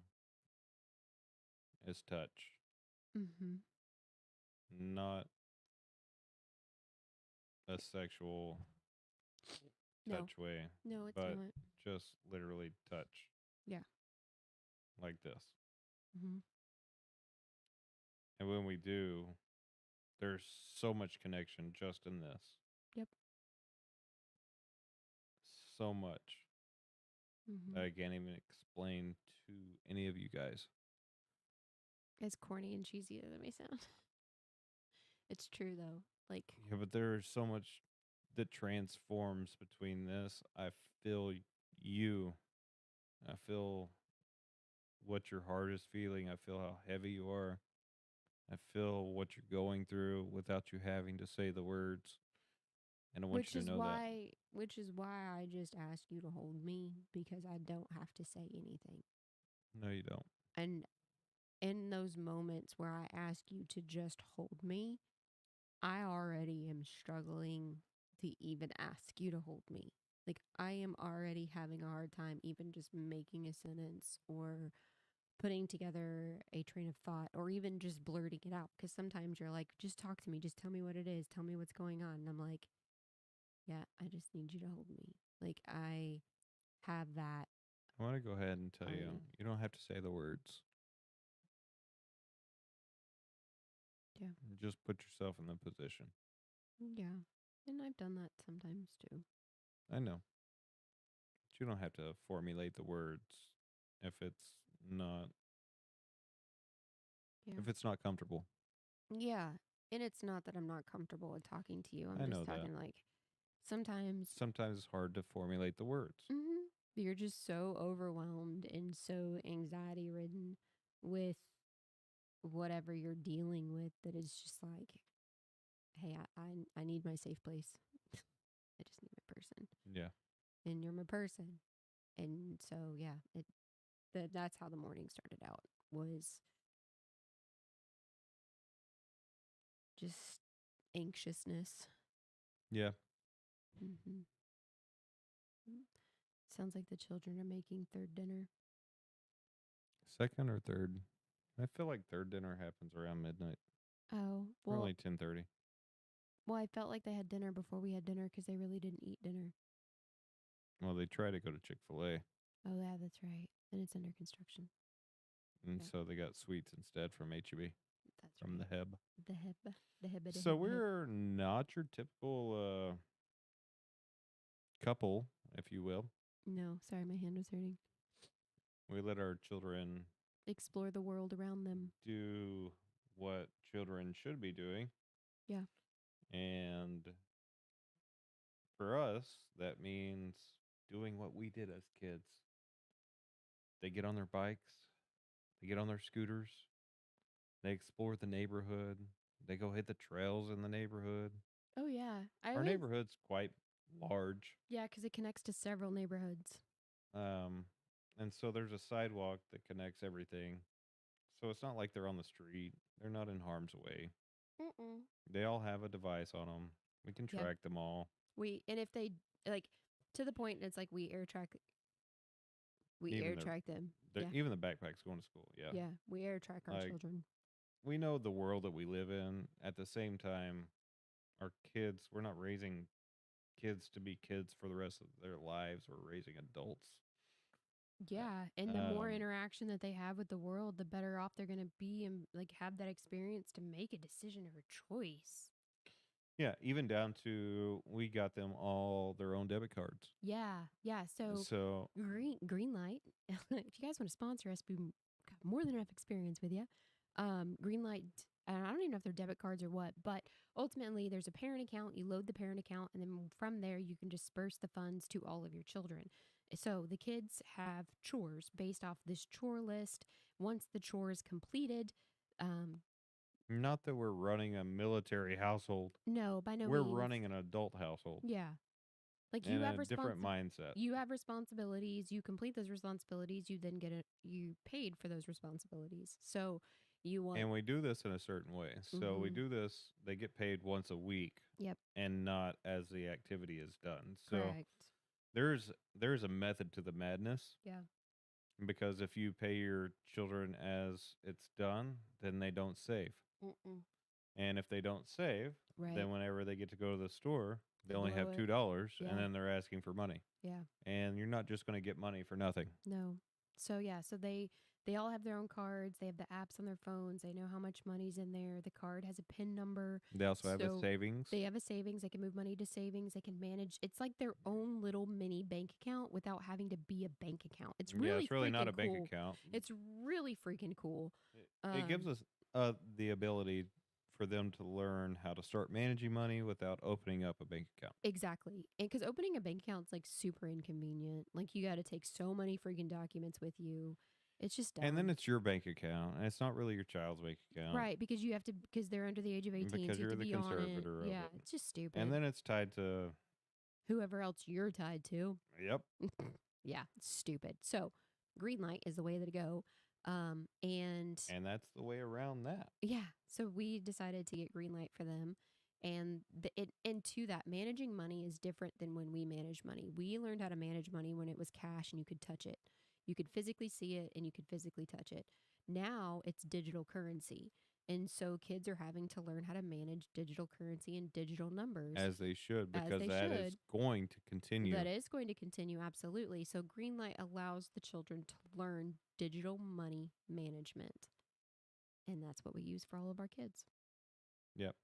is touch. Mhm. Not a sexual No. touch way, No, it's but not. just literally touch Yeah. like this. Mhm. And when we do, there's so much connection just in this. Yep. So much that Mhm. I can't even explain to any of you guys. As corny and cheesy as it may sound, it's true though. Like, Yeah, but there's so much that transforms between this. I feel you. I feel what your heart is feeling. I feel how heavy you are. I feel what you're going through without you having to say the words. And I want which you to is know that. why, which is why I just ask you to hold me because I don't have to say anything. No, you don't. And in those moments where I ask you to just hold me, I already am struggling to even ask you to hold me. Like, I am already having a hard time even just making a sentence or putting together a train of thought or even just blurting it out. Because sometimes you're like, just talk to me, just tell me what it is, tell me what's going on. And I'm like, yeah, I just need you to hold me. Like, I have that I want to go ahead and tell you, already. you don't have to say the words. Yeah. Just put yourself in the position. Yeah. And I've done that sometimes too. I know. But you don't have to formulate the words if it's not Yeah. if it's not comfortable. Yeah. And it's not that I'm not comfortable with talking to you. I'm I just know that. talking like sometimes Sometimes it's hard to formulate the words. you're just so overwhelmed and so anxiety ridden with whatever you're dealing with that it's just like, hey, I need my safe place. I just need my person. Yeah. And you're my person. And so, yeah, that's how the morning started out was just anxiousness. Yeah. hmm Sounds like the children are making third dinner. Second or third? I feel like third dinner happens around midnight. Oh, We're only 10:30. well, I felt like they had dinner before we had dinner because they really didn't eat dinner. Well, they try to go to Chick-fil-A, Oh, yeah, that's right. And it's under construction. and Yeah, so they got sweets instead from HEB, that's from the right. Heb. The hip, the hip, the So hip, hip. we're not your typical couple, if you will. No, sorry, my hand was hurting. We let our children Explore the world around them. do what children should be doing. Yeah. And for us, that means doing what we did as kids. They get on their bikes, they get on their scooters, they explore the neighborhood, they go hit the trails in the neighborhood. Oh, yeah. I Our was, neighborhood's quite large. yeah, because it connects to several neighborhoods. Um, and so there's a sidewalk that connects everything. So it's not like they're on the street. They're not in harm's way. Mm-mm. They all have a device on them. We can Yeah. track them all. And if they, like, to the point, it's like we Even air their, track them. their Yeah. even the backpacks going to school. Yeah. Yeah. We air track our Like children. we know the world that we live in. At the same time, our kids, we're not raising kids to be kids for the rest of their lives. We're raising adults. Yeah. And the more Um, interaction that they have with the world, the better off they're going to be and, like, have that experience to make a decision of a choice. yeah, even down to we got them all their own debit cards. Yeah. Yeah. So, So green light. If you guys want to sponsor us, we got more than enough experience with you. Green light. And I don't even know if they're debit cards or what, but ultimately there's a parent account. You load the parent account, and then from there you can disperse the funds to all of your children. So the kids have chores based off this chore list. Once the chore is completed, um, not that we're running a military household. no, by no We're means. running an adult household Yeah, like and a different mindset. you have responsibilities, you complete those responsibilities, you then you paid for those responsibilities. So you want And we do this in a certain way. So we mm-hmm. do this, they get paid once a week Yep, and not as the activity is done. So correct. there's a method to the madness Yeah. because if you pay your children as it's done, then they don't save. Mm-mm. And if they don't save, Right. then whenever they get to go to the store, they They only blow have it. $2 and Yeah. then they're asking for money. Yeah. And you're not just going to get money for nothing. No. So yeah, so they all have their own cards. They have the apps on their phones. They know how much money's in there. The card has a PIN number. They also have a So savings. they have a savings. They can move money to savings. They can manage. It's like their own little mini bank account without having to be a bank account. It's Yeah, really it's really not freaking a bank cool. account. It's really freaking cool. It gives us the ability for them to learn how to start managing money without opening up a bank account. Exactly. And because opening a bank account's like super inconvenient. Like you got to take so many freaking documents with you. It's just And then dumb. it's your bank account, and it's not really your child's bank account Right. Because you have to, because they're under the age of 18, because so you have you're to the be on it. conservator of Yeah. it. It's just And stupid. then it's tied to, Whoever else you're tied to. yep. Yeah. It's stupid. So green light is the way to go. And And that's the way around that. yeah, so we decided to get green light for them. And and to that, managing money is different than when we manage money. We learned how to manage money when it was cash and you could touch it. You could physically see it and you could physically touch it. Now it's digital currency. And so kids are having to learn how to manage digital currency and digital numbers As they should, as because they that is should. going to continue. That is going to continue, absolutely. So Greenlight allows the children to learn digital money management. And that's what we use for all of our kids. Yep.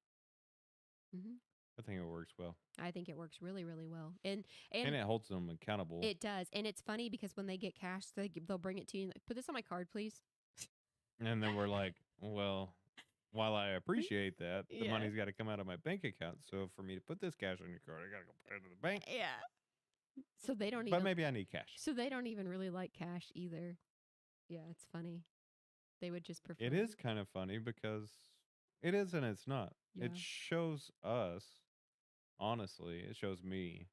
hmm I think it works well. I think it works really, really well. And And it holds them accountable. it does. And it's funny because when they get cash, they'll bring it to you and like, put this on my card, please. And then we're like, well, While I appreciate that, the Yeah. money's got to come out of my bank account. So for me to put this cash on your card, I got to go put it in the bank. Yeah. So they don't But even maybe I need cash. so they don't even really like cash either. Yeah, it's funny. They would just It prefer. is kind of funny because it is and it's not. It Yeah. shows us, honestly, it shows me.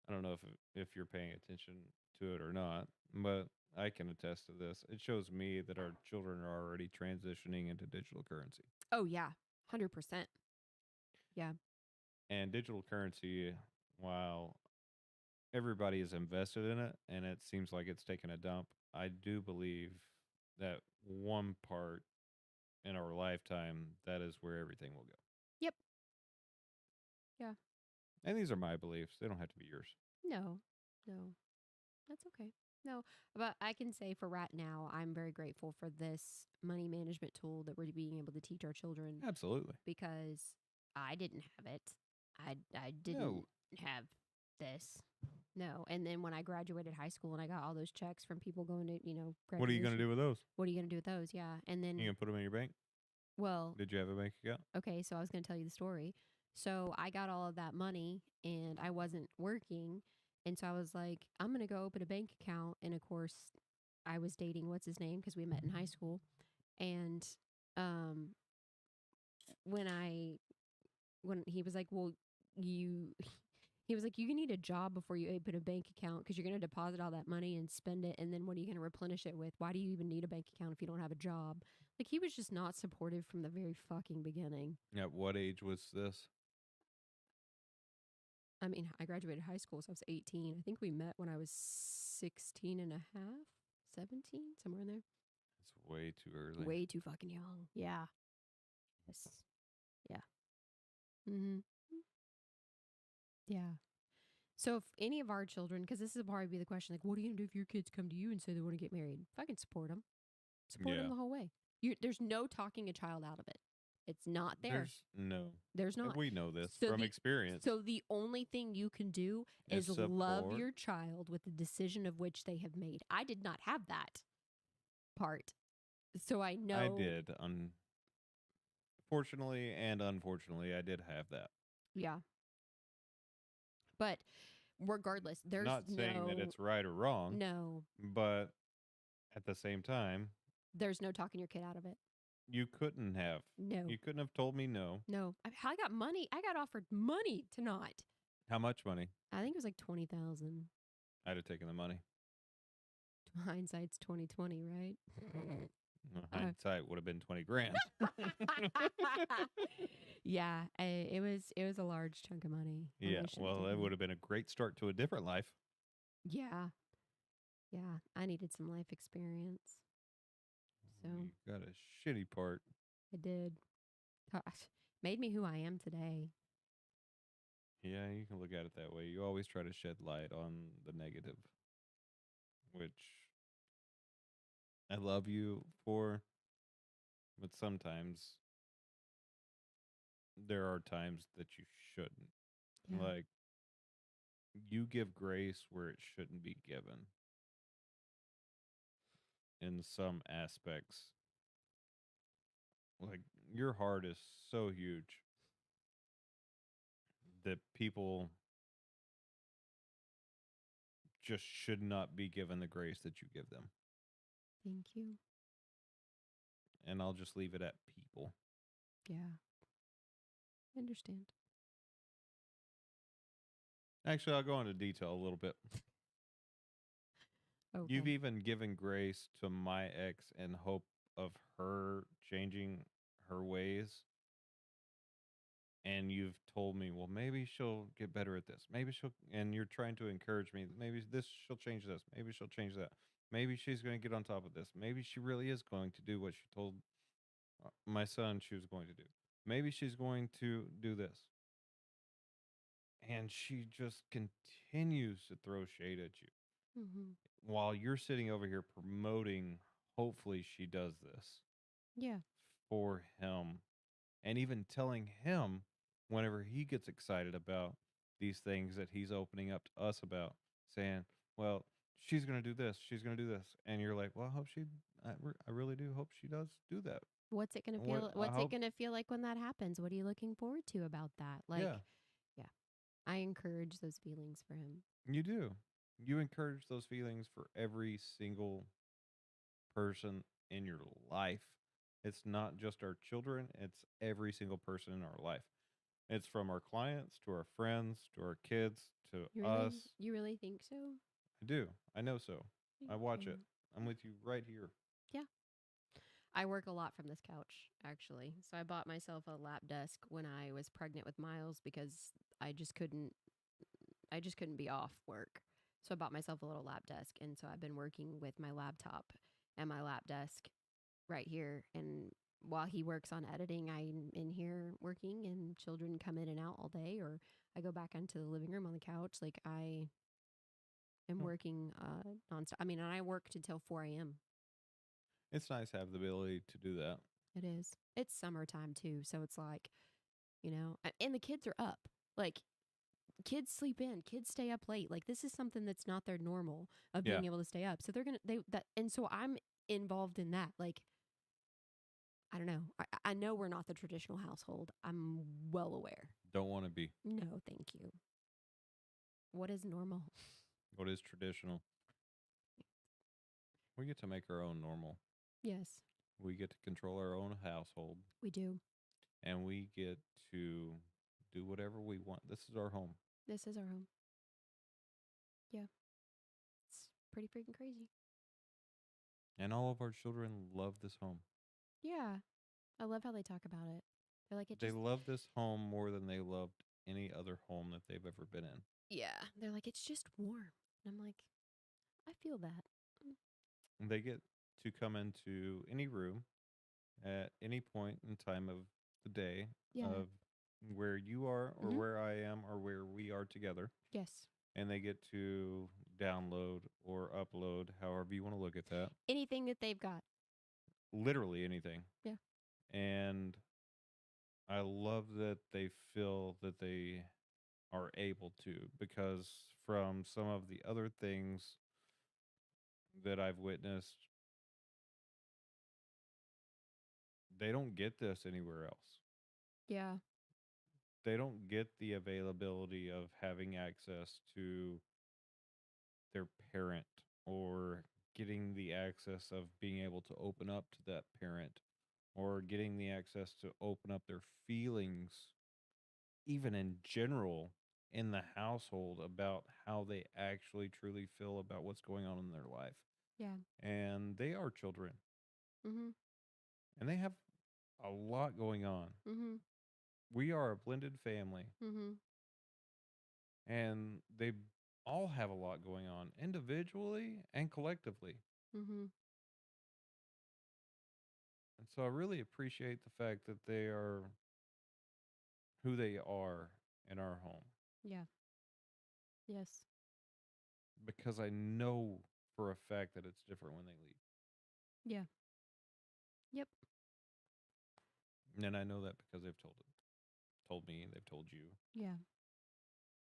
I don't know if you're paying attention to it or not, but I can attest to this. It shows me that our children are already transitioning into digital currency. Oh yeah. 100%. Yeah. And digital currency, while everybody is invested in it and it seems like it's taken a dump, I do believe that one part in our lifetime, that is where everything will go. Yep. Yeah. And these are my beliefs. They don't have to be yours. No. No. That's okay. No, but I can say for right now, I'm very grateful for this money management tool that we're being able to teach our children Absolutely. because I didn't have it. I didn't No. have this. No. And then when I graduated high school and I got all those checks from people going to, What are you going to graduation, do with those? what are you going to do with those? Yeah. And You then, going to put them in your bank? well, Did you have a bank account? okay, so I was going to tell you the story. So I got all of that money and I wasn't working. And so I was like, I'm going to go open a bank account. And of course, I was dating what's his name because we met in high school. And um, when I, when he was like, well, you, he was like, you need a job before you open a bank account because you're going to deposit all that money and spend it. And then what are you going to replenish it with? Why do you even need a bank account if you don't have a job? Like he was just not supportive from the very fucking beginning. At what age was this? I mean, I graduated high school, so I was 18. I think we met when I was 16 and a half, 17, somewhere in there. It's way too early. Way too fucking young. Yeah. Yes. Yeah. Mm-hmm. Yeah. So if any of our children, because this will probably be the question, like, what are you going to do if your kids come to you and say they want to get married? Fucking support them. Support them Yeah. the whole way. There's no talking a child out of it. It's not there. There's no. There's not. We know this So from the experience. so the only thing you can do Is is love support. your child with the decision of which they have made. I did not have that part. So I know I did. Fortunately and unfortunately, I did have that. Yeah. But regardless, there's Not saying that it's right or wrong, no but at the same time, there's no talking your kid out of it. you couldn't have. No. You couldn't have told me no. No. I got money. I got offered money to not. How much money? I think it was like 20,000. I'd have taken the money. Hindsight's 2020, right? Hindsight would have been 20 grand. Yeah, it was a large chunk of money. Yeah, well, it would have been a great start to a different life. Yeah. Yeah, I needed some life experience. So You got a shitty part. I did. Gosh, made me who I am today. Yeah, you can look at it that way. You always try to shed light on the negative, which I love you for, but sometimes there are times that you shouldn't. Yeah. Like, you give grace where it shouldn't be given in some aspects. Like, your heart is so huge that people just should not be given the grace that you give them. Thank you. And I'll just leave it at people. Yeah. I understand. Actually, I'll go into detail a little bit. Okay. You've even given grace to my ex in hope of her changing her ways. And you've told me, well, maybe she'll get better at this. Maybe she'll, and you're trying to encourage me. Maybe she'll change this. Maybe she'll change that. Maybe she's going to get on top of this. Maybe she really is going to do what she told my son she was going to do. Maybe she's going to do this. And she just continues to throw shade at you Mm-hmm. while you're sitting over here promoting, hopefully she does this Yeah. for him, and even telling him whenever he gets excited about these things that he's opening up to us about, saying, well, she's going to do this, she's going to do this. And you're like, well, I hope I really do hope she does do that. What's it gonna What feel? I What's it hope, gonna feel like when that happens? What are you looking forward to about that? Like, yeah, yeah, I encourage those feelings for him. you do. You encourage those feelings for every single person in your life. It's not just our children, it's every single person in our life. It's from our clients to our friends to our kids to us. You really think so? I do. I know so. I Thank watch it. you. I'm with you right here. Yeah, I work a lot from this couch, actually. So I bought myself a lap desk when I was pregnant with Miles because I just couldn't I just couldn't be off work. So I bought myself a little lap desk and so I've been working with my laptop and my lap desk right here and while he works on editing, I'm in here working and children come in and out all day or I go back into the living room on the couch like I am Oh, working nonstop. I mean, and I worked until 4 a.m. it's nice to have the ability to do that. It is. It's summertime too, so it's like, and the kids are up. Like kids sleep in, kids stay up late. Like this is something that's not their normal of Yeah, being able to stay up. So they're gonna they that, and so I'm involved in that. Like I don't know. I know we're not the traditional household. I'm well aware. don't want to be. No, thank you. What is normal? What is traditional? We get to make our own normal. Yes, We get to control our own household we do. and we get to do whatever we want. This is our home. This is our home. Yeah, it's pretty freaking crazy. And all of our children love this home. Yeah, I love how they talk about it. They're like, it They just, love this home more than they loved any other home that they've ever been in. yeah. They're like, it's just warm. And I'm like, I feel that. Mm, And they get to come into any room at any point in time of the day yeah. of where you are or Mm-hmm. where I am or where we are together. Yes. And they get to download or upload, however you want to look at that, Anything that they've got. literally anything. Yeah. And I love that they feel that they are able to, because from some of the other things that I've witnessed, they don't get this anywhere else. Yeah. They don't get the availability of having access to their parent or getting the access of being able to open up to that parent or getting the access to open up their feelings, even in general, in the household about how they actually truly feel about what's going on in their life. Yeah. And they are children Mm-hmm. and they have a lot going on. Mm-hmm. We are a blended family Mm-hmm. and they all have a lot going on individually and collectively. Mm-hmm. And so I really appreciate the fact that they are who they are in our home Yeah. Yes. because I know for a fact that it's different when they leave. Yeah. Yep. And I know that because they've told me, they've told you. Yeah.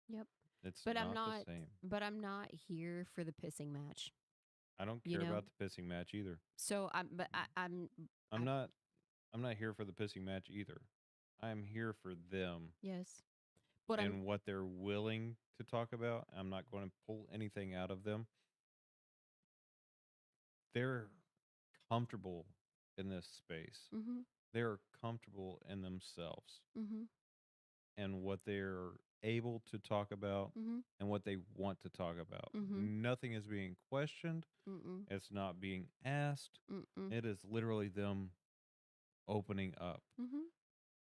Yep. It's But I'm not the not same. but I'm not here for the pissing match, I don't you care know? about the pissing match either. So I'm but I'm I'm I not I'm not here for the pissing match either. I'm here for them yes. But I'm and what they're willing to talk about. I'm not going to pull anything out of them. They're comfortable in this space. mhm. They're comfortable in themselves Mhm. and what they're able to talk about Mhm. and what they want to talk about. Mhm. Nothing is being questioned. Mm-mm. It's not being asked. Mm-mm. It is literally them opening up. Mhm.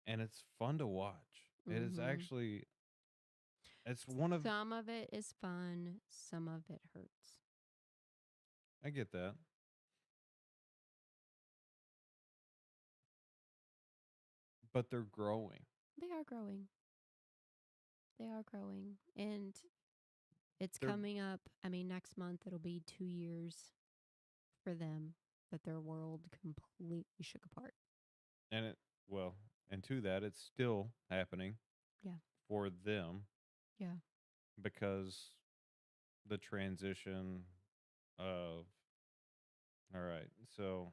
And it's fun to watch. It is Mhm. actually it's one of Some of it is fun, some of it hurts. I get that. But they're growing. They are growing. They are growing. And it's They're coming up. I mean, next month it'll be 2 years for them that their world completely shook apart. and it well, and to that it's still happening Yeah. for them Yeah. because the transition of all right. So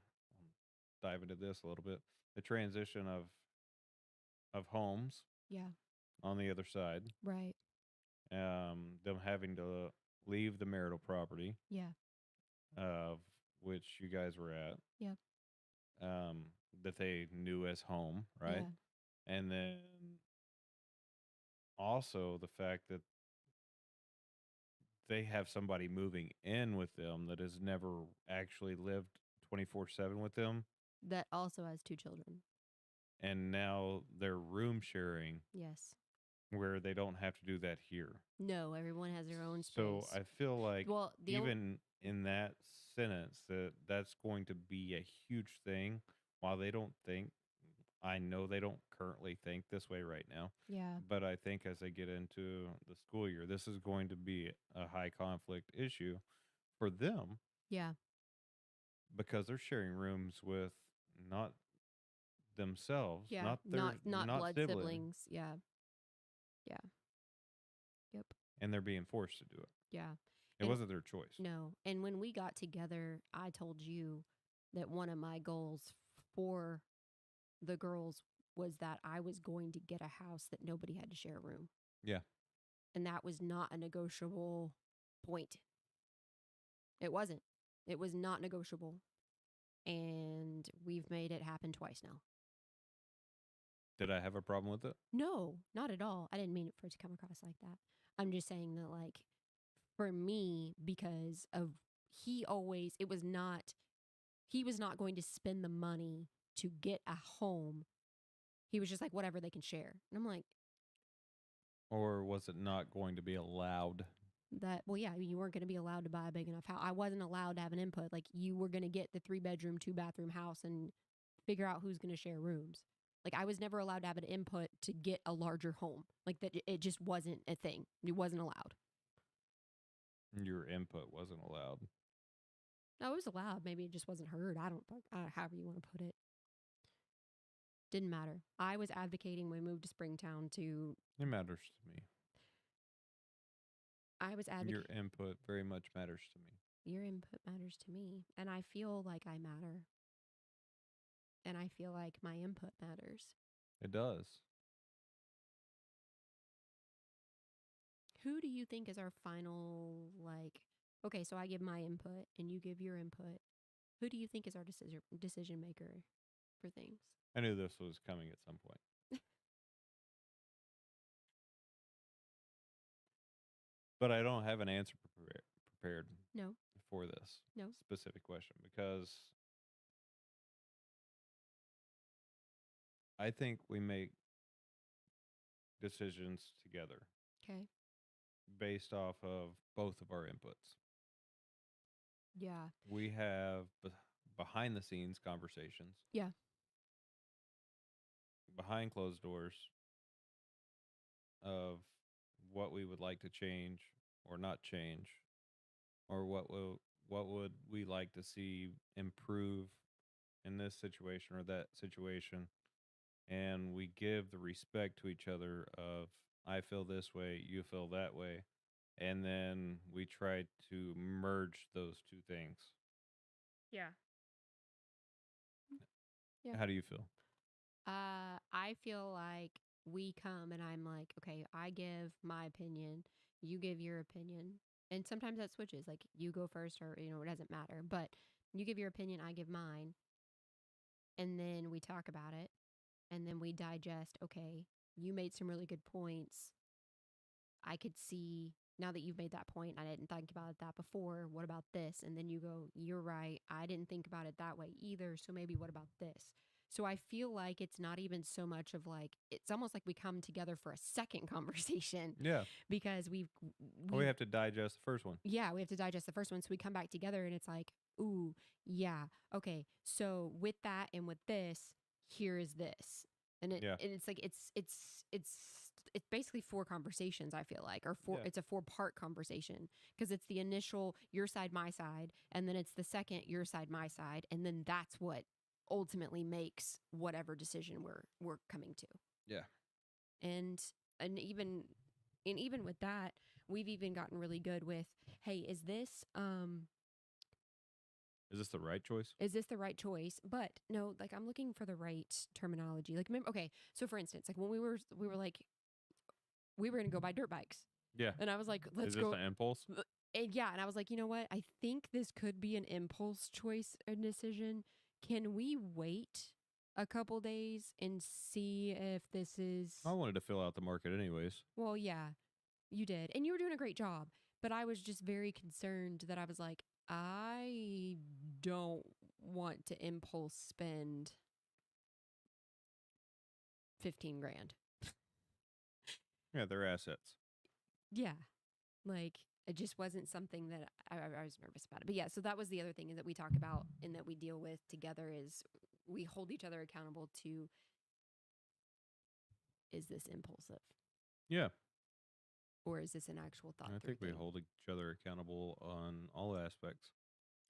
dive into this a little bit. The transition of homes Yeah. on the other side, Right. them having to leave the marital property Yeah. of which you guys were at, Yeah. um, that they knew as home, right? Yeah. And then also the fact that they have somebody moving in with them that has never actually lived 24/7 with them, That also has two children. and now they're room sharing Yes. where they don't have to do that here. No, everyone has their own So space. I feel like Well, the only even in that sentence that that's going to be a huge thing. While they don't think, I know they don't currently think this way right now, yeah. but I think as they get into the school year, this is going to be a high conflict issue for them Yeah. because they're sharing rooms with not themselves, Yeah. not their Not not blood sibling, siblings. Yeah. Yeah. Yep. and they're being forced to do it. Yeah. It And wasn't their choice. no. And when we got together, I told you that one of my goals for the girls was that I was going to get a house that nobody had to share a room. Yeah. And that was not a negotiable point. It wasn't. It was not negotiable. And we've made it happen twice now. Did I have a problem with it? No, not at all. I didn't mean it for it to come across like that. I'm just saying that, like, for me, because of he was not going to spend the money to get a home. He was just like, whatever they can share. And I'm like, Or was it not going to be allowed? well, yeah, you weren't going to be allowed to buy a big enough house. I wasn't allowed to have an input. Like, you were going to get the 3-bedroom, 2-bathroom house and figure out who's going to share rooms. Like, I was never allowed to have an input to get a larger home. Like, that it just wasn't a thing. It wasn't allowed. Your input wasn't allowed. No, it was allowed. Maybe it just wasn't heard. I don't, however you want to put it. Didn't matter. I was advocating when we moved to Springtown to, It matters to me. I was Your advocating. input very much matters to me. Your input matters to me. And I feel like I matter. And I feel like my input matters. It does. Who do you think is our final, like, okay, so I give my input and you give your input. Who do you think is our decision maker for things? I knew this was coming at some point. But I don't have an answer prepared No, for this no. specific question because I think we make decisions together Okay. based off of both of our inputs. Yeah. We have behind the scenes conversations, Yeah. behind closed doors of what we would like to change or not change, or what would we like to see improve in this situation or that situation, and we give the respect to each other of I feel this way, you feel that way, and then we try to merge those two things. Yeah. Yeah. How do you feel? I feel like we come and I'm like, okay, I give my opinion, you give your opinion. And sometimes that switches. Like, you go first or, it doesn't matter. But you give your opinion, I give mine. And then we talk about it. And then we digest, okay, you made some really good points. I could see now that you've made that point, I didn't think about that before. What about this? And then you go, you're right. I didn't think about it that way either. So maybe what about this? So I feel like it's not even so much of like, it's almost like we come together for a second conversation Yeah. because We we have to digest the first one. yeah, we have to digest the first one. So we come back together and it's like, ooh, yeah, okay. So with that and with this, here is this. Yeah. And it's like it's basically 4 conversations, I feel like, or Yeah. it's a 4-part conversation because it's the initial your side, my side, and then it's the second your side, my side, and then that's what ultimately makes whatever decision we're coming to. Yeah. And and even and even with that, we've even gotten really good with, hey, is this Is this the right choice? Is this the right choice? But no, like I'm looking for the right terminology. Like, remember, okay, so for instance, like when we were like we were gonna go buy dirt bikes, Yeah. and I was like, Is let's this go. an impulse? And yeah, and I was like, you know what? I think this could be an impulse choice or decision. Can we wait a couple days and see if this is? I wanted to fill out the market anyways. Well, yeah, you did, and you were doing a great job. But I was just very concerned that I was like, I don't want to impulse spend 15 grand. Yeah, they're assets. Yeah. Like it just wasn't something that I was nervous about it. But yeah, so that was the other thing that we talk about and that we deal with together is we hold each other accountable to, is this impulsive Yeah. or is this an actual thought I through think we thing? hold each other accountable on all aspects,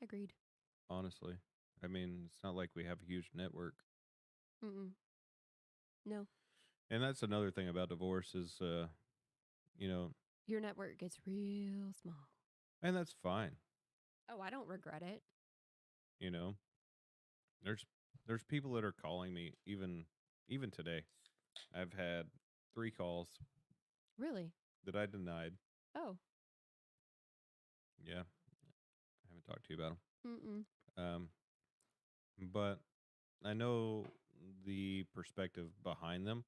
Agreed. honestly. I mean, it's not like we have a huge network. Mm-mm. No. And that's another thing about divorce is, you know, Your network gets real small. and that's fine. Oh, I don't regret it. You know, there's there's people that are calling me even today. I've had 3 calls Really? that I denied. Oh. Yeah, I haven't talked to you about Mm-mm. them. But I know the perspective behind them,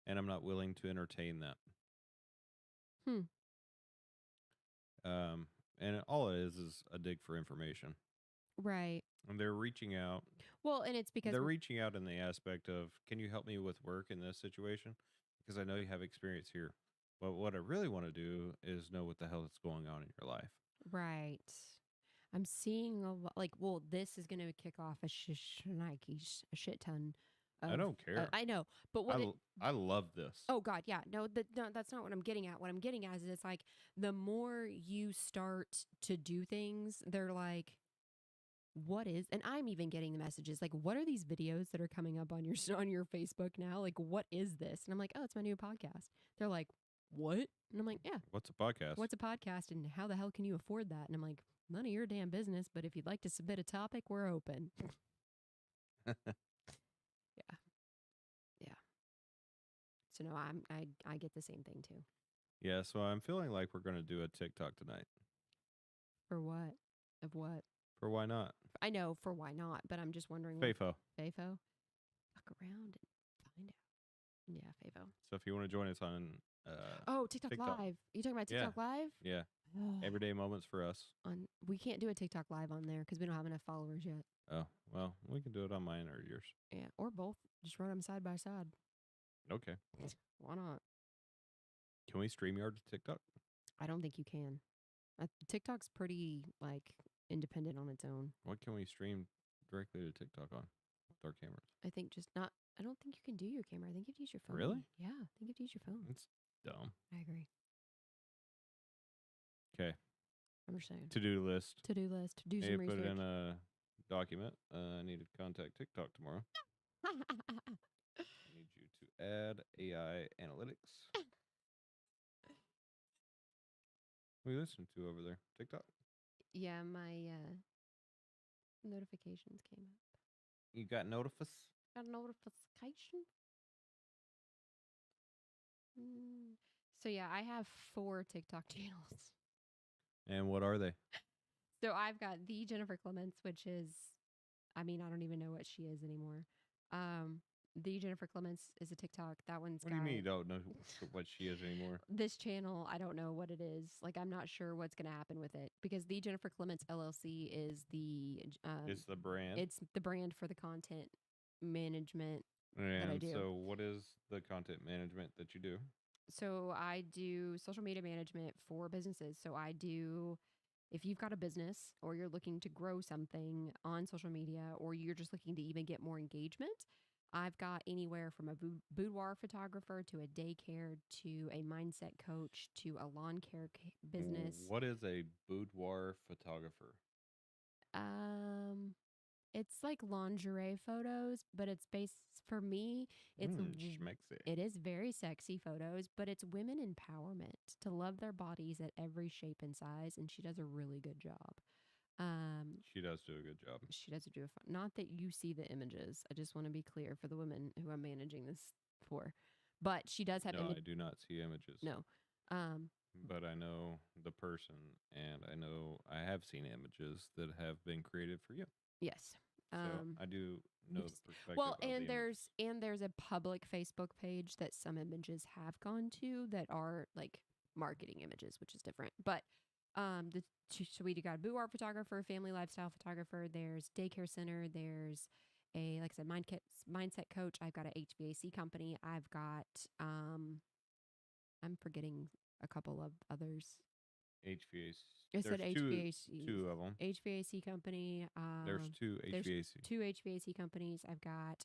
and I'm not willing to entertain that. Hmm. And all it is a dig for information. Right. And they're reaching out. Well, and it's because They're reaching out in the aspect of, can you help me with work in this situation? Because I know you have experience here. But what I really want to do is know what the hell is going on in your life. right. I'm seeing a lot. Like, well, this is going to kick off a shit ton I of. don't care. I know, but I, what it? I love this. Oh God, yeah, no, no, that's not what I'm getting at. What I'm getting at is it's like the more you start to do things, they're like, what is? And I'm even getting the messages like, what are these videos that are coming up on your on your Facebook now? Like, what is this? And I'm like, oh, it's my new podcast. They're like, what? And I'm like, yeah, What's a podcast? what's a podcast and how the hell can you afford that? And I'm like, none of your damn business, but if you'd like to submit a topic, we're open. Yeah. Yeah. So no, I get the same thing too. Yeah, so I'm feeling like we're going to do a TikTok tonight. For what? Of what? For why not? I know for why not, but I'm just wondering what FAFO. FAFO. Fuck around and find out. Yeah, FAFO. So if you want to join us on Oh, TikTok, TikTok. Live. You talking about TikTok Live? Yeah, everyday moments for us. On we can't do a TikTok Live on there because we don't have enough followers yet. Oh, well, we can do it on mine or yours. Yeah, or both. Just run them side by side. Okay. Why not? Can we StreamYard to TikTok? I don't think you can. TikTok's pretty like independent on its own. What can we stream directly to TikTok on with our cameras? I think just not. I don't think you can do your camera. I think you have to use your phone. Really? Yeah, I think you have to use your phone. It's dumb. I agree. Okay. I'm just saying. To-do list. To-do list. Do Hey, some put research. it in a document. I need to contact TikTok tomorrow. I need you to add AI analytics. What are you listening to over there? TikTok? Yeah, my notifications came up. You got notifies? Got a notification. So yeah, I have 4 TikTok channels. And what are they? So I've got the Jennifer Clements, which is, I mean, I don't even know what she is anymore. The Jennifer Clements is a TikTok. That one's What do you mean you don't know what she is anymore? This channel, I don't know what it is. Like, I'm not sure what's going to happen with it because the Jennifer Clements LLC is the It's the brand. it's the brand for the content management that I And do. so what is the content management that you do? So I do social media management for businesses. So I do, if you've got a business or you're looking to grow something on social media or you're just looking to even get more engagement, I've got anywhere from a boudoir photographer to a daycare to a mindset coach to a lawn care business. What is a boudoir photographer? It's like lingerie photos, but it's based for me. It's Schmexy. it is very sexy photos, but it's women empowerment to love their bodies at every shape and size, and she does a really good job. Um, She does do a good job. she does do a fun. Not that you see the images. I just want to be clear for the women who I'm managing this for. But she does have No, image. I do not see images, No. Um, but I know the person, and I know I have seen images that have been created for you. yes. So Um, I do know you've the s- perspective well, of the and images. there's a public Facebook page that some images have gone to that are like marketing images, which is different. But the so we got a boo art photographer, family lifestyle photographer. There's daycare center. There's a like I said mindset coach. I've got a HVAC company. I've got I'm forgetting a couple of others. HVAC. I said There's two of them. HVAC company. There's two There's HVAC. two HVAC companies. I've got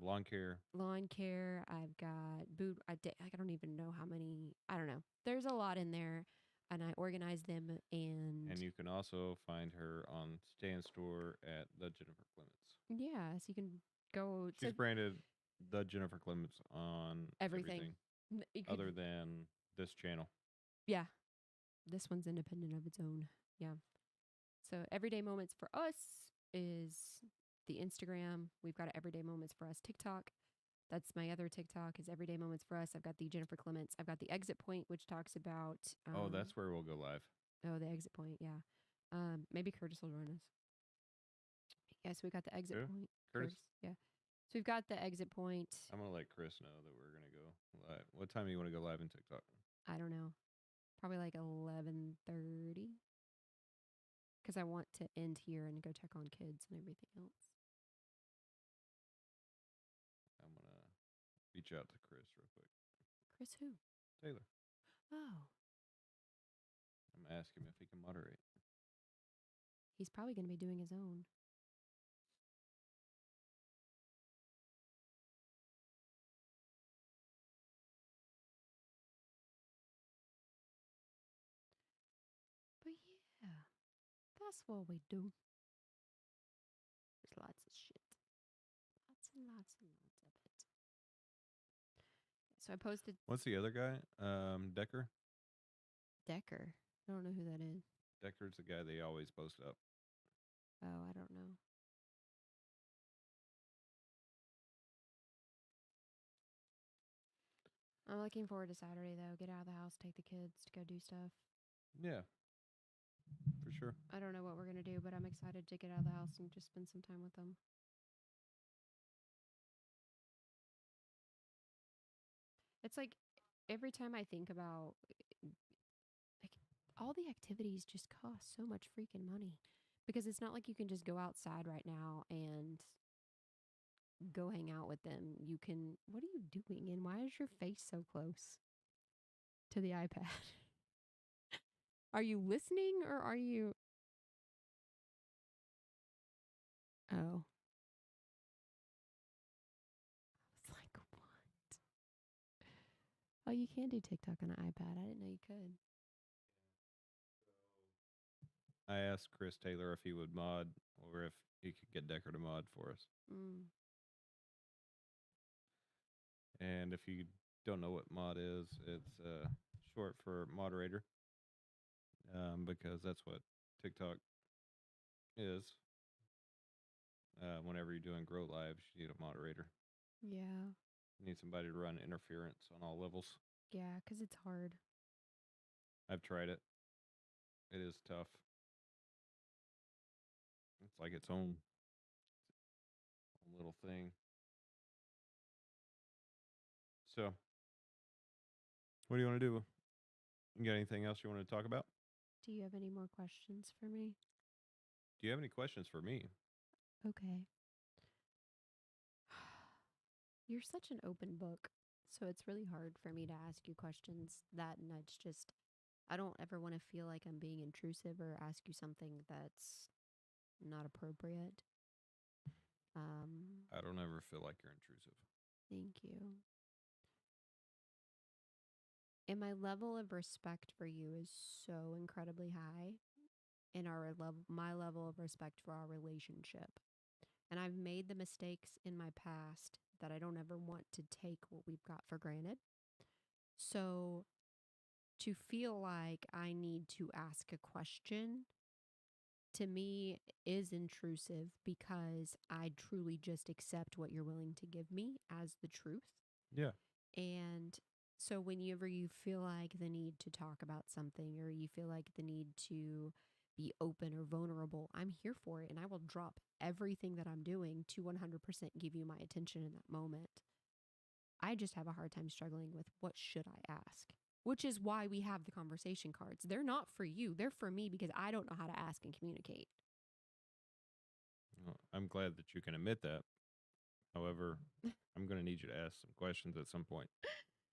Lawn care, lawn care. I've got boot. I don't even know how many. I don't know. There's a lot in there, and I organize them. And and you can also find her on Stand Store at the Jennifer Clements. yeah, so you can go to She's branded the Jennifer Clements on everything. everything You could, other than this channel. yeah. This one's independent of its own. Yeah. So everyday moments for us is the Instagram. We've got everyday moments for us TikTok. That's my other TikTok is everyday moments for us. I've got the Jennifer Clements. I've got the exit point, which talks about Oh, that's where we'll go live. the exit point. Yeah. Maybe Curtis will join us. Yes, we got the exit Who? point. Curtis? Curtis. Yeah. So we've got the exit point. I'm gonna let Chris know that we're gonna go live. What time do you want to go live in TikTok? I don't know. Probably like 11:30 because I want to end here and go check on kids and everything else. I'm gonna reach out to Chris real quick. Chris who? Taylor. Oh, I'm gonna ask him if he can moderate. he's probably going to be doing his own. But yeah, that's what we do. There's lots of shit. Lots and lots and lots of it. So I posted What's the other guy? Decker. Decker. I don't know who that is. Decker's the guy they always post up. Oh, I don't know. I'm looking forward to Saturday though. Get out of the house, take the kids to go do stuff. Yeah, for sure. I don't know what we're gonna do, but I'm excited to get out of the house and just spend some time with them. It's like every time I think about like all the activities just cost so much freaking money because it's not like you can just go outside right now and go hang out with them. You can. What are you doing? And why is your face so close to the iPad? Are you listening or are you? Oh, I was like, what? Oh, you can do TikTok on an iPad. I didn't know you could. I asked Chris Taylor if he would mod or if he could get Decker to mod for us. Mm. And if you don't know what mod is, it's short for moderator, because that's what TikTok is. Whenever you're doing grow lives, you need a moderator. Yeah. You need somebody to run interference on all levels. Yeah, because it's hard. I've tried it. It is tough. It's like its own little thing. So, what do you want to do? You got anything else you want to talk about? Do you have any more questions for me? Do you have any questions for me? Okay. You're such an open book. So it's really hard for me to ask you questions that and it's just I don't ever want to feel like I'm being intrusive or ask you something that's not appropriate. Um I don't ever feel like you're intrusive. Thank you. And my level of respect for you is so incredibly high and my level of respect for our relationship. And I've made the mistakes in my past that I don't ever want to take what we've got for granted. So to feel like I need to ask a question to me is intrusive because I truly just accept what you're willing to give me as the truth. Yeah. And so whenever you feel like the need to talk about something or you feel like the need to be open or vulnerable, I'm here for it and I will drop everything that I'm doing to 100% give you my attention in that moment. I just have a hard time struggling with what should I ask, which is why we have the conversation cards. They're not for you, they're for me because I don't know how to ask and communicate. Well, I'm glad that you can admit that. However, I'm going to need you to ask some questions at some point.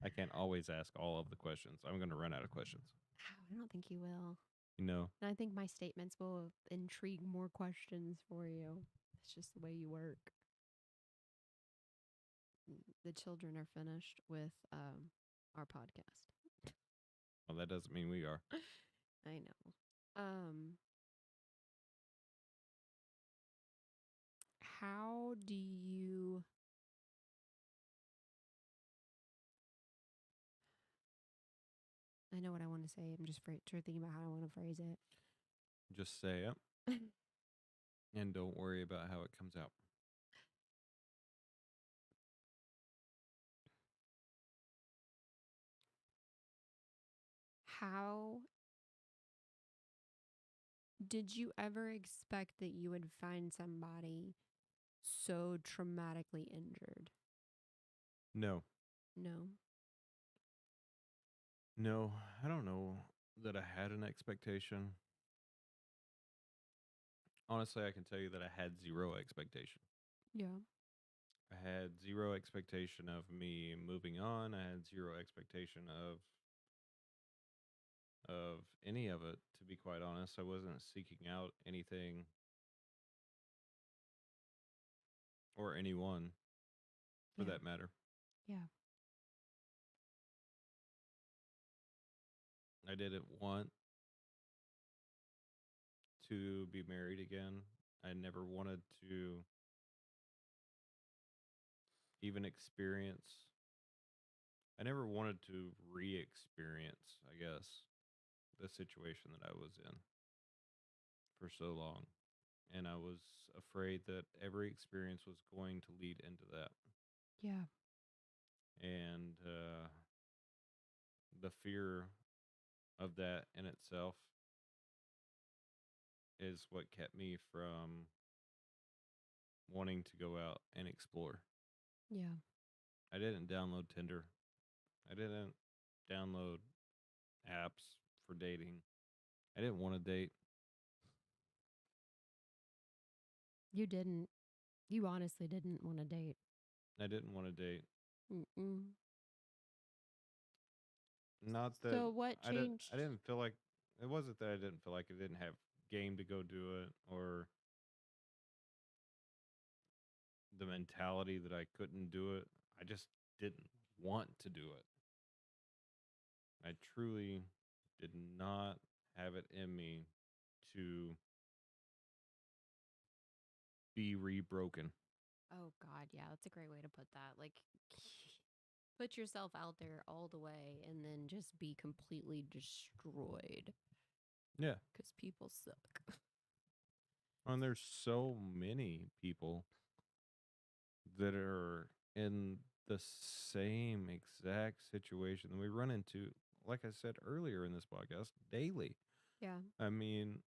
I can't always ask all of the questions. I'm going to run out of questions. I don't think you will. You know, And I think my statements will intrigue more questions for you. It's just the way you work. The children are finished with our podcast. well, that doesn't mean we are. I know. How do you? I know what I want to say. I'm just thinking about how I want to phrase Just say it it. and don't worry about how it comes out. How did you ever expect that you would find somebody so traumatically injured? No, No. no, I don't know that I had an expectation. Honestly, I can tell you that I had zero expectation. Yeah. I had zero expectation of me moving on. I had zero expectation of any of it, to be quite honest. I wasn't seeking out anything or anyone for Yeah. that matter. Yeah. I didn't want to be married again. I never wanted to even experience, I never wanted to re experience, I guess, the situation that I was in for so long. And I was afraid that every experience was going to lead into that. Yeah. And the fear of that in itself is what kept me from wanting to go out and explore. Yeah. I didn't download Tinder. I didn't download apps for dating. I didn't want to date. You didn't. You honestly didn't want to date. I didn't want to date. Mm-mm. Not that So what I changed? didn't feel like it wasn't that I didn't feel like I didn't have game to go do it or the mentality that I couldn't do it. I just didn't want to do it. I truly did not have it in me to be rebroken. Oh God, yeah, that's a great way to put that. Like, put yourself out there all the way, and then just be completely destroyed Yeah. because people suck. And there's so many people that are in the same exact situation that we run into, like I said earlier in this podcast, daily. Yeah. I mean,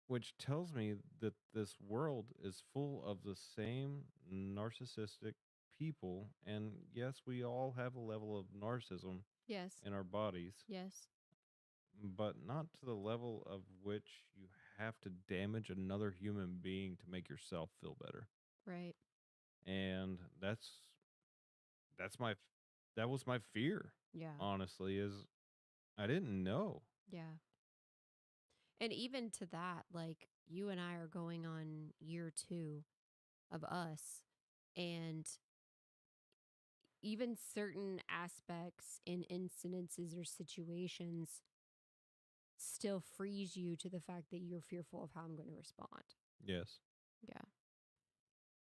which tells me that this world is full of the same narcissistic people. And yes, we all have a level of narcissism Yes. in our bodies, Yes. but not to the level of which you have to damage another human being to make yourself feel better. Right. And that's my that was my fear, Yeah. honestly, is I didn't know. Yeah. And even to that, like you and I are going on year 2 of us, and even certain aspects in incidences or situations still frees you to the fact that you're fearful of how I'm going to respond. Yes. Yeah.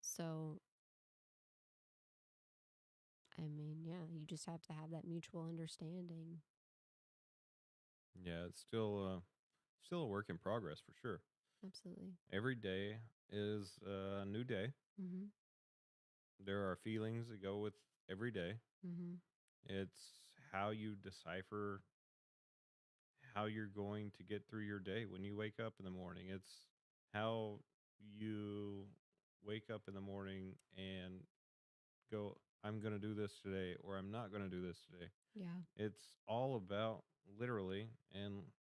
So, I mean, yeah, you just have to have that mutual understanding. Yeah, it's still a work in progress for sure. Absolutely. Every day is a new day. Mhm. There are feelings that go with every day. Mhm. It's how you decipher how you're going to get through your day when you wake up in the morning. It's how you wake up in the morning and go, I'm going to do this today, or I'm not going to do this today. Yeah. It's all about literally, and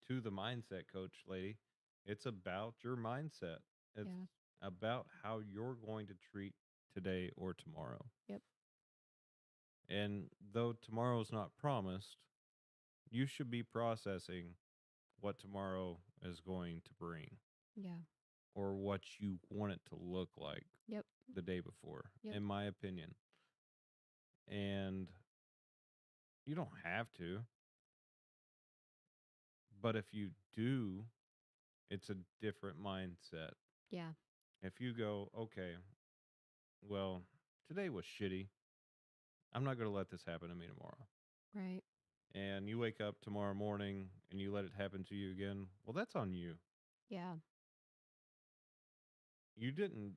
to the mindset coach lady, it's about your mindset. It's Yeah. about how you're going to treat today or tomorrow. Yep. And though tomorrow's not promised, you should be processing what tomorrow is going to bring Yeah. or what you want it to look like Yep. the day before, Yep. in my opinion. And you don't have to, but if you do, it's a different mindset. Yeah. If you go, okay, well, today was shitty. I'm not going to let this happen to me tomorrow. Right. And you wake up tomorrow morning and you let it happen to you again. Well, that's on you. Yeah. You didn't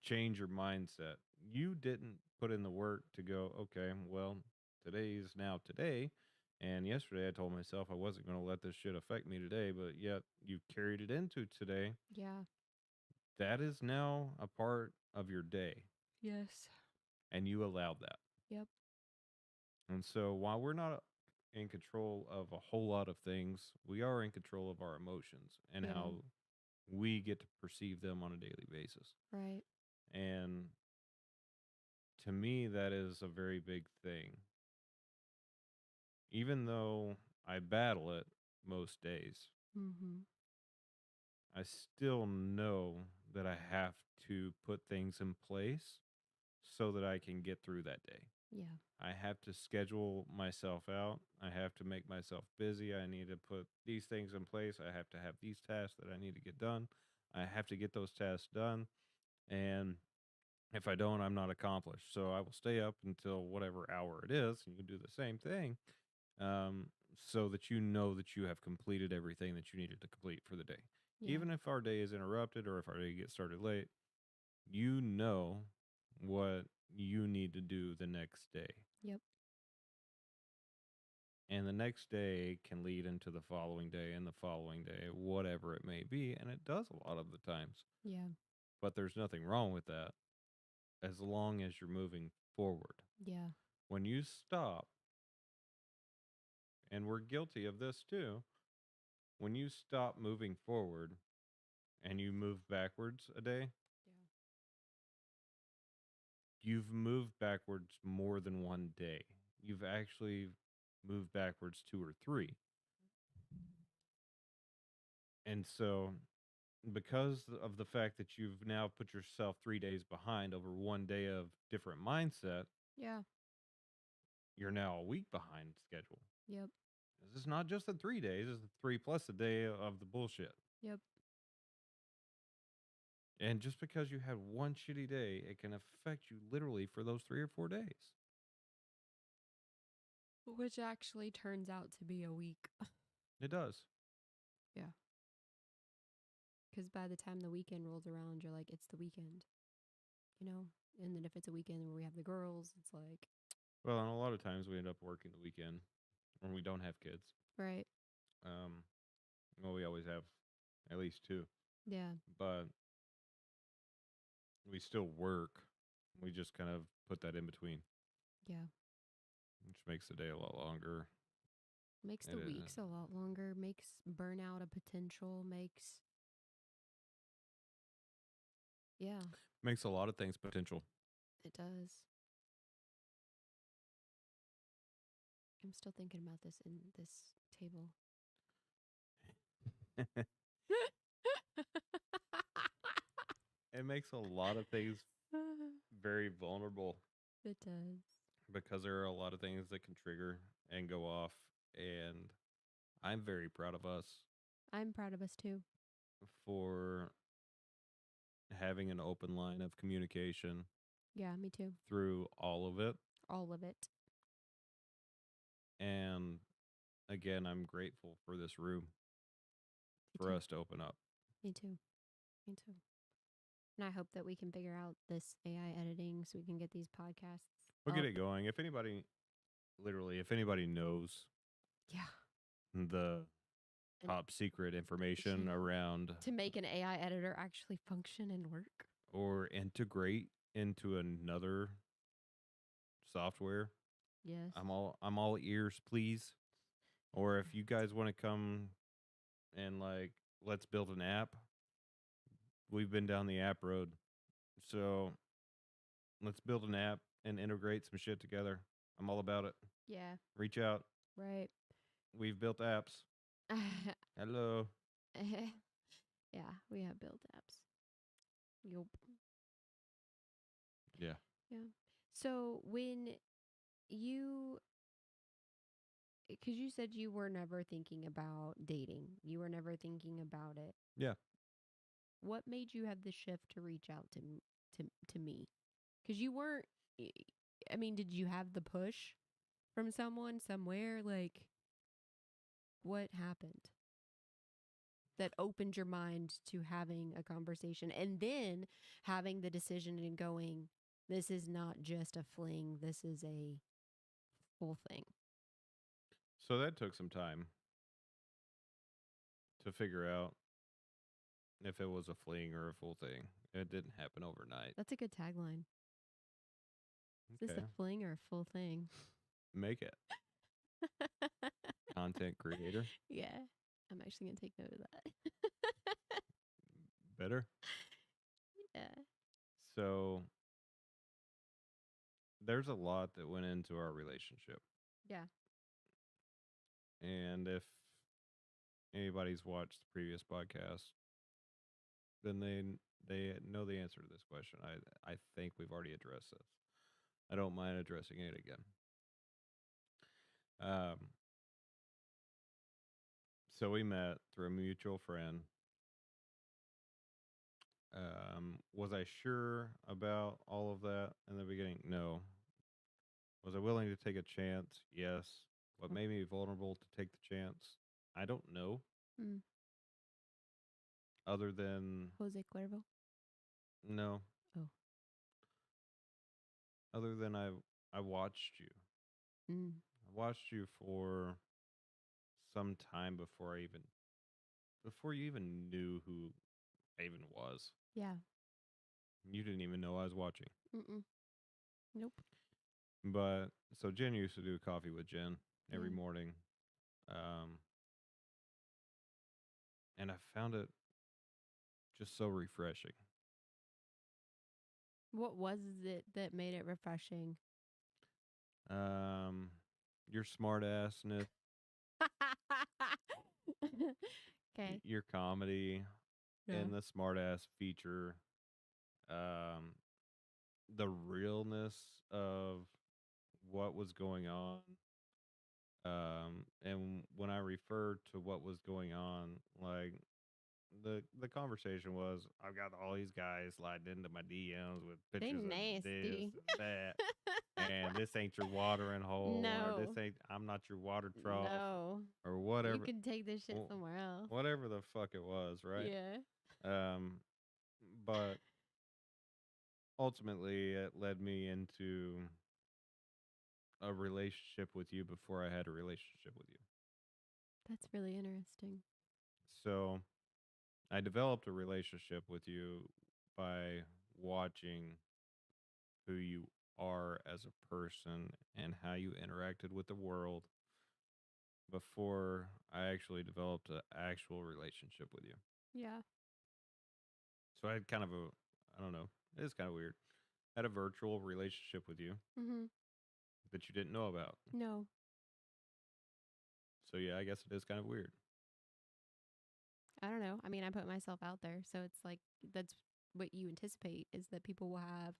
change your mindset. You didn't put in the work to go, okay, well, today's now today. And yesterday I told myself I wasn't going to let this shit affect me today, but yet you carried it into today. Yeah. That is now a part of your day. Yes. And you allowed that. Yep. And so while we're not in control of a whole lot of things, we are in control of our emotions and Yeah. how we get to perceive them on a daily basis. Right. And to me, that is a very big thing. Even though I battle it most days, Mhm. I still know that I have to put things in place so that I can get through that day. Yeah. I have to schedule myself out. I have to make myself busy. I need to put these things in place. I have to have these tasks that I need to get done. I have to get those tasks done. And if I don't, I'm not accomplished. So I will stay up until whatever hour it is, and you do the same thing, um, so that you know that you have completed everything that you needed to complete for the day. Yeah. Even if our day is interrupted or if our day gets started late, you know what you need to do the next day. Yep. And the next day can lead into the following day and the following day, whatever it may be. And it does a lot of the times. Yeah. But there's nothing wrong with that as long as you're moving forward. Yeah. When you stop, and we're guilty of this too, when you stop moving forward and you move backwards a day, Yeah. you've moved backwards more than one day. You've actually moved backwards two or three. And so, because of the fact that you've now put yourself 3 days behind over one day of different mindset, Yeah. you're now a week behind schedule. Yep. This is not just the 3 days, it's the three plus a day of the bullshit. Yep. And just because you had one shitty day, it can affect you literally for those 3 or 4 days. Which actually turns out to be a week. It does. Yeah. Because by the time the weekend rolls around, you're like, it's the weekend, you know? And then if it's a weekend where we have the girls, it's like, Well, and a lot of times we end up working the weekend when we don't have kids. right. Um, well, we always have at least two, Yeah. but we still work. We just kind of put that in between, Yeah. which makes the day a lot longer. Makes It the weeks a lot longer, makes burnout a potential, makes, yeah, makes a lot of things potential. it does. I'm still thinking about this in this table. It makes a lot of things very vulnerable It does. because there are a lot of things that can trigger and go off. And I'm very proud of us I'm proud of us too. for having an open line of communication Yeah, me too. through all of it. All of it. And again, I'm grateful for this room. Me for too. us to open up. Me too. Me too. And I hope that we can figure out this AI editing so we can get these podcasts We'll get up. it going. If anybody, literally, if anybody knows Yeah. the And top secret information around to make an AI editor actually function and work. or integrate into another software, Yes. I'm all ears, please. Or if you guys want to come and like let's build an app, we've been down the app road. So let's build an app and integrate some shit together. I'm all about it. Yeah. Reach out. Right. We've built apps. Hello. Yeah, we have built apps. Yup. Yeah. Yeah. So when you, because you said you were never thinking about dating, you were never thinking about it. Yeah. What made you have the shift to reach out to me? Because you weren't. I mean, did you have the push from someone somewhere? Like, what happened that opened your mind to having a conversation and then having the decision and going, this is not just a fling, this is a full thing? So that took some time to figure out if it was a fling or a full thing. It didn't happen overnight. That's a good tagline. Is this Okay. a fling or a full thing? Make it. Content creator. Yeah, I'm actually going to take note of that. Better. Yeah. So there's a lot that went into our relationship. Yeah. And if anybody's watched the previous podcast, then they know the answer to this question. I think we've already addressed this. I don't mind addressing it again. Um, so we met through a mutual friend. Was I sure about all of that in the beginning? No. Was I willing to take a chance? Yes. What made me vulnerable to take the chance? I don't know. Mm. Other than Jose Cuervo. no. Oh. Other than I watched you. Mm. I watched you for some time before you even knew who I even was. Yeah. You didn't even know I was watching. Mm-mm. Nope. But so Jen used to do coffee with Jen every Yeah. morning. Um, and I found it just so refreshing. What was it that made it refreshing? Um, your smart assness, Okay. your comedy, Yeah. and the smart ass feature. Um, the realness of what was going on. And when I referred to what was going on, like the conversation was, I've got all these guys sliding into my DMs with They pictures of this nasty. and that, and this ain't your watering hole, or this No. ain't I'm not your water trough, No. or You whatever, can take this shit somewhere else. whatever the fuck it was, right? Yeah. Um, but ultimately, it led me into a relationship with you before I had a relationship with you. That's really interesting. So I developed a relationship with you by watching who you are as a person and how you interacted with the world before I actually developed an actual relationship with you. Yeah. So I had kind of I don't know, it is kind of weird. I had a virtual relationship with you Mm-hmm. that you didn't know about. No. So yeah, I guess it is kind of weird. I don't know. I mean, I put myself out there, so it's like that's what you anticipate is that people will have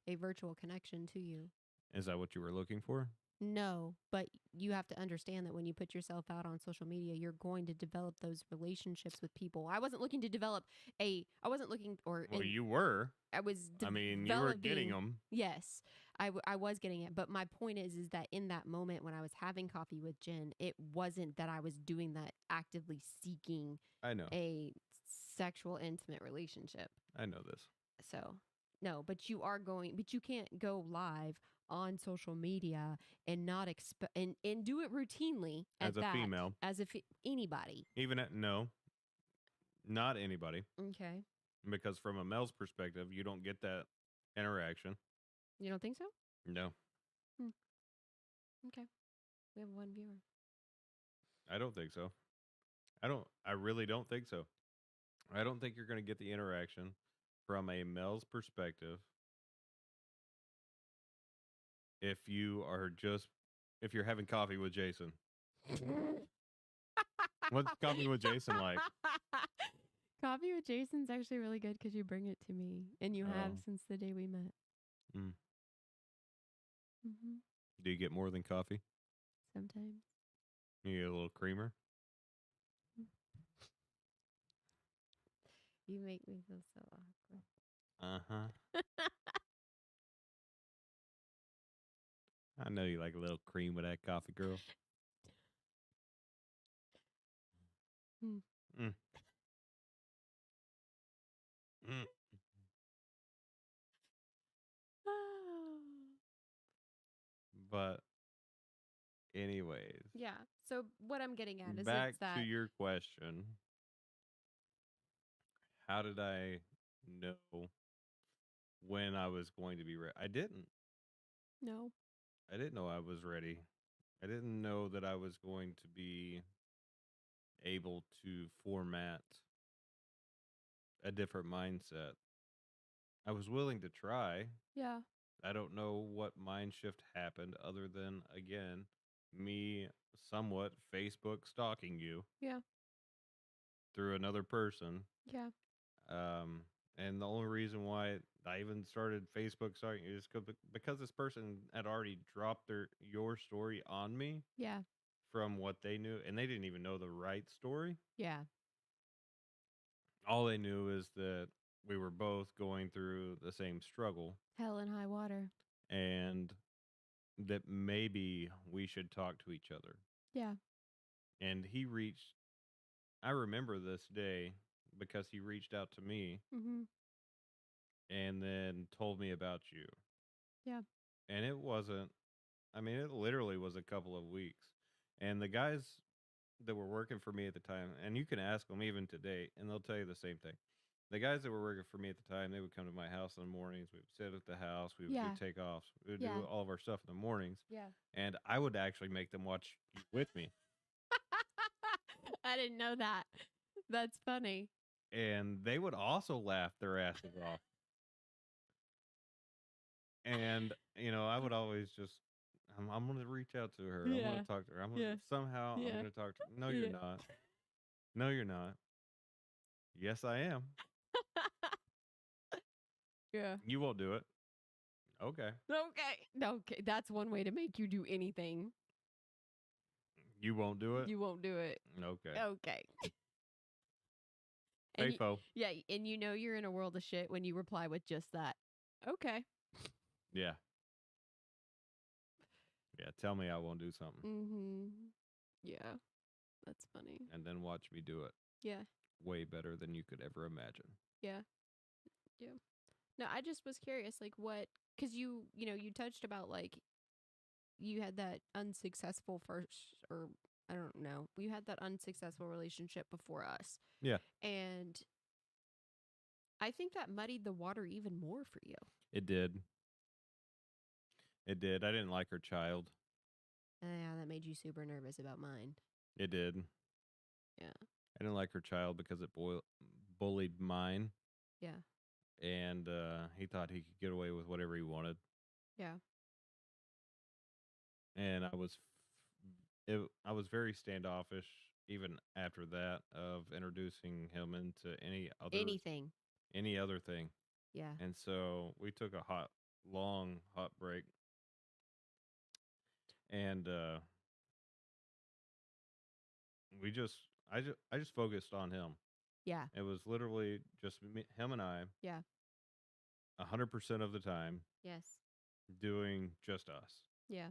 a virtual connection to you. Is that what you were looking for? No, but you have to understand that when you put yourself out on social media, you're going to develop those relationships with people. I wasn't looking to develop I wasn't looking, or Well, you were. I was I mean, you were getting developing. them. Yes. I was getting it, but my point is that in that moment when I was having coffee with Jen, it wasn't that I was doing that actively seeking I know. a sexual intimate relationship. I know this. So, no, but you are going, but you can't go live on social media and not and do it routinely As at a that female, as if anybody. even at no, not anybody, Okay. because from a male's perspective, you don't get that interaction. You don't think so? No, Hmm. Okay. We have one viewer. I don't think so. I don't. I really don't think so. I don't think you're going to get the interaction from a male's perspective if you are just if you're having coffee with Jason. What's coffee with Jason like? Coffee with Jason's actually really good because you bring it to me, and you have Oh, since the day we met. mm. Hmm. Do you get more than coffee? Sometimes. You get a little creamer. You make me feel so awkward. Uh huh. I know you like a little cream with that coffee, girl. Hmm. Mm. Mm. But anyways, Yeah. So what I'm getting at is back it's to that your question. How did I know when I was going to be ready? I didn't. no. I didn't know I was ready. I didn't know that I was going to be able to format a different mindset. I was willing to try. Yeah. I don't know what mind shift happened other than, again, me somewhat Facebook stalking you Yeah. through another person. Yeah. Um, and the only reason why I even started Facebook stalking you is because this person had already dropped your story on me Yeah. from what they knew, and they didn't even know the right story. Yeah. All they knew is that we were both going through the same struggle Hell and high water. and that maybe we should talk to each other. Yeah. And I remember this day because he reached out to me Mm-hmm. and then told me about you. Yeah. And it wasn't, I mean, it literally was a couple of weeks. And the guys that were working for me at the time, and you can ask them even today, and they'll tell you the same thing. The guys that were working for me at the time, they would come to my house in the mornings. We would sit at the house. We would do Yeah. takeoffs. We would Yeah. do all of our stuff in the mornings. Yeah. And I would actually make them watch you with me. I didn't know that. That's funny. And they would also laugh their asses off. And, I would always just, I'm going to reach out to her. I'm going Yeah. to talk to her. Yeah. Somehow, I'm Yeah. going to talk to her. No, you're Yeah. not. No, you're not. Yes, I am. Yeah. You won't do it. Okay. Okay. Okay. That's one way to make you do anything. You won't do it? You won't do it. Okay. Okay. And Fafo. yeah, and you know you're in a world of shit when you reply with just that. Okay. Yeah. Yeah. Tell me I won't do something. Mm-hmm. Yeah. That's funny. And then watch me do it Yeah. way better than you could ever imagine. Yeah. Yeah. No, I just was curious, like what, because you touched about like you had that unsuccessful first, or I don't know, you had that unsuccessful relationship before us. Yeah. And I think that muddied the water even more for you. It did. It did. I didn't like her child. Yeah, that made you super nervous about mine. It did. Yeah. I didn't like her child because it bullied mine. Yeah. And he thought he could get away with whatever he wanted. Yeah. And I was very standoffish even after that of introducing him into Anything. any other thing. Yeah. And so we took a long hot break, and I just focused on him. Yeah. It was literally just him and I, Yeah. 100% of the time, Yes. doing just us. Yeah.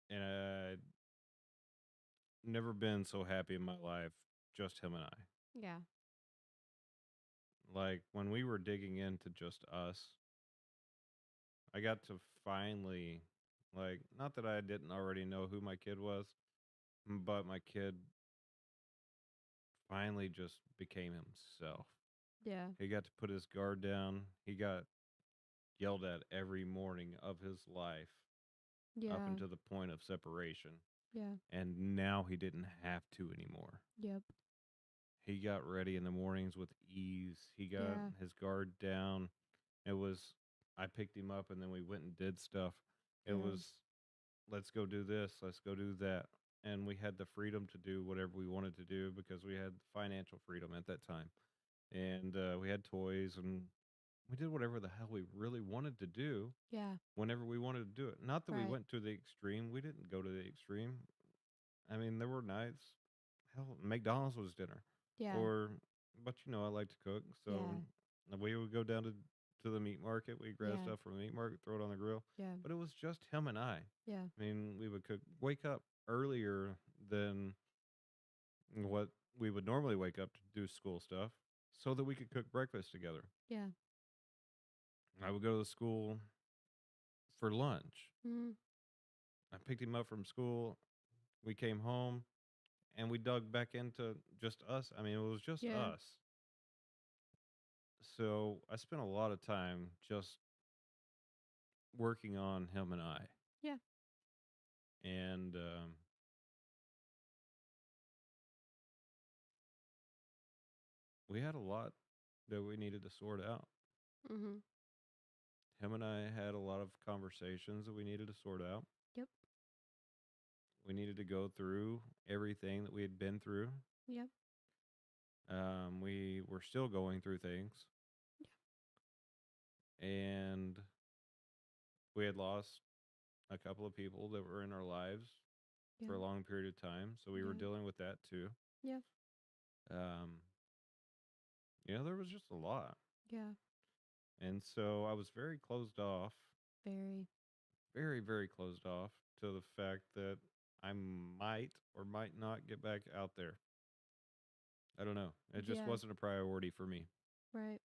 And I'd never been so happy in my life, just him and I. Yeah. Like when we were digging into just us, I got to finally, like, not that I didn't already know who my kid was, but my kid finally just became himself. Yeah. He got to put his guard down. He got yelled at every morning of his life up Yeah. until the point of separation. Yeah. And now he didn't have to anymore. Yep. He got ready in the mornings with ease. He got Yeah. his guard down. It was, I picked him up and then we went and did stuff. It Yeah. was, let's go do this, let's go do that. And we had the freedom to do whatever we wanted to do because we had financial freedom at that time. And we had toys and we did whatever the hell we really wanted to do Yeah. whenever we wanted to do it. Not that we Right. went to the extreme. We didn't go to the extreme. I mean, there were nights, hell, McDonald's was dinner. Yeah. Or, but I like to cook. So Yeah. we would go down to the meat market. We grab Yeah. stuff from the meat market, throw it on the grill. Yeah. But it was just him and I. Yeah. I mean, we would wake up earlier than what we would normally wake up to do school stuff so that we could cook breakfast together. Yeah. I would go to school for lunch. Mm. I picked him up from school. We came home and we dug back into just us. I mean, it was just Yeah. us. So I spent a lot of time just working on him and I. Yeah. And we had a lot that we needed to sort out. Mhm. Him and I had a lot of conversations that we needed to sort out. Yep. We needed to go through everything that we had been through. Yep. We were still going through things. And we had lost a couple of people that were in our lives Yeah. for a long period of time. So we were Yeah. dealing with that too. Yeah. Um, there was just a lot. Yeah. And so I was very closed off, Very. very, very closed off to the fact that I might or might not get back out there. I don't know. It just Yeah. wasn't a priority for me. Right.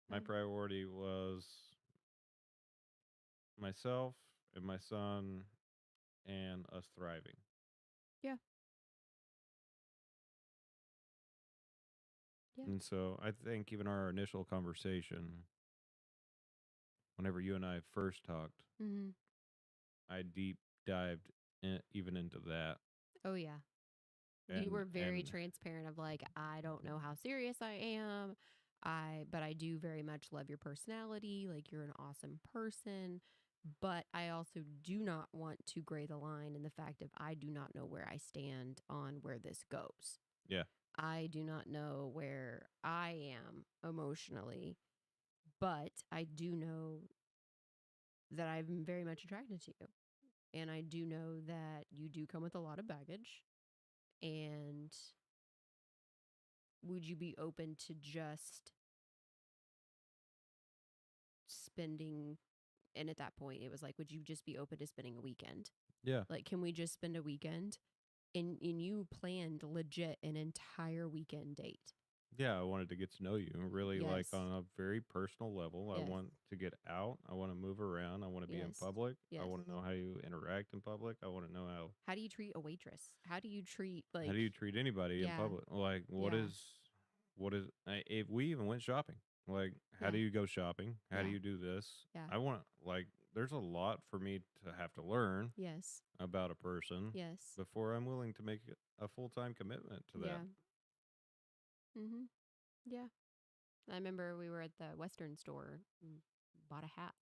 My priority was myself and my son and us thriving. Yeah. Yeah. And so I think even our initial conversation, whenever you and I first talked, Mhm. I deep dived even into that. Oh yeah. You And were very transparent of like, I don't know how serious I am. But I do very much love your personality. Like you're an awesome person. But I also do not want to gray the line in the fact of I do not know where I stand on where this goes. yeah, I do not know where I am emotionally, but I do know that I'm very much attracted to you. And I do know that you do come with a lot of baggage. And would you be open to just spending? And at that point, it was like, would you just be open to spending a weekend? yeah, Like, can we just spend a weekend? And you planned legit an entire weekend date. yeah. I wanted to get to know you really, like Yes. on a very personal level. I Yes. want to get out. I want to move around. I want to be in Yes. public. I Yes. want to know how you interact in public. I want to know How do you treat a waitress? How do you treat how do you treat anybody in yeah, public. Like yeah, what is if we even went shopping? Like how yeah, do you go shopping? How do yeah, you do this? yeah, I want like there's a lot for me to have to learn yes, about a person yes, before I'm willing to make a full-time commitment to that. yeah, mm-hmm, yeah. I remember we were at the Western store and bought a hat.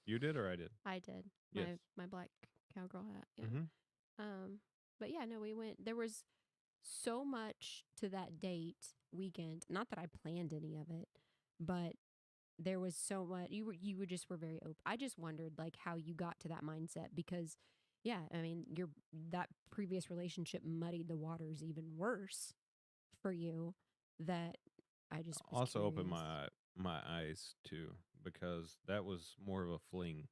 You did or I did? I did Yes. my black cowgirl hat. Yeah. Mm-hmm. But yeah, no, we went. There was so much to that date weekend. Not that I planned any of it, but there was so much. You were just were very open. I just wondered like how you got to that mindset because, yeah, I mean, your that previous relationship muddied the waters even worse for you. That I just was Also opened curious. my eyes too because that was more of a fling.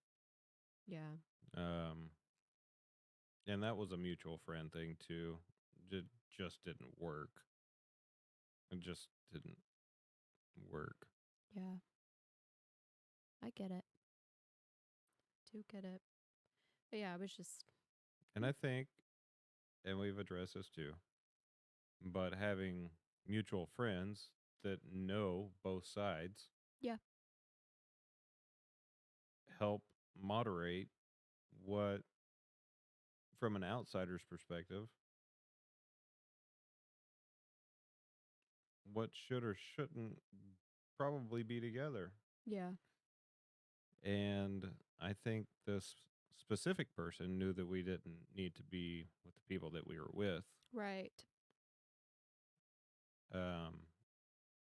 Yeah. Um, and that was a mutual friend thing too. It just didn't work. It just didn't work. Yeah. I get it. Do get it. But yeah, I was just. And I think, and we've addressed this too, but having mutual friends that know both sides Yeah. help moderate what, from an outsider's perspective, what should or shouldn't probably be together. Yeah. And I think this specific person knew that we didn't need to be with the people that we were with. Right. Um,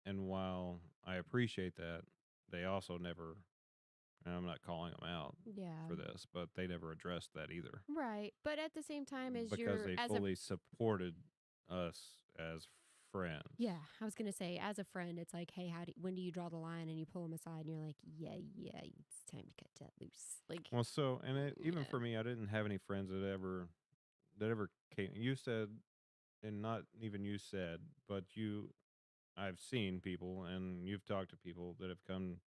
and while I appreciate that, they also never, and I'm not calling them out Yeah. for this, but they never addressed that either Right. But at the same time, as because you're they as a fully supported us as friends. yeah, I was gonna say as a friend, it's like, hey, when do you draw the line? And you pull them aside, and you're like, yeah, yeah, it's time to cut that loose. Like, Well, so and even yeah. for me, I didn't have any friends that ever came. You said, and not even you said, but I've seen people, and you've talked to people that have come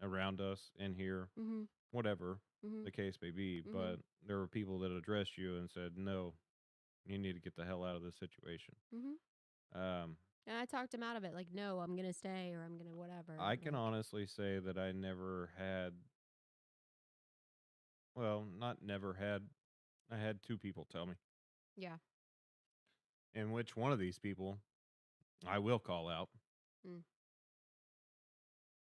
around us in here, Mhm. whatever Mhm. the case may be. Mhm. But there were people that addressed you and said, "No, you need to get the hell out of this situation." Mhm. Um, And I talked him out of it. Like, no, I'm gonna stay, or I'm gonna whatever. I can Like, honestly say that I never had, well, not never had. I had two people tell me, yeah. in which one of these people I will call out Mm.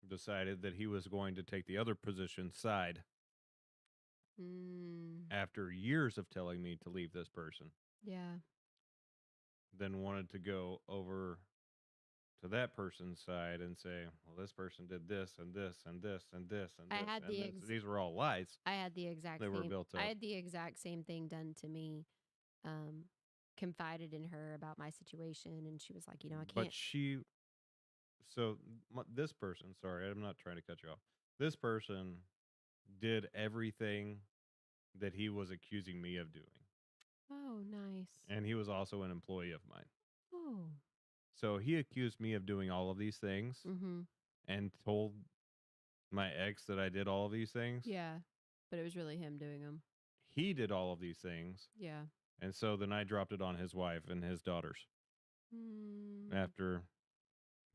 decided that he was going to take the other position's side Mm. after years of telling me to leave this person, Yeah. then wanted to go over to that person's side and say, well, this person did this and this and this and this and I this had and the this. These were all lies I had the exact that were same. built I up. had the exact same thing done to me. Um, confided in her about my situation, and she was like, I But can't. this person, sorry, I'm not trying to cut you off. This person did everything that he was accusing me of doing. Oh, nice. And he was also an employee of mine. Oh. So he accused me of doing all of these things Mm-hmm. and told my ex that I did all of these things. Yeah. But it was really him doing them. He did all of these things. Yeah. And so then I dropped it on his wife and his daughters Mm. after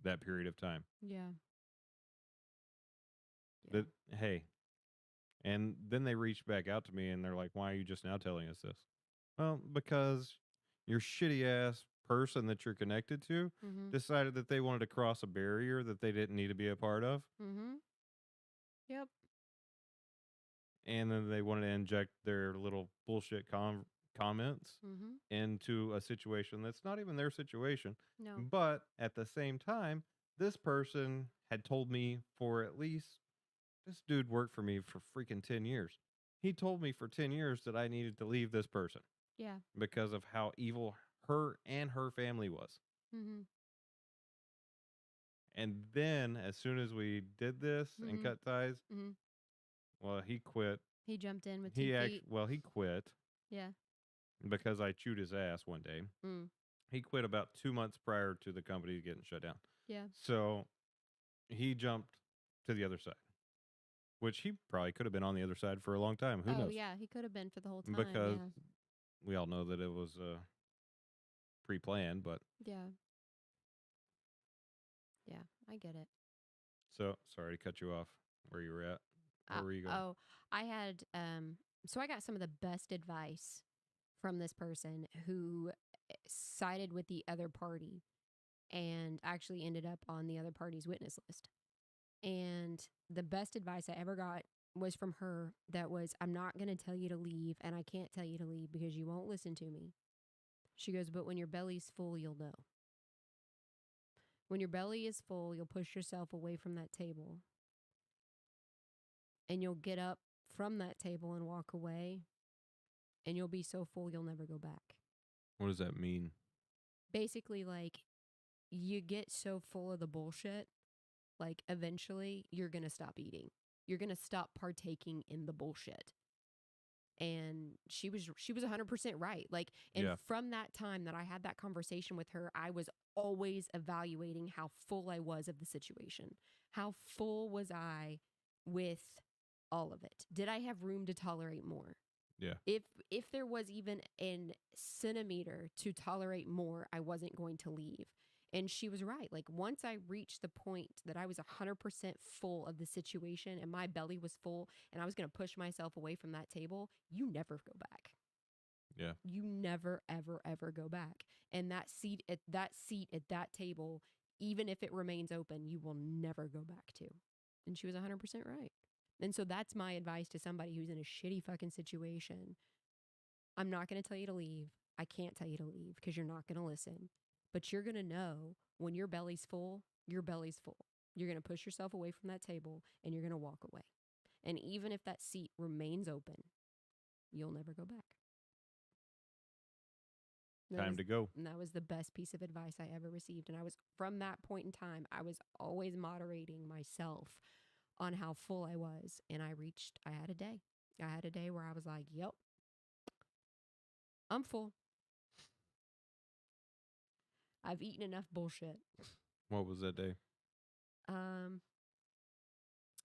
that period of time. Yeah. Yeah. That, hey, and then they reached back out to me and they're like, why are you just now telling us this? Well, because your shitty ass person that you're connected to Mm-hmm. decided that they wanted to cross a barrier that they didn't need to be a part of. Mm-hmm. Yep. And then they wanted to inject their little bullshit comments Mm-hmm. into a situation that's not even their situation. No. But at the same time, this person had told me for at least, this dude worked for me for freaking 10 years. He told me for 10 years that I needed to leave this person Yeah. because of how evil her and her family was. Mm-hmm. And then as soon as we did this and Mm-hmm. cut ties, Mm-hmm. well, he quit. He jumped in with 2 feet. He quit Yeah. because I chewed his ass one day. Mm. He quit about 2 months prior to the company getting shut down. Yeah. So he jumped to the other side, which he probably could have been on the other side for a long time. Who Oh knows? yeah, he could have been for the whole time. Because Yeah. we all know that it was pre-planned. But Yeah. Yeah. I get it. so sorry to cut you off where you were at. Where were you going? Oh, I had so I got some of the best advice from this person who sided with the other party and actually ended up on the other party's witness list. And the best advice I ever got was from her that was, I'm not going to tell you to leave, and I can't tell you to leave because you won't listen to me. She goes, but when your belly's full, you'll know. When your belly is full, you'll push yourself away from that table and you'll get up from that table and walk away, and you'll be so full you'll never go back. What does that mean? Basically, like, you get so full of the bullshit like eventually you're going to stop eating. You're going to stop partaking in the bullshit. And she was 100% right. Like, and Yeah. from that time that I had that conversation with her, I was always evaluating how full I was of the situation. How full was I with all of it? Did I have room to tolerate more? Yeah. If there was even a centimeter to tolerate more, I wasn't going to leave. And she was right. Like, once I reached the point that I was 100% full of the situation and my belly was full and I was going to push myself away from that table, you never go back. Yeah. You never, ever, ever go back. And that seat at that table, even if it remains open, you will never go back to. And she was 100% right. And so that's my advice to somebody who's in a shitty fucking situation. I'm not going to tell you to leave. I can't tell you to leave because you're not going to listen. But you're going to know when your belly's full, your belly's full. You're going to push yourself away from that table and you're going to walk away. And even if that seat remains open, you'll never go back. Time to go. And that was the best piece of advice I ever received. And I was, from that point in time, I was always moderating myself on how full I was. And I had a day. I had a day where I was like, yep, I'm full. I've eaten enough bullshit. What was that day? Um,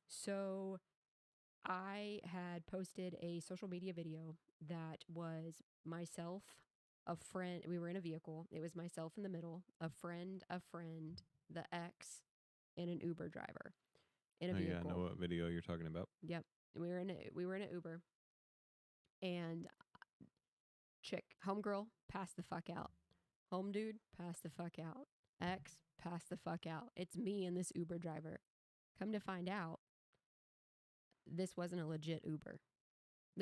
so I had posted a social media video that was myself, a friend. We were in a vehicle. It was myself in the middle, a friend, the ex, and an Uber driver in a Oh, yeah, I vehicle. know what video you're talking about. Yep. We were in an Uber, and chick, homegirl, passed the fuck out. Home dude, passed the fuck out. Ex, passed the fuck out. It's me and this Uber driver. Come to find out, this wasn't a legit Uber.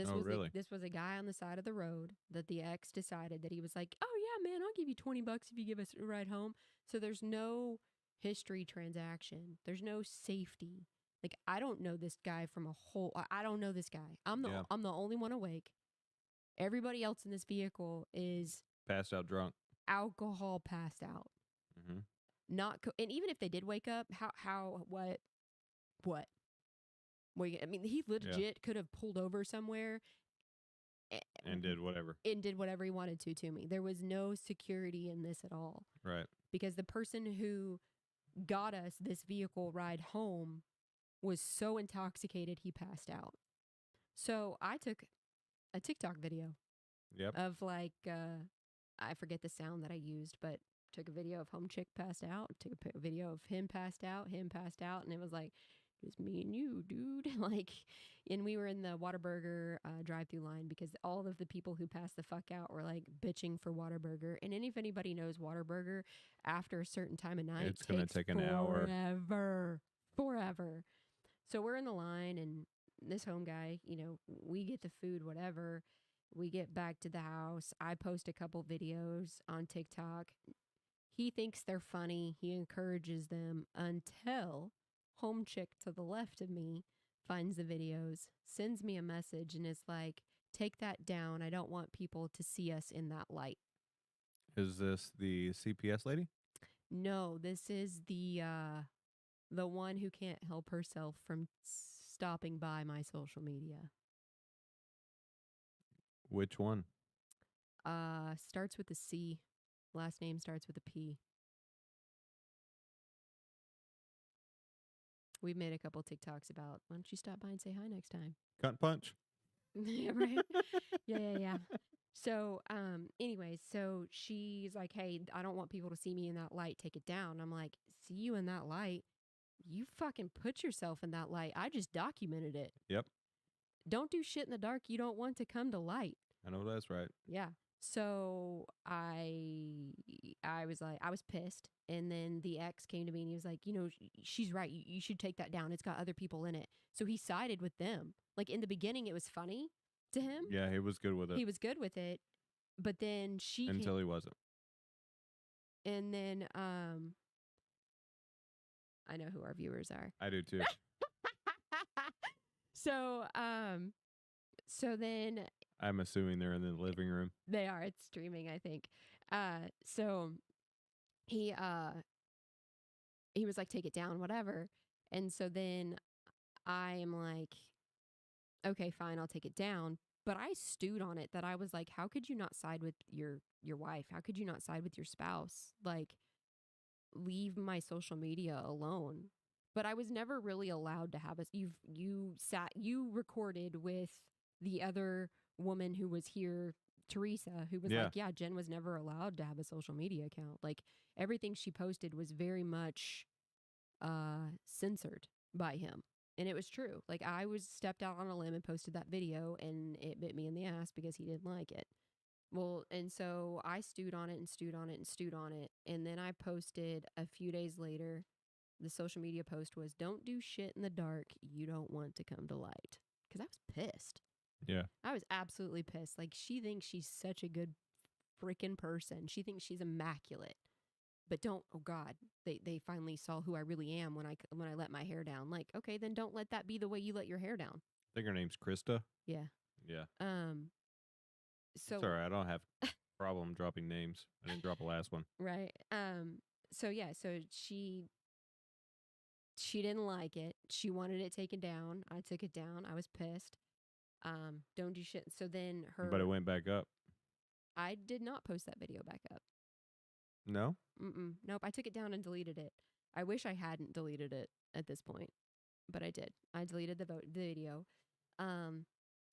Oh, really? This was a guy on the side of the road that the ex decided that he was like, oh yeah, man, I'll give you $20 if you give us a ride home. So there's no history transaction. There's no safety. Like, I don't know this guy from a whole. I don't know this guy. I'm the only one awake. Everybody else in this vehicle is Passed out drunk. alcohol passed out. Mm-hmm. And even if they did wake up, what? Well, I mean, he legit could have pulled over somewhere And did whatever. and did whatever he wanted to me. There was no security in this at all. Right. Because the person who got us this vehicle ride home was so intoxicated he passed out. So I took a TikTok video of like, I forget the sound that I used, but took a video of home chick passed out, took a video of him passed out, and it was like, just me and you, dude. Like, and we were in the Whataburger drive-through line because all of the people who passed the fuck out were like bitching for Whataburger. And if anybody knows Whataburger, after a certain time of night, It's gonna take an hour. Forever. So we're in the line, and this home guy, we get the food, whatever. We get back to the house. I post a couple videos on TikTok. He thinks they're funny. He encourages them until home chick to the left of me finds the videos, sends me a message, and is like, take that down. I don't want people to see us in that light. Is this the CPS lady? No, this is the one who can't help herself from stopping by my social media. Which one? Starts with a C. Last name starts with a P. We've made a couple TikToks about, why don't you stop by and say hi next time? Cunt punch. Yeah, right? Yeah. So, anyways, so she's like, hey, I don't want people to see me in that light. Take it down. I'm like, see you in that light? You fucking put yourself in that light. I just documented it. Yep. Don't do shit in the dark you don't want to come to light. I know that's right. Yeah. So I was like, I was pissed. And then the ex came to me and he was like, she's right. You should take that down. It's got other people in it. So he sided with them. Like, in the beginning, it was funny to him. Yeah, he was good with it. He was good with it. But then until he wasn't. And then I know who our viewers are. I do too. So then I'm assuming they're in the living room. They are. It's streaming, I think. So he was like, take it down, whatever. And so then I am like, okay, fine, I'll take it down. But I stewed on it that I was like, how could you not side with your wife? How could you not side with your spouse? Like, leave my social media alone. But I was never really allowed to have a you recorded with the other woman who was here, Teresa, who was Yeah. like, yeah, Jen was never allowed to have a social media account. Like everything she posted was very much censored by him. And it was true. Like I was stepped out on a limb and posted that video and it bit me in the ass because he didn't like it. Well, and so I stewed on it and stewed on it and stewed on it. And then I posted a few days later. The social media post was, don't do shit in the dark you don't want to come to light. Because I was pissed. Yeah. I was absolutely pissed. Like, she thinks she's such a good freaking person. She thinks she's immaculate. But don't, oh God, they finally saw who I really am when I let my hair down. Like, okay, then don't let that be the way you let your hair down. I think her name's Krista. Yeah. Yeah. Um, It's so all right. I don't have problem dropping names. I didn't drop a last one. right. So yeah, so she didn't like it. She wanted it taken down. I took it down. I was pissed. Don't do shit. So then But it went back up. I did not post that video back up. No? Nope. I took it down and deleted it. I wish I hadn't deleted it at this point, but I did. I deleted the video. Um,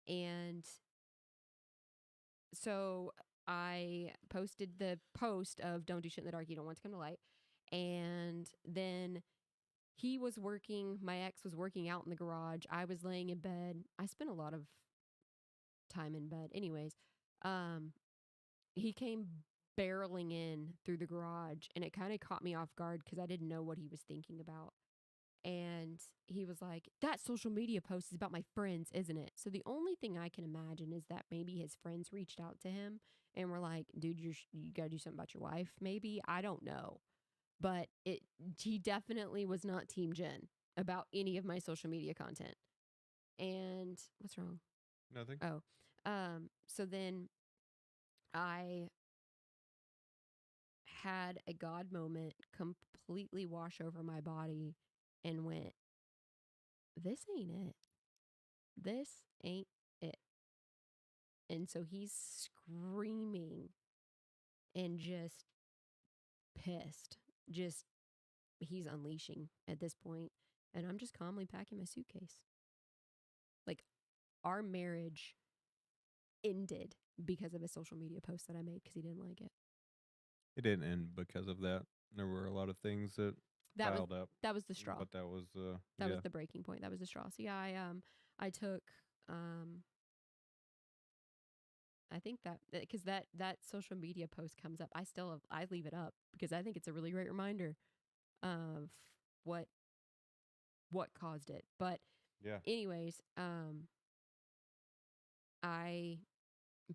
and so I posted the post of don't do shit in the dark you don't want to come to light. And then he was working, my ex was working out in the garage. I was laying in bed. I spent a lot of time in bed. Anyways, um, he came barreling in through the garage and it kind of caught me off guard because I didn't know what he was thinking about. And he was like, that social media post is about my friends, isn't it? So the only thing I can imagine is that maybe his friends reached out to him and were like, dude, you got to do something about your wife. Maybe. I don't know. But he definitely was not Team Jen about any of my social media content. And what's wrong? Nothing. Oh, so then I had a God moment completely wash over my body and went, this ain't it. This ain't it. And so he's screaming and just pissed. Just, he's unleashing at this point. And I'm just calmly packing my suitcase. Like, our marriage ended because of a social media post that I made because he didn't like it. It didn't end because of that. There were a lot of things that That was piled up. that was the straw. But that was That yeah. was the breaking point. That was the straw. So yeah, I took I think that because that social media post comes up, I leave it up because I think it's a really great reminder of what what caused it. But Yeah. anyways, I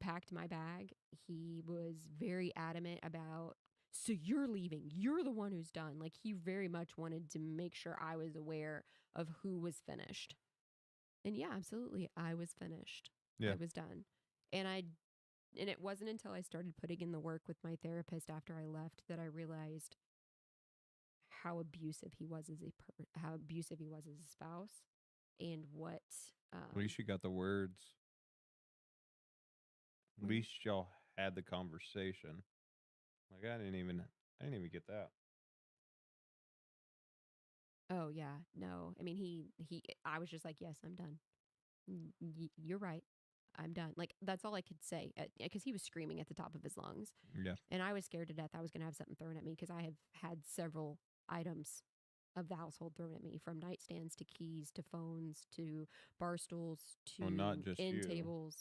packed my bag. He was very adamant about, so you're leaving. You're the one who's done. Like he very much wanted to make sure I was aware of who was finished. And yeah, absolutely, I was finished. Yeah. I was done. And it wasn't until I started putting in the work with my therapist after I left that I realized how abusive he was how abusive he was as a spouse and what At least you got the words. At least y'all had the conversation. Like I didn't even get that. oh yeah, no. I mean he I was just like, yes, I'm done. You're right. I'm done. Like that's all I could say because he was screaming at the top of his lungs. Yeah. And I was scared to death I was going to have something thrown at me because I have had several items of the household thrown at me, from nightstands to keys to phones to bar stools Well, to not just end you. tables.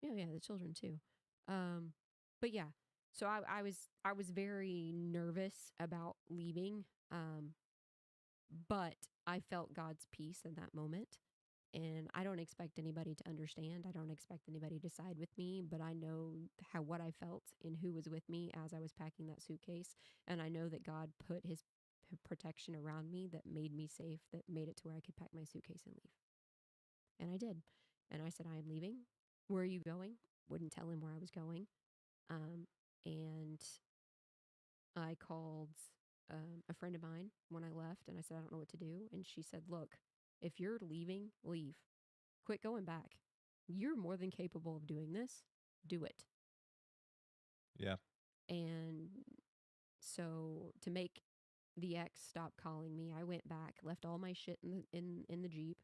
Yeah, the children too. But yeah, so I was very nervous about leaving. But I felt God's peace in that moment. And I don't expect anybody to understand. I don't expect anybody to side with me, but I know what I felt and who was with me as I was packing that suitcase. And I know that God put his protection around me that made me safe, that made it to where I could pack my suitcase and leave. And I did. And I said, I am leaving. Where are you going? Wouldn't tell him where I was going. And I called a friend of mine when I left, and I said I don't know what to do, and she said, "Look, if you're leaving, leave. Quit going back. You're more than capable of doing this. Do it." Yeah. And so to make the ex stop calling me, I went back, left all my shit in the Jeep,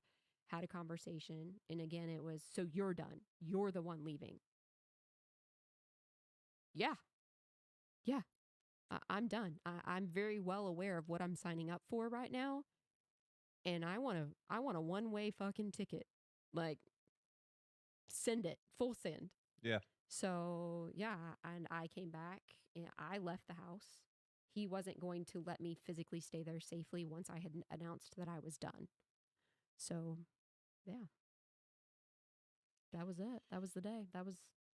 had a conversation, and again it was, "So you're done. You're the one leaving." Yeah. Yeah. I'm done. I'm very well aware of what I'm signing up for right now, and I want a one-way fucking ticket. Like, send it, full send. Yeah. So, yeah, and I came back and I left the house. He wasn't going to let me physically stay there safely once I had announced that I was done. So, yeah, that was it. That was the day.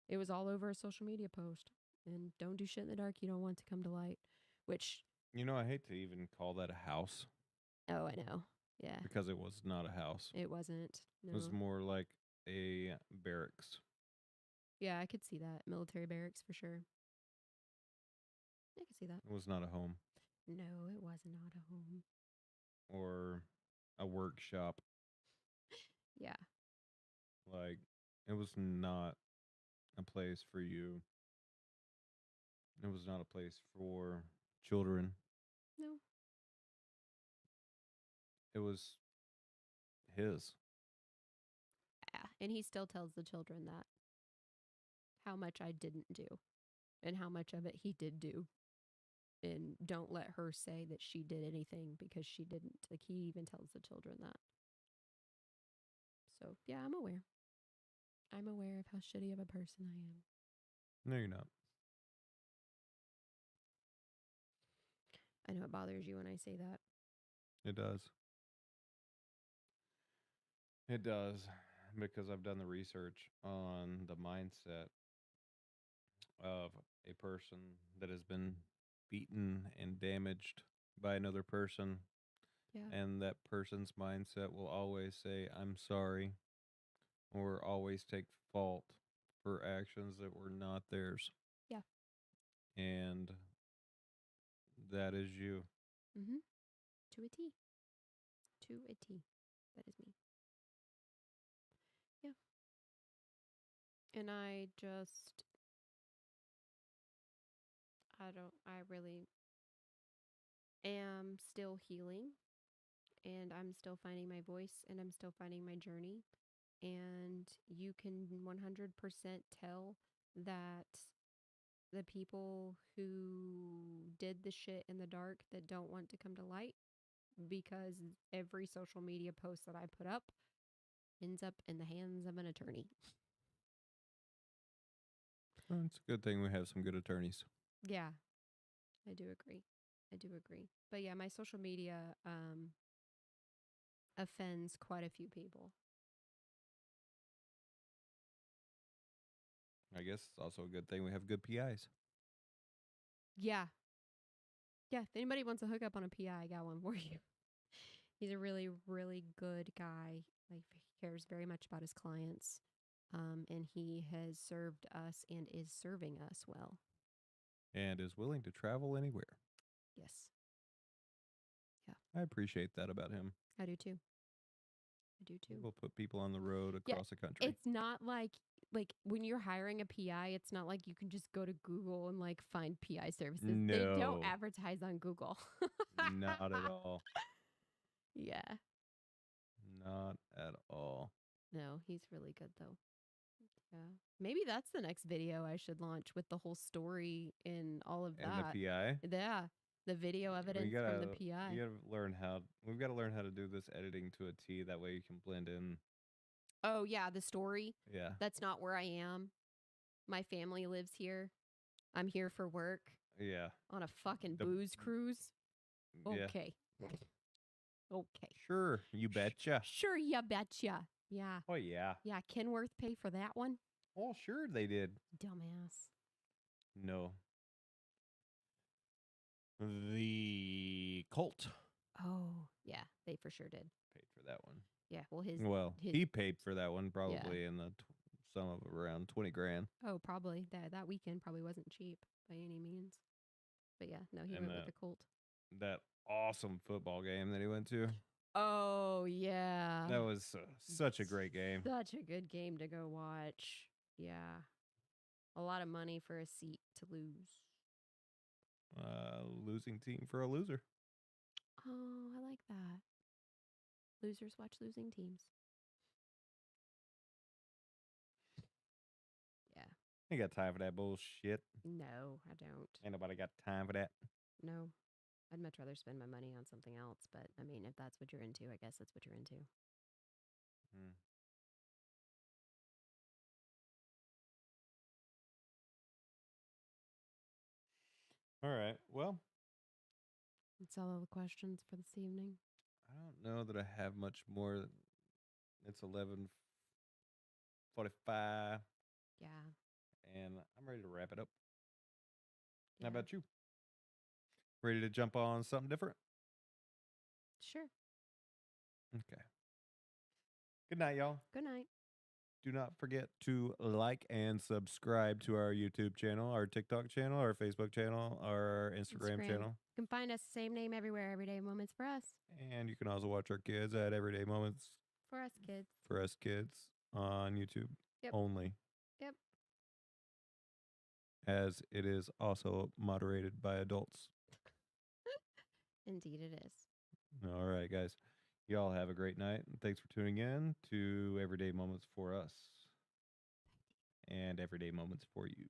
It was all over a social media post. And don't do shit in the dark you don't want to come to light, which, I hate to even call that a house oh, I know. Yeah, because it was not a house. it wasn't. It was No. more like a barracks. Yeah, I could see that. Military barracks for sure. I could see that. It was not a home No, it was not a home. or a workshop. Yeah. Like, it was not a place for you. It was not a place for children. No. It was his. Yeah. And he still tells the children that how much I didn't do and how much of it he did do. And don't let her say that she did anything because she didn't. Like, he even tells the children that. So, yeah, I'm aware. I'm aware of how shitty of a person I am. No, you're not. I know it bothers you when I say that. It does. It does. Because I've done the research on the mindset of a person that has been beaten and damaged by another person. Yeah. And that person's mindset will always say, I'm sorry, or always take fault for actions that were not theirs. Yeah. And that is you. Mm-hmm. To a T. To a T. That is me. Yeah. And I really am still healing, and I'm still finding my voice, and I'm still finding my journey. And you can 100% tell that the people who did the shit in the dark that don't want to come to light, because every social media post that I put up ends up in the hands of an attorney. Well, it's a good thing we have some good attorneys. Yeah, I do agree. I do agree. But yeah, my social media offends quite a few people. I guess it's also a good thing we have good PIs. Yeah. Yeah. If anybody wants to hook up on a PI, I got one for you. He's a really, really good guy. Like, he cares very much about his clients. And he has served us and is serving us well. And is willing to travel anywhere. Yes. Yeah. I appreciate that about him. I do too. I do He too. will put people on the road Yeah. across the country. It's not like when you're hiring a PI, it's not like you can just go to Google and like find PI services. They don't No. advertise on Google. Not at all. Yeah. Not at all. No, he's really good though. Yeah. Maybe that's the next video I should launch with the whole story and all of And the that. PI. Yeah. The video evidence from the PI. You gotta learn how. We've got to learn how to do this editing to a T. That way you can blend in. Oh, yeah, the story. Yeah. That's not where I am. My family lives here. I'm here for work Yeah. on a fucking The- booze cruise. Yeah. Okay. Okay. Sure. You betcha. Sure, you betcha. Yeah. Oh yeah. Yeah, Kenworth pay for that one? Oh sure they did. Dumbass. No. The cult Oh, yeah, they for sure did. paid for that one. Yeah, well, his He paid for that one probably in the sum of around 20 grand. Oh, probably that weekend probably wasn't cheap by any means. But yeah, no, he And went with the Colt. that awesome football game that he went to. Oh, yeah. That was such a great game. Such a good game to go watch. Yeah. A lot of money for a seat to lose. Losing team for a loser. Oh, I like that. Losers watch losing teams. Yeah. Ain't got time for that bullshit. No, I don't. Ain't nobody got time for that. No. I'd much rather spend my money on something else, but I mean, if that's what you're into, I guess that's what you're into. Hmm. All right. Well, That's all the questions for this evening. I don't know that I have much more. It's 11:45, Yeah. and I'm ready to wrap it up. How Yeah. about you? Ready to jump on something different? Sure. Okay. Good night, y'all. Good night. Do not forget to like and subscribe to our YouTube channel, our TikTok channel, our Facebook channel, our Instagram Instagram. channel. You can find us same name everywhere. Everyday Moments for us. And you can also watch our kids at Everyday Moments For us kids. for us kids on YouTube Yep. only, Yep. as it is also moderated by adults. Indeed, it is. All right, guys. Y'all have a great night. And thanks for tuning in to Everyday Moments for Us and Everyday Moments for You.